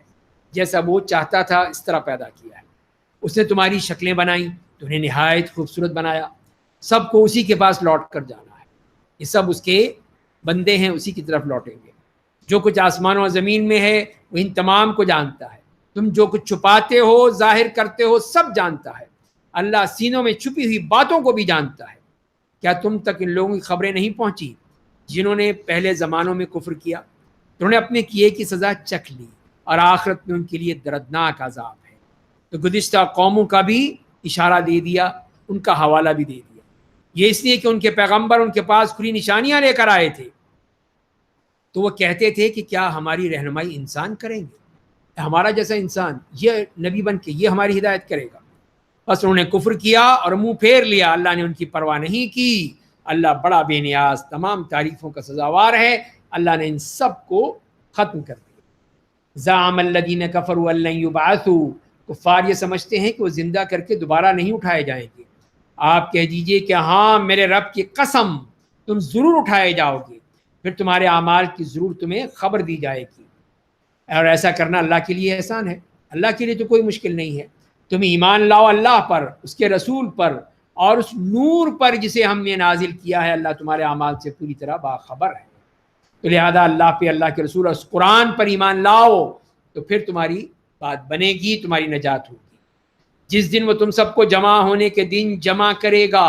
جیسا وہ چاہتا تھا اس طرح پیدا کیا ہے۔ اس نے تمہاری شکلیں بنائیں تو انہیں نہایت خوبصورت بنایا، سب کو اسی کے پاس لوٹ کر جانا ہے، یہ سب اس کے بندے ہیں، اسی کی طرف لوٹیں گے۔ جو کچھ آسمانوں اور زمین میں ہے وہ ان تمام کو جانتا ہے، تم جو کچھ چھپاتے ہو ظاہر کرتے ہو سب جانتا ہے، اللہ سینوں میں چھپی ہوئی باتوں کو بھی جانتا ہے۔ کیا تم تک ان لوگوں کی خبریں نہیں پہنچی جنہوں نے پہلے زمانوں میں کفر کیا؟ تو انہوں نے اپنے کیے کی سزا چکھ لی، اور آخرت میں ان کے لیے دردناک عذاب ہے۔ تو گزشتہ قوموں کا بھی اشارہ دے دیا، ان کا حوالہ بھی دے دیا، یہ اس لیے کہ ان کے پیغمبر ان کے پاس کھلی نشانیاں لے کر آئے تھے، تو وہ کہتے تھے کہ کیا ہماری رہنمائی انسان کریں گے، ہمارا جیسا انسان یہ نبی بن کے یہ ہماری ہدایت کرے گا؟ بس انہوں نے کفر کیا اور منہ پھیر لیا، اللہ نے ان کی پرواہ نہیں کی۔ اللہ بڑا بے نیاز تمام تعریفوں کا سزاوار ہے، اللہ نے ان سب کو ختم کر دیا۔ زعم الذین کفروا ان لن یبعثوا، کفار یہ سمجھتے ہیں کہ وہ زندہ کر کے دوبارہ نہیں اٹھائے جائیں گے۔ آپ کہہ دیجئے کہ ہاں میرے رب کی قسم تم ضرور اٹھائے جاؤ گے، پھر تمہارے اعمال کی ضرور تمہیں خبر دی جائے گی، اور ایسا کرنا اللہ کے لیے احسان ہے، اللہ کے لیے تو کوئی مشکل نہیں ہے۔ تم ایمان لاؤ اللہ پر، اس کے رسول پر، اور اس نور پر جسے ہم نے نازل کیا ہے، اللہ تمہارے اعمال سے پوری طرح باخبر ہے۔ تو لہذا اللہ پہ، اللہ کے رسول اور اس قرآن پر ایمان لاؤ، تو پھر تمہاری بات بنے گی، تمہاری نجات ہوگی۔ جس دن وہ تم سب کو جمع ہونے کے دن جمع کرے گا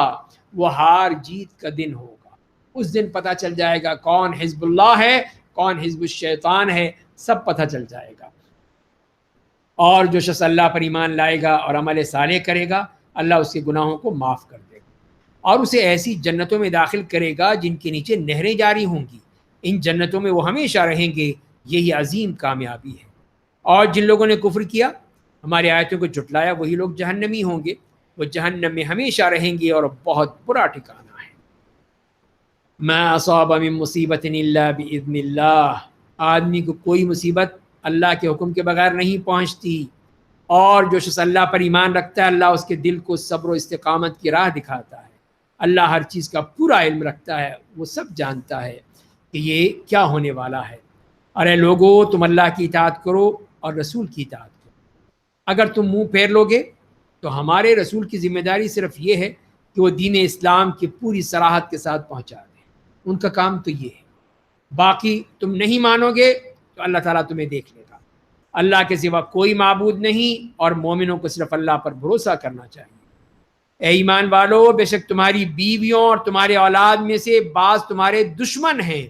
وہ ہار جیت کا دن ہوگا، اس دن پتہ چل جائے گا کون حزب اللہ ہے کون حزب الشیطان ہے، سب پتہ چل جائے گا۔ اور جو شخص اللہ پر ایمان لائے گا اور عمل صالح کرے گا اللہ اس کے گناہوں کو معاف کر دے گا، اور اسے ایسی جنتوں میں داخل کرے گا جن کے نیچے نہریں جاری ہوں گی، ان جنتوں میں وہ ہمیشہ رہیں گے، یہی عظیم کامیابی ہے۔ اور جن لوگوں نے کفر کیا، ہماری آیتوں کو جھٹلایا، وہی لوگ جہنمی ہوں گے، وہ جہنم میں ہمیشہ رہیں گے اور بہت برا ٹھکانہ ہے۔ ما اصاب من مصیبت الا باذن اللہ، آدمی کو کوئی مصیبت اللہ کے حکم کے بغیر نہیں پہنچتی، اور جو شخص اللہ پر ایمان رکھتا ہے اللہ اس کے دل کو صبر و استقامت کی راہ دکھاتا ہے۔ اللہ ہر چیز کا پورا علم رکھتا ہے، وہ سب جانتا ہے کہ یہ کیا ہونے والا ہے۔ ارے لوگو تم اللہ کی اطاعت کرو اور رسول کی اطاعت کرو، اگر تم منہ پھیر لو گے تو ہمارے رسول کی ذمہ داری صرف یہ ہے کہ وہ دین اسلام کی پوری صراحت کے ساتھ پہنچا دیں، ان کا کام تو یہ ہے۔ باقی تم نہیں مانو گے تو اللہ تعالیٰ تمہیں دیکھ لے گا۔ اللہ کے سوا کوئی معبود نہیں، اور مومنوں کو صرف اللہ پر بھروسہ کرنا چاہیے۔ اے ایمان والو، بے شک تمہاری بیویوں اور تمہارے اولاد میں سے بعض تمہارے دشمن ہیں،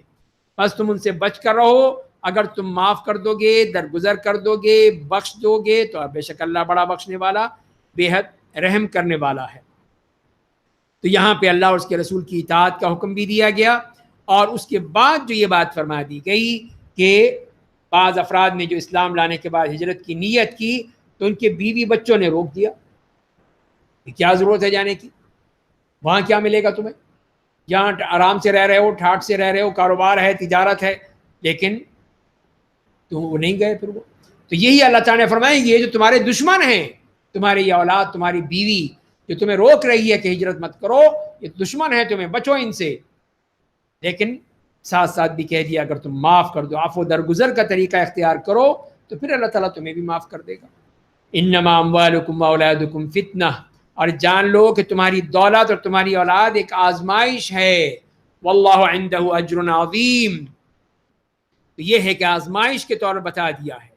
بس تم ان سے بچ کر رہو، اگر تم معاف کر دو گے، درگزر کر دو گے، بخش دو گے تو بے شک اللہ بڑا بخشنے والا، بے حد رحم کرنے والا ہے۔ تو یہاں پہ اللہ اور اس کے رسول کی اطاعت کا حکم بھی دیا گیا، اور اس کے بعد جو یہ بات فرما دی گئی کہ بعض افراد نے جو اسلام لانے کے بعد ہجرت کی نیت کی تو ان کے بیوی بچوں نے روک دیا کہ کیا ضرورت ہے جانے کی، وہاں کیا ملے گا تمہیں، یہاں آرام سے رہ رہے ہو، ٹھاٹ سے رہ رہے ہو، کاروبار ہے، تجارت ہے، لیکن تو وہ نہیں گئے۔ پھر وہ تو یہی اللہ تعالیٰ نے فرمایا یہ جو تمہارے دشمن ہیں، تمہارے یہ اولاد، تمہاری بیوی جو تمہیں روک رہی ہے کہ ہجرت مت کرو، یہ دشمن ہے، تمہیں بچو ان سے، لیکن ساتھ ساتھ بھی کہہ دیا اگر تم معاف کر دو، عفو درگزر کا طریقہ اختیار کرو تو پھر اللہ تعالیٰ تمہیں بھی معاف کر دے گا۔ انما اموالکم واولادکم فتنہ، اور جان لو کہ تمہاری دولت اور تمہاری اولاد ایک آزمائش ہے، واللہ عندہ اجر عظیم، تو یہ ہے کہ آزمائش کے طور پر بتا دیا ہے،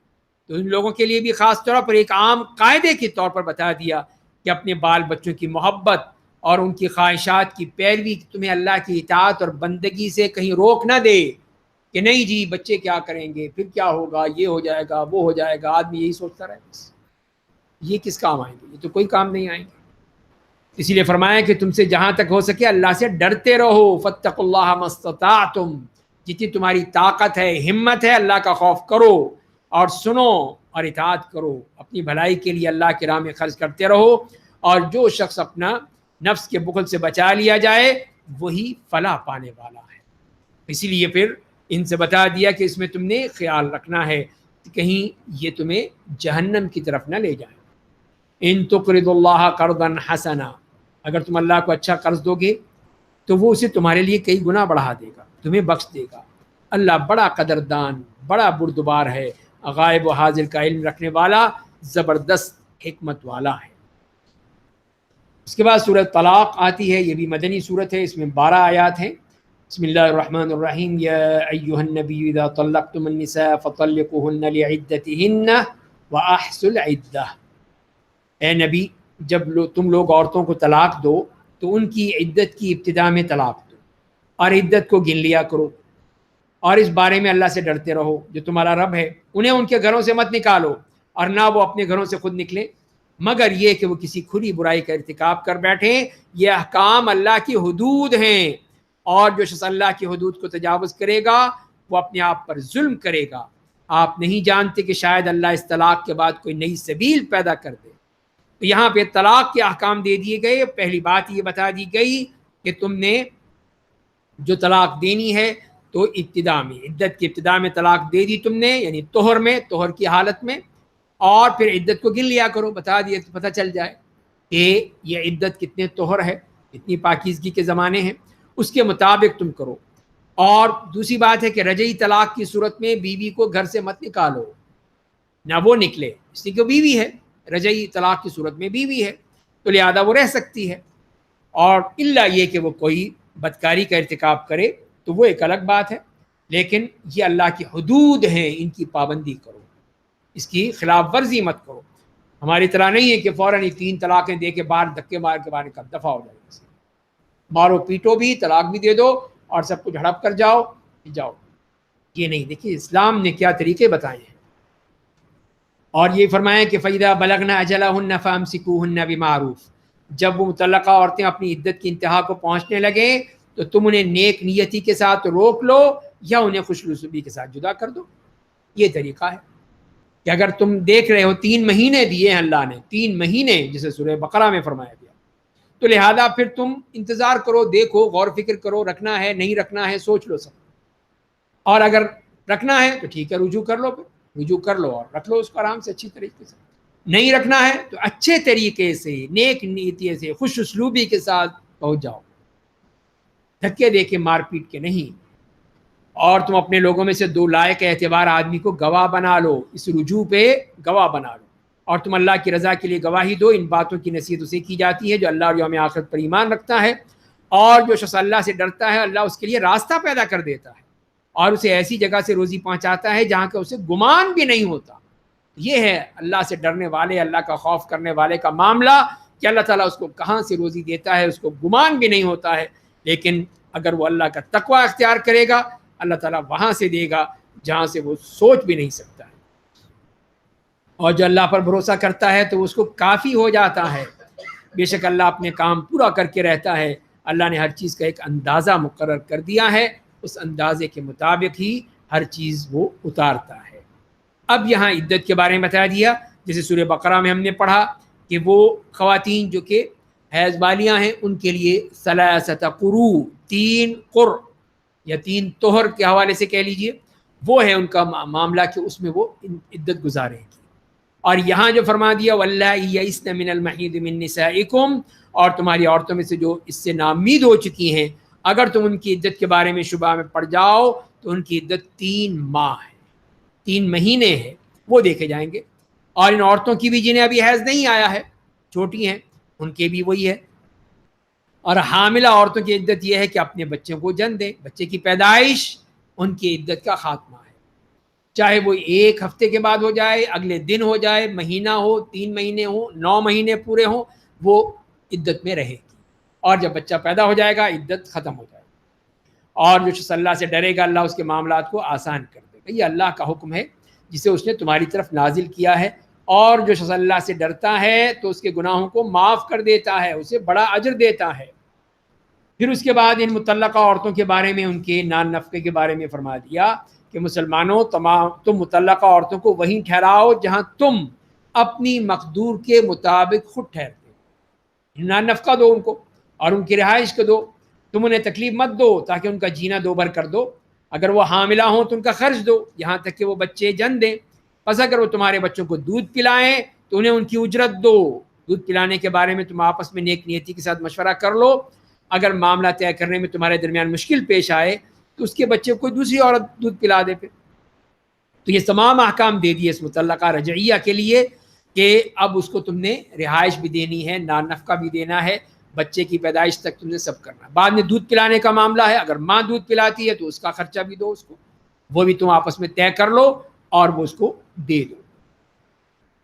تو ان لوگوں کے لیے بھی خاص طور پر ایک عام قاعدے کے طور پر بتا دیا کہ اپنے بال بچوں کی محبت اور ان کی خواہشات کی پیروی تمہیں اللہ کی اطاعت اور بندگی سے کہیں روک نہ دے، کہ نہیں جی بچے کیا کریں گے، پھر کیا ہوگا، یہ ہو جائے گا وہ ہو جائے گا، آدمی یہی سوچتا رہے بس، یہ کس کام آئیں گے، یہ تو کوئی کام نہیں آئیں گے۔ اسی لیے فرمایا کہ تم سے جہاں تک ہو سکے اللہ سے ڈرتے رہو، فاتقوا اللہ ما استطعتم، جتنی تمہاری طاقت ہے ہمت ہے اللہ کا خوف کرو، اور سنو اور اطاعت کرو، اپنی بھلائی کے لیے اللہ کی راہ میں خرچ کرتے رہو، اور جو شخص اپنا نفس کے بخل سے بچا لیا جائے وہی فلاح پانے والا ہے۔ اسی لیے پھر ان سے بتا دیا کہ اس میں تم نے خیال رکھنا ہے کہ کہیں یہ تمہیں جہنم کی طرف نہ لے جائیں۔ ان تقرضوا اللہ قرضا حسنا، اگر تم اللہ کو اچھا قرض دو گے تو وہ اسے تمہارے لیے کئی گنا بڑھا دے گا، تمہیں بخش دے گا۔ اللہ بڑا قدردان، بڑا بردبار ہے، غائب و حاضر کا علم رکھنے والا، زبردست حکمت والا ہے۔ اس کے بعد سورۃ طلاق آتی ہے، یہ بھی مدنی سورت ہے، اس میں 12 آیات ہیں۔ بسم اللہ الرحمن الرحیم، یا ایہا النبی اذا طلقتم النساء فطلقوهن لعدتهن واحصوا العدہ، اے نبی جب تم لوگ عورتوں کو طلاق دو تو ان کی عدت کی ابتدا میں طلاق دو اور عدت کو گن لیا کرو، اور اس بارے میں اللہ سے ڈرتے رہو جو تمہارا رب ہے، انہیں ان کے گھروں سے مت نکالو اور نہ وہ اپنے گھروں سے خود نکلیں، مگر یہ کہ وہ کسی کھلی برائی کا ارتکاب کر بیٹھیں۔ یہ احکام اللہ کی حدود ہیں، اور جو شخص اللہ کی حدود کو تجاوز کرے گا وہ اپنے آپ پر ظلم کرے گا۔ آپ نہیں جانتے کہ شاید اللہ اس طلاق کے بعد کوئی نئی سبیل پیدا کر دے۔ تو یہاں پہ طلاق کے احکام دے دیے گئے۔ پہلی بات یہ بتا دی گئی کہ تم نے جو طلاق دینی ہے تو ابتدا میں، عدت کی ابتدا میں طلاق دے دی تم نے، یعنی طہر میں، طہر کی حالت میں، اور پھر عدت کو گن لیا کرو، بتا دیا تو پتہ چل جائے کہ یہ عدت کتنے طہر ہے، اتنی پاکیزگی کے زمانے ہیں، اس کے مطابق تم کرو۔ اور دوسری بات ہے کہ رجعی طلاق کی صورت میں بیوی کو گھر سے مت نکالو، نہ وہ نکلے، اس لیے کہ بیوی ہے، رجعی طلاق کی صورت میں بیوی ہے تو لہذا وہ رہ سکتی ہے، اور الا یہ کہ وہ کوئی بدکاری کا ارتکاب کرے تو وہ ایک الگ بات ہے، لیکن یہ اللہ کی حدود ہیں، ان کی پابندی کرو، اس کی خلاف ورزی مت کرو۔ ہماری طرح نہیں ہے کہ فوراً 3 طلاقیں دے کے باہر دھکے مار کے باہر نکل دفعہ ہو جائے، مارو پیٹو بھی، طلاق بھی دے دو اور سب کچھ ہڑپ کر جاؤ، یہ نہیں۔ دیکھیے اسلام نے کیا طریقے بتائے ہیں، اور یہ فرمایا کہ فَإِذَا بَلَغْنَ أَجَلَهُنَّ فَأَمْسِكُوهُنَّ بِمَعْرُوفٍ، جب وہ مطلقہ عورتیں اپنی عدت کی انتہا کو پہنچنے لگیں تو تم انہیں نیک نیتی کے ساتھ روک لو یا انہیں خوش رسوبی کے ساتھ جدا کر دو۔ یہ طریقہ ہے کہ اگر تم دیکھ رہے ہو 3 مہینے دیے ہیں اللہ نے، 3 مہینے جسے سورہ بقرہ میں فرمایا گیا، تو لہذا پھر تم انتظار کرو، دیکھو، غور فکر کرو، رکھنا ہے نہیں رکھنا ہے سوچ لو سب، اور اگر رکھنا ہے تو ٹھیک ہے، رجوع کر لو، پھر رجوع کر لو اور رکھ لو اس کو آرام سے اچھی طریقے سے۔ نہیں رکھنا ہے تو اچھے طریقے سے، نیک نیتی سے، خوش اسلوبی کے ساتھ پہنچ جاؤ، دھکے دے کے، مار پیٹ کے نہیں۔ اور تم اپنے لوگوں میں سے 2 لائق اعتبار آدمی کو گواہ بنا لو، اس رجوع پہ گواہ بنا لو، اور تم اللہ کی رضا کے لیے گواہی دو۔ ان باتوں کی نصیحت اسے کی جاتی ہے جو اللہ اور یوم آخرت پر ایمان رکھتا ہے، اور جو شخص اللہ سے ڈرتا ہے اللہ اس کے لیے راستہ پیدا کر دیتا ہے اور اسے ایسی جگہ سے روزی پہنچاتا ہے جہاں کا اسے گمان بھی نہیں ہوتا۔ یہ ہے اللہ سے ڈرنے والے، اللہ کا خوف کرنے والے کا معاملہ، کہ اللہ تعالیٰ اس کو کہاں سے روزی دیتا ہے اس کو گمان بھی نہیں ہوتا ہے، لیکن اگر وہ اللہ کا تقوی اختیار کرے گا اللہ تعالیٰ وہاں سے دے گا جہاں سے وہ سوچ بھی نہیں سکتا ہے۔ اور جو اللہ پر بھروسہ کرتا ہے تو اس کو کافی ہو جاتا ہے۔ بے شک اللہ اپنے کام پورا کر کے رہتا ہے، اللہ نے ہر چیز کا ایک اندازہ مقرر کر دیا ہے، اس اندازے کے مطابق ہی ہر چیز وہ اتارتا ہے۔ اب یہاں عدت کے بارے میں بتا دیا، جیسے سورہ بقرہ میں ہم نے پڑھا کہ وہ خواتین جو کہ حیض والیاں ہیں ان کے لیے 3 قروء، 3 قر یا 3 طہر کے حوالے سے کہہ لیجئے، وہ ہے ان کا معاملہ کہ اس میں وہ عدت گزاریں گی۔ اور یہاں جو فرما دیا وَاللَّائِي يَئِسْنَ مِنَ الْمَحِيضِ مِن نِّسَائِكُمْ، اور تمہاری عورتوں میں سے جو اس سے نامید ہو چکی ہیں، اگر تم ان کی عدت کے بارے میں شبہ میں پڑ جاؤ تو ان کی عدت 3 ماہ ہے، 3 مہینے ہے، وہ دیکھے جائیں گے۔ اور ان عورتوں کی بھی جنہیں ابھی حیض نہیں آیا ہے، چھوٹی ہیں، ان کے بھی وہی ہے۔ اور حاملہ عورتوں کی عدت یہ ہے کہ اپنے بچوں کو جن دیں، بچے کی پیدائش ان کی عدت کا خاتمہ ہے، چاہے وہ 1 ہفتے کے بعد ہو جائے، اگلے دن ہو جائے، مہینہ ہو، 3 مہینے ہو، 9 مہینے پورے ہوں، وہ عدت میں رہے گی۔ اور جب بچہ پیدا ہو جائے گا عدت ختم ہو جائے گی۔ اور جو شخص اللہ سے ڈرے گا اللہ اس کے معاملات کو آسان کر دے گا۔ یہ اللہ کا حکم ہے جسے اس نے تمہاری طرف نازل کیا ہے، اور جو شخص اللہ سے ڈرتا ہے تو اس کے گناہوں کو معاف کر دیتا ہے، اسے بڑا اجر دیتا ہے۔ پھر اس کے بعد ان مطلقہ عورتوں کے بارے میں، ان کے نان نفقے کے بارے میں فرما دیا کہ مسلمانوں تم مطلقہ عورتوں کو وہیں ٹھہراؤ جہاں تم اپنی مقدور کے مطابق خود ٹھہرتے ہو، نان نفقہ دو ان کو اور ان کی رہائش کو دو، تم انہیں تکلیف مت دو تاکہ ان کا جینا دو بھر کر دو۔ اگر وہ حاملہ ہوں تو ان کا خرچ دو یہاں تک کہ وہ بچے جن دیں، پس اگر وہ تمہارے بچوں کو دودھ پلائیں تو انہیں ان کی اجرت دو۔ دودھ پلانے کے بارے میں تم آپس میں نیک نیتی کے ساتھ مشورہ کر لو، اگر معاملہ طے کرنے میں تمہارے درمیان مشکل پیش آئے تو اس کے بچے کو کوئی دوسری عورت دودھ پلا دے۔ پھر تو یہ تمام احکام دے دیے اس مطلقہ رجعیہ کے لیے کہ اب اس کو تم نے رہائش بھی دینی ہے، نان نفقہ بھی دینا ہے، بچے کی پیدائش تک تم نے سب کرنا ہے۔ بعد میں دودھ پلانے کا معاملہ ہے، اگر ماں دودھ پلاتی ہے تو اس کا خرچہ بھی دو اس کو، وہ بھی تم آپس میں طے کر لو اور وہ اس کو دے دو۔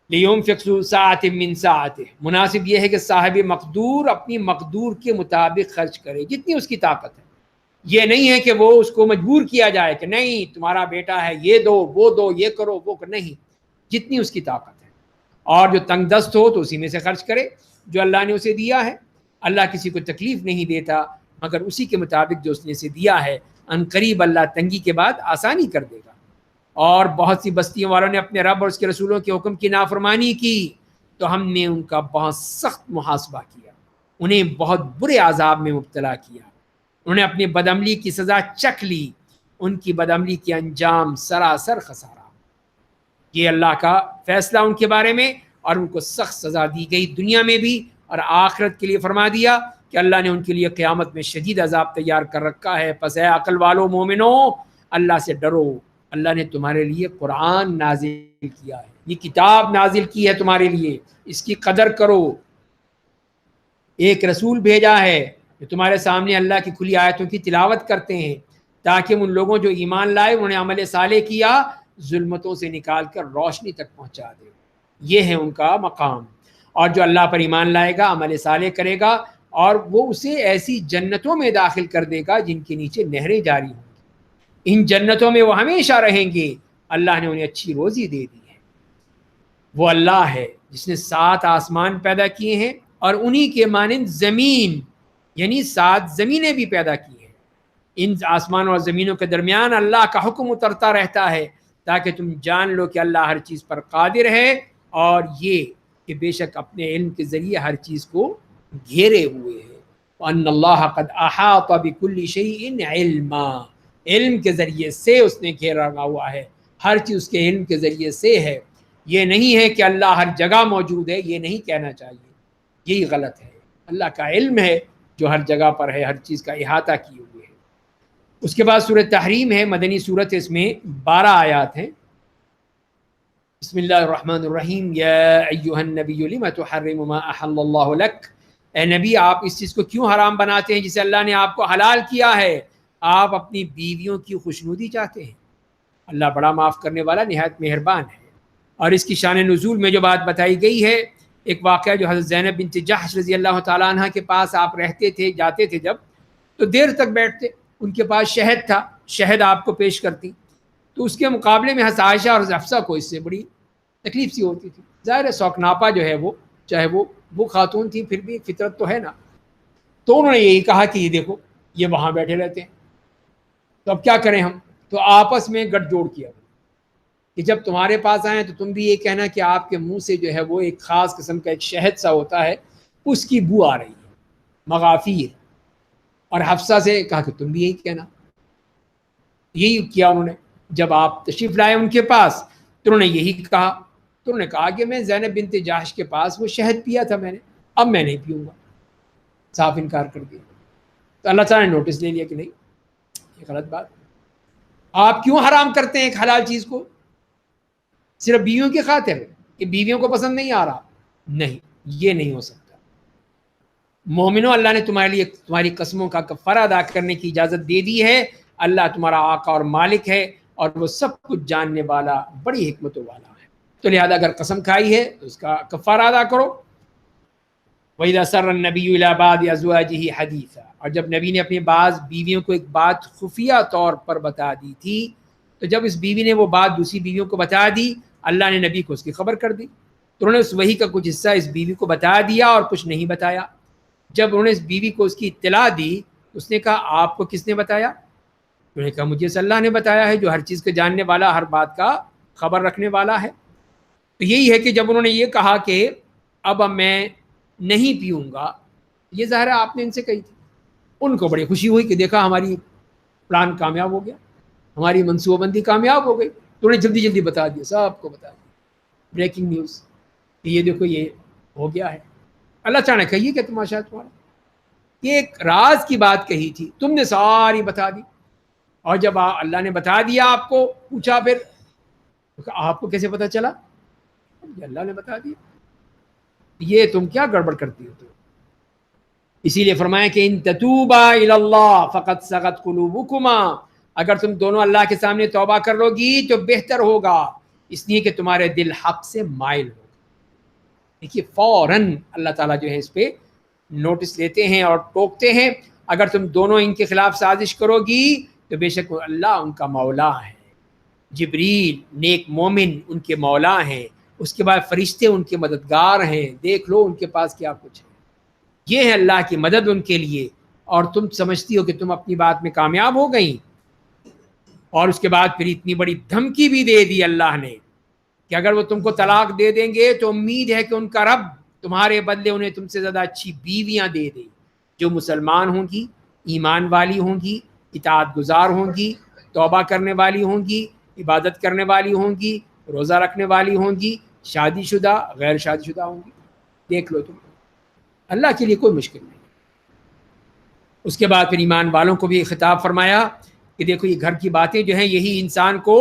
لِيُنْفِقْ ذُو سَعَةٍ مِّن سَعَتِهِ، مناسب یہ ہے کہ صاحب مقدور اپنی مقدور کے مطابق خرچ کرے جتنی اس کی طاقت ہے۔ یہ نہیں ہے کہ وہ اس کو مجبور کیا جائے کہ نہیں تمہارا بیٹا ہے یہ دو وہ دو یہ کرو وہ کرو، نہیں، جتنی اس کی طاقت ہے۔ اور جو تنگ دست ہو تو اسی میں سے خرچ کرے جو اللہ نے اسے دیا ہے۔ اللہ کسی کو تکلیف نہیں دیتا مگر اسی کے مطابق جو اس نے اسے دیا ہے، ان قریب اللہ تنگی کے بعد آسانی کر دے گا۔ اور بہت سی بستیوں والوں نے اپنے رب اور اس کے رسولوں کے حکم کی نافرمانی کی تو ہم نے ان کا بہت سخت محاسبہ کیا، انہیں بہت برے عذاب میں مبتلا کیا، انہوں نے اپنی بدعملی کی سزا چکھ لی، ان کی بدعملی کے انجام سراسر خسارہ۔ یہ اللہ کا فیصلہ ان کے بارے میں، اور ان کو سخت سزا دی گئی دنیا میں بھی، اور آخرت کے لیے فرما دیا کہ اللہ نے ان کے لیے قیامت میں شدید عذاب تیار کر رکھا ہے۔ پس اے عقل والو مومنو، اللہ سے ڈرو، اللہ نے تمہارے لیے قرآن نازل کیا ہے، یہ کتاب نازل کی ہے تمہارے لیے، اس کی قدر کرو۔ ایک رسول بھیجا ہے جو تمہارے سامنے اللہ کی کھلی آیتوں کی تلاوت کرتے ہیں تاکہ ان لوگوں جو ایمان لائے انہوں نے عمل صالح کیا ظلمتوں سے نکال کر روشنی تک پہنچا دے، یہ ہے ان کا مقام۔ اور جو اللہ پر ایمان لائے گا عمل صالح کرے گا اور وہ اسے ایسی جنتوں میں داخل کر دے گا جن کے نیچے نہریں جاری ہوں گی، ان جنتوں میں وہ ہمیشہ رہیں گے، اللہ نے انہیں اچھی روزی دے دی ہے۔ وہ اللہ ہے جس نے 7 آسمان پیدا کیے ہیں اور انہی کے مانند زمین، یعنی 7 زمینیں بھی پیدا کی ہیں۔ ان آسمانوں اور زمینوں کے درمیان اللہ کا حکم اترتا رہتا ہے تاکہ تم جان لو کہ اللہ ہر چیز پر قادر ہے، اور یہ کہ بے شک اپنے علم کے ذریعے ہر چیز کو گھیرے ہوئے ہے۔ وَأَنَّ اللَّهَ قَدْ أَحَاطَ بِكُلِّ شَيْءٍ عِلْمًا، علم کے ذریعے سے اس نے گھیرا ہوا ہے، ہر چیز اس کے علم کے ذریعے سے ہے۔ یہ نہیں ہے کہ اللہ ہر جگہ موجود ہے، یہ نہیں کہنا چاہیے، یہی غلط ہے۔ اللہ کا علم ہے جو ہر جگہ پر ہے، ہر چیز کا احاطہ کیے ہوئے ہے۔ اس کے بعد سورۃ تحریم ہے، مدنی سورت، اس میں 12 آیات ہیں۔ بسم اللہ الرحمن الرحیم، یا ایھا النبی لم تحرم ما احل اللہ لک، اے نبی آپ اس چیز کو کیوں حرام بناتے ہیں جسے اللہ نے آپ کو حلال کیا ہے؟ آپ اپنی بیویوں کی خوشنودی چاہتے ہیں؟ اللہ بڑا معاف کرنے والا نہایت مہربان ہے۔ اور اس کی شان نزول میں جو بات بتائی گئی ہے، ایک واقعہ جو حضرت زینب بنت جحش رضی اللہ تعالیٰ عنہ کے پاس آپ رہتے تھے، جاتے تھے جب تو دیر تک بیٹھتے، ان کے پاس شہد تھا، شہد آپ کو پیش کرتی، تو اس کے مقابلے میں حضرت عائشہ اور حضرت حفصہ کو اس سے بڑی تکلیف سی ہوتی تھی۔ ظاہر ہے سوکناپا جو ہے وہ، چاہے وہ خاتون تھی پھر بھی فطرت تو ہے نا، تو انہوں نے یہی کہا کہ یہ دیکھو یہ وہاں بیٹھے رہتے ہیں تو اب کیا کریں ہم، تو آپس میں گٹھ جوڑ کیا کہ جب تمہارے پاس آئیں تو تم بھی یہ کہنا کہ آپ کے منہ سے جو ہے وہ ایک خاص قسم کا ایک شہد سا ہوتا ہے، اس کی بو آ رہی ہے، مغافیر۔ اور حفصہ سے کہا کہ تم بھی یہی کہنا، یہی کیا انہوں نے۔ جب آپ تشریف لائے ان کے پاس تو انہوں نے یہی کہا، تو انہوں نے کہا کہ میں زینب بنت جحش کے پاس وہ شہد پیا تھا میں نے، اب میں نہیں پیوں گا، صاف انکار کر دیا۔ تو اللہ تعالیٰ نے نوٹس لے لیا کہ نہیں، یہ غلط بات، آپ کیوں حرام کرتے ہیں ایک حلال چیز کو؟ صرف بیویوں کی خاطر؟ کہ بیویوں کو پسند نہیں آ رہا، نہیں، یہ نہیں ہو سکتا۔ مومنوں، اللہ نے تمہارے لیے تمہاری قسموں کا کفارہ ادا کرنے کی اجازت دے دی ہے۔ اللہ تمہارا آقا اور مالک ہے، اور وہ سب کچھ جاننے والا، بڑی حکمتوں والا ہے۔ تو لہذا اگر قسم کھائی ہے تو اس کا کفارہ ادا کرو۔ وَإِذَا سَرَّ النَّبِيُّ إِلَىٰ بَعْضِ أَزْوَاجِهِ حَدِيثًا، اور جب نبی نے اپنی بعض بیویوں کو ایک بات خفیہ طور پر بتا دی تھی، تو جب اس بیوی نے وہ بات دوسری بیویوں کو بتا دی، اللہ نے نبی کو اس کی خبر کر دی، تو انہوں نے اس وحی کا کچھ حصہ اس بیوی کو بتا دیا اور کچھ نہیں بتایا۔ جب انہوں نے اس بیوی کو اس کی اطلاع دی، اس نے کہا آپ کو کس نے بتایا؟ انہوں نے کہا مجھے اس اللہ نے بتایا ہے جو ہر چیز کے جاننے والا، ہر بات کا خبر رکھنے والا ہے۔ تو یہی ہے کہ جب انہوں نے یہ کہا کہ اب میں نہیں پیوں گا، یہ ظاہر ہے آپ نے ان سے کہی تھی، ان کو بڑی خوشی ہوئی کہ دیکھا ہماری پلان کامیاب ہو گیا، ہماری منصوبہ بندی کامیاب ہو گئی، تو انہیں جلدی جلدی بتا دیا، سب کو بتا دیا، بریکنگ نیوز کہ یہ دیکھو یہ ہو گیا ہے۔ اللہ تعالیٰ نے کہیے کہ تماشا تمہارا، یہ ایک راز کی بات کہی تھی، تم نے ساری بتا دی، اور جب اللہ نے بتا دیا آپ کو، پوچھا پھر آپ کو کیسے پتا چلا؟ یہ اللہ نے بتا دیا، یہ تم کیا گڑبڑ کرتی ہو؟ تو اسی لیے فرمایا کہ ان تتوبا الی اللہ فقد صغت قلوبکما، اگر تم دونوں اللہ کے سامنے توبہ کر لو گی تو بہتر ہوگا، اس لیے کہ تمہارے دل حق سے مائل ہوگا۔ دیکھیے فوراً اللہ تعالیٰ جو ہے اس پہ نوٹس لیتے ہیں اور ٹوکتے ہیں، اگر تم دونوں ان کے خلاف سازش کرو گی تو بے شک اللہ ان کا مولا ہے، جبریل نیک مومن ان کے مولا ہیں، اس کے بعد فرشتے ان کے مددگار ہیں، دیکھ لو ان کے پاس کیا کچھ ہے، یہ ہے اللہ کی مدد ان کے لیے، اور تم سمجھتی ہو کہ تم اپنی بات میں کامیاب ہو گئی، اور اس کے بعد پھر اتنی بڑی دھمکی بھی دے دی اللہ نے کہ اگر وہ تم کو طلاق دے دیں گے تو امید ہے کہ ان کا رب تمہارے بدلے انہیں تم سے زیادہ اچھی بیویاں دے دے، جو مسلمان ہوں گی، ایمان والی ہوں گی، اطاعت گزار ہوں گی، توبہ کرنے والی ہوں گی، عبادت کرنے والی ہوں گی، روزہ رکھنے والی ہوں گی، شادی شدہ غیر شادی شدہ ہوں گی۔ دیکھ لو تم، اللہ کے لیے کوئی مشکل نہیں۔ اس کے بعد پھر ایمان والوں کو بھی خطاب فرمایا کہ دیکھو یہ گھر کی باتیں جو ہیں یہی انسان کو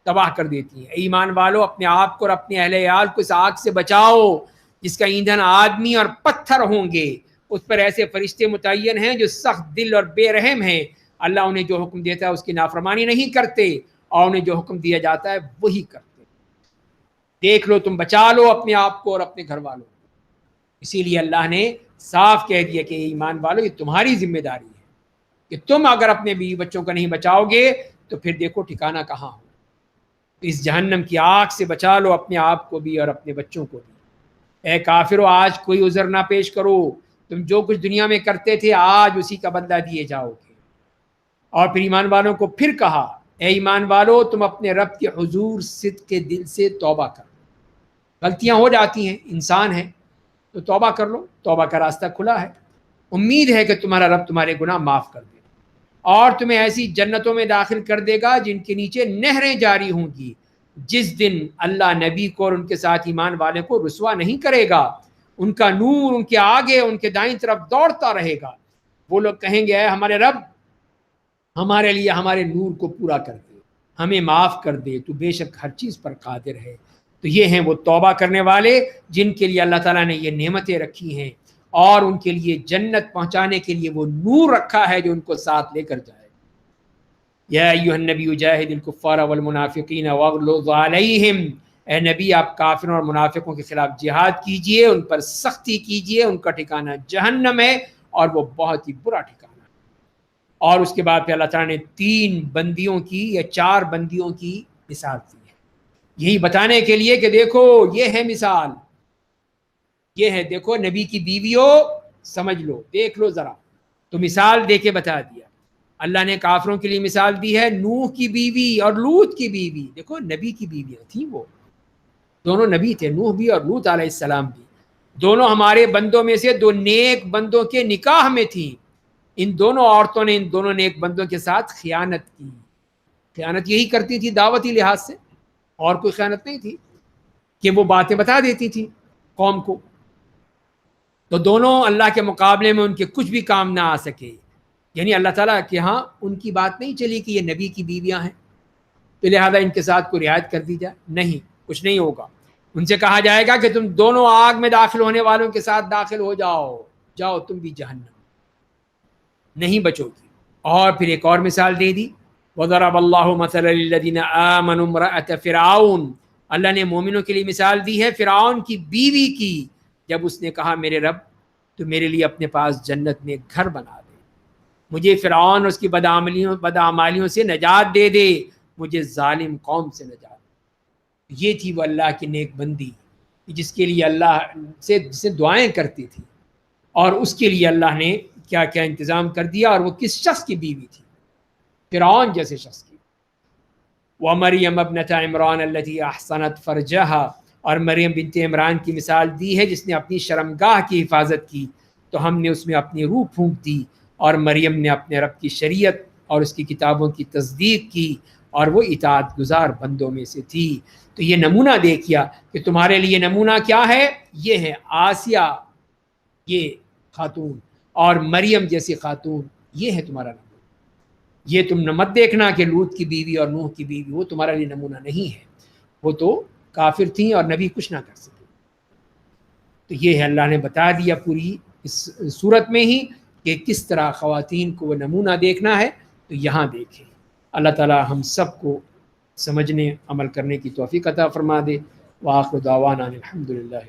تباہ کر دیتی ہیں۔ ایمان والوں اپنے آپ کو اور اپنے اہل عیال کو اس آگ سے بچاؤ جس کا ایندھن آدمی اور پتھر ہوں گے، اس پر ایسے فرشتے متعین ہیں جو سخت دل اور بے رحم ہیں، اللہ انہیں جو حکم دیتا ہے اس کی نافرمانی نہیں کرتے، اور انہیں جو حکم دیا جاتا ہے وہی کرتے۔ دیکھ لو تم بچا لو اپنے آپ کو اور اپنے گھر والوں کو۔ اسی لیے اللہ نے صاف کہہ دیا کہ ایمان والو یہ تمہاری ذمہ داری ہے کہ تم اگر اپنے بیوی بچوں کو نہیں بچاؤ گے تو پھر دیکھو ٹھکانہ کہاں ہو۔ اس جہنم کی آگ سے بچا لو اپنے آپ کو بھی اور اپنے بچوں کو بھی۔ اے کافرو آج کوئی عذر نہ پیش کرو، تم جو کچھ دنیا میں کرتے تھے آج اسی کا بدلہ دیے جاؤ گے۔ اور پھر ایمان والوں کو پھر کہا اے ایمان والو تم اپنے رب کے حضور صدق کے دل سے توبہ کرو۔ غلطیاں ہو جاتی ہیں، انسان ہے تو توبہ کر لو، توبہ کا راستہ کھلا ہے، امید ہے کہ تمہارا رب تمہارے گناہ معاف کر دے اور تمہیں ایسی جنتوں میں داخل کر دے گا جن کے نیچے نہریں جاری ہوں گی، جس دن اللہ نبی کو اور ان کے ساتھ ایمان والے کو رسوا نہیں کرے گا، ان کا نور ان کے آگے ان کے دائیں طرف دوڑتا رہے گا۔ وہ لوگ کہیں گے اے ہمارے رب ہمارے لیے ہمارے نور کو پورا کر دے، ہمیں معاف کر دے، تو بے شک ہر چیز پر قادر ہے۔ تو یہ ہیں وہ توبہ کرنے والے جن کے لیے اللہ تعالیٰ نے یہ نعمتیں رکھی ہیں، اور ان کے لیے جنت پہنچانے کے لیے وہ نور رکھا ہے جو ان کو ساتھ لے کر جائے۔ یا ایھا النبی جاہد الکفار والمنافقین واغلظ علیہم، اے نبی آپ کافروں اور منافقوں کے خلاف جہاد کیجئے، ان پر سختی کیجئے، ان کا ٹھکانہ جہنم ہے اور وہ بہت ہی برا ٹھکانہ۔ اور اس کے بعد پھر اللہ تعالیٰ نے 3 بندیوں کی یا 4 بندیوں کی مثال دی ہے، یہی بتانے کے لیے کہ دیکھو یہ ہے مثال، یہ ہے دیکھو نبی کی بیویوں، سمجھ لو، دیکھ لو ذرا، تو مثال دے کے بتا دیا۔ اللہ نے کافروں کے لیے مثال دی ہے نوح کی بیوی اور لوط کی بیوی، دیکھو نبی کی بیویاں تھیں، وہ دونوں نبی تھے، نوح بھی اور لوط علیہ السلام بھی، دونوں ہمارے بندوں میں سے 2 نیک بندوں کے نکاح میں تھیں۔ ان دونوں عورتوں نے ان دونوں نیک بندوں کے ساتھ خیانت کی، خیانت یہی کرتی تھی دعوتی لحاظ سے، اور کوئی خیانت نہیں تھی، کہ وہ باتیں بتا دیتی تھی قوم کو، تو دونوں اللہ کے مقابلے میں ان کے کچھ بھی کام نہ آ سکے، یعنی اللہ تعالیٰ کہ ہاں ان کی بات نہیں چلی کہ یہ نبی کی بیویاں ہیں تو لہذا ان کے ساتھ کوئی رعایت کر دی جائے، نہیں، کچھ نہیں ہوگا۔ ان سے کہا جائے گا کہ تم دونوں آگ میں داخل ہونے والوں کے ساتھ داخل ہو جاؤ، جاؤ تم بھی جہنم، نہیں بچو گی۔ اور پھر ایک اور مثال دے دی، وَضَرَبَ اللَّهُ مَثَلًا لِّلَّذِينَ آمَنُوا امْرَأَتَ فِرْعَوْنَ، اللہ نے مومنوں کے لیے مثال دی ہے فرعون کی بیوی کی، جب اس نے کہا میرے رب تو میرے لیے اپنے پاس جنت میں ایک گھر بنا دے، مجھے فرعون اور اس کی بدعمالیوں سے نجات دے دے، مجھے ظالم قوم سے نجات دے۔ یہ تھی وہ اللہ کی نیک بندی جس کے لیے اللہ سے جسے دعائیں کرتی تھی، اور اس کے لیے اللہ نے کیا کیا انتظام کر دیا، اور وہ کس شخص کی بیوی تھی؟ فرعون جیسے شخص کی۔ وَمَرْيَمَ ابْنَتَ عِمْرَانَ الَّتِي أَحْصَنَتْ فَرْجَهَا، اور مریم بنت عمران کی مثال دی ہے جس نے اپنی شرمگاہ کی حفاظت کی تو ہم نے اس میں اپنی روح پھونک دی، اور مریم نے اپنے رب کی شریعت اور اس کی کتابوں کی تصدیق کی، اور وہ اطاعت گزار بندوں میں سے تھی۔ تو یہ نمونہ دیکھیا کہ تمہارے لیے نمونہ کیا ہے، یہ ہے آسیہ یہ خاتون اور مریم جیسی خاتون، یہ ہے تمہارا نمونہ۔ یہ تم نہ مت دیکھنا کہ لوط کی بیوی اور نوح کی بیوی وہ تمہارا لیے نمونہ نہیں ہے، وہ تو کافر تھیں اور نبی کچھ نہ کر سکے۔ تو یہ ہے اللہ نے بتا دیا پوری اس صورت میں ہی کہ کس طرح خواتین کو وہ نمونہ دیکھنا ہے، تو یہاں دیکھیں۔ اللہ تعالی ہم سب کو سمجھنے عمل کرنے کی توفیق عطا فرما دے۔ وآخر دعوانا الحمدللہ۔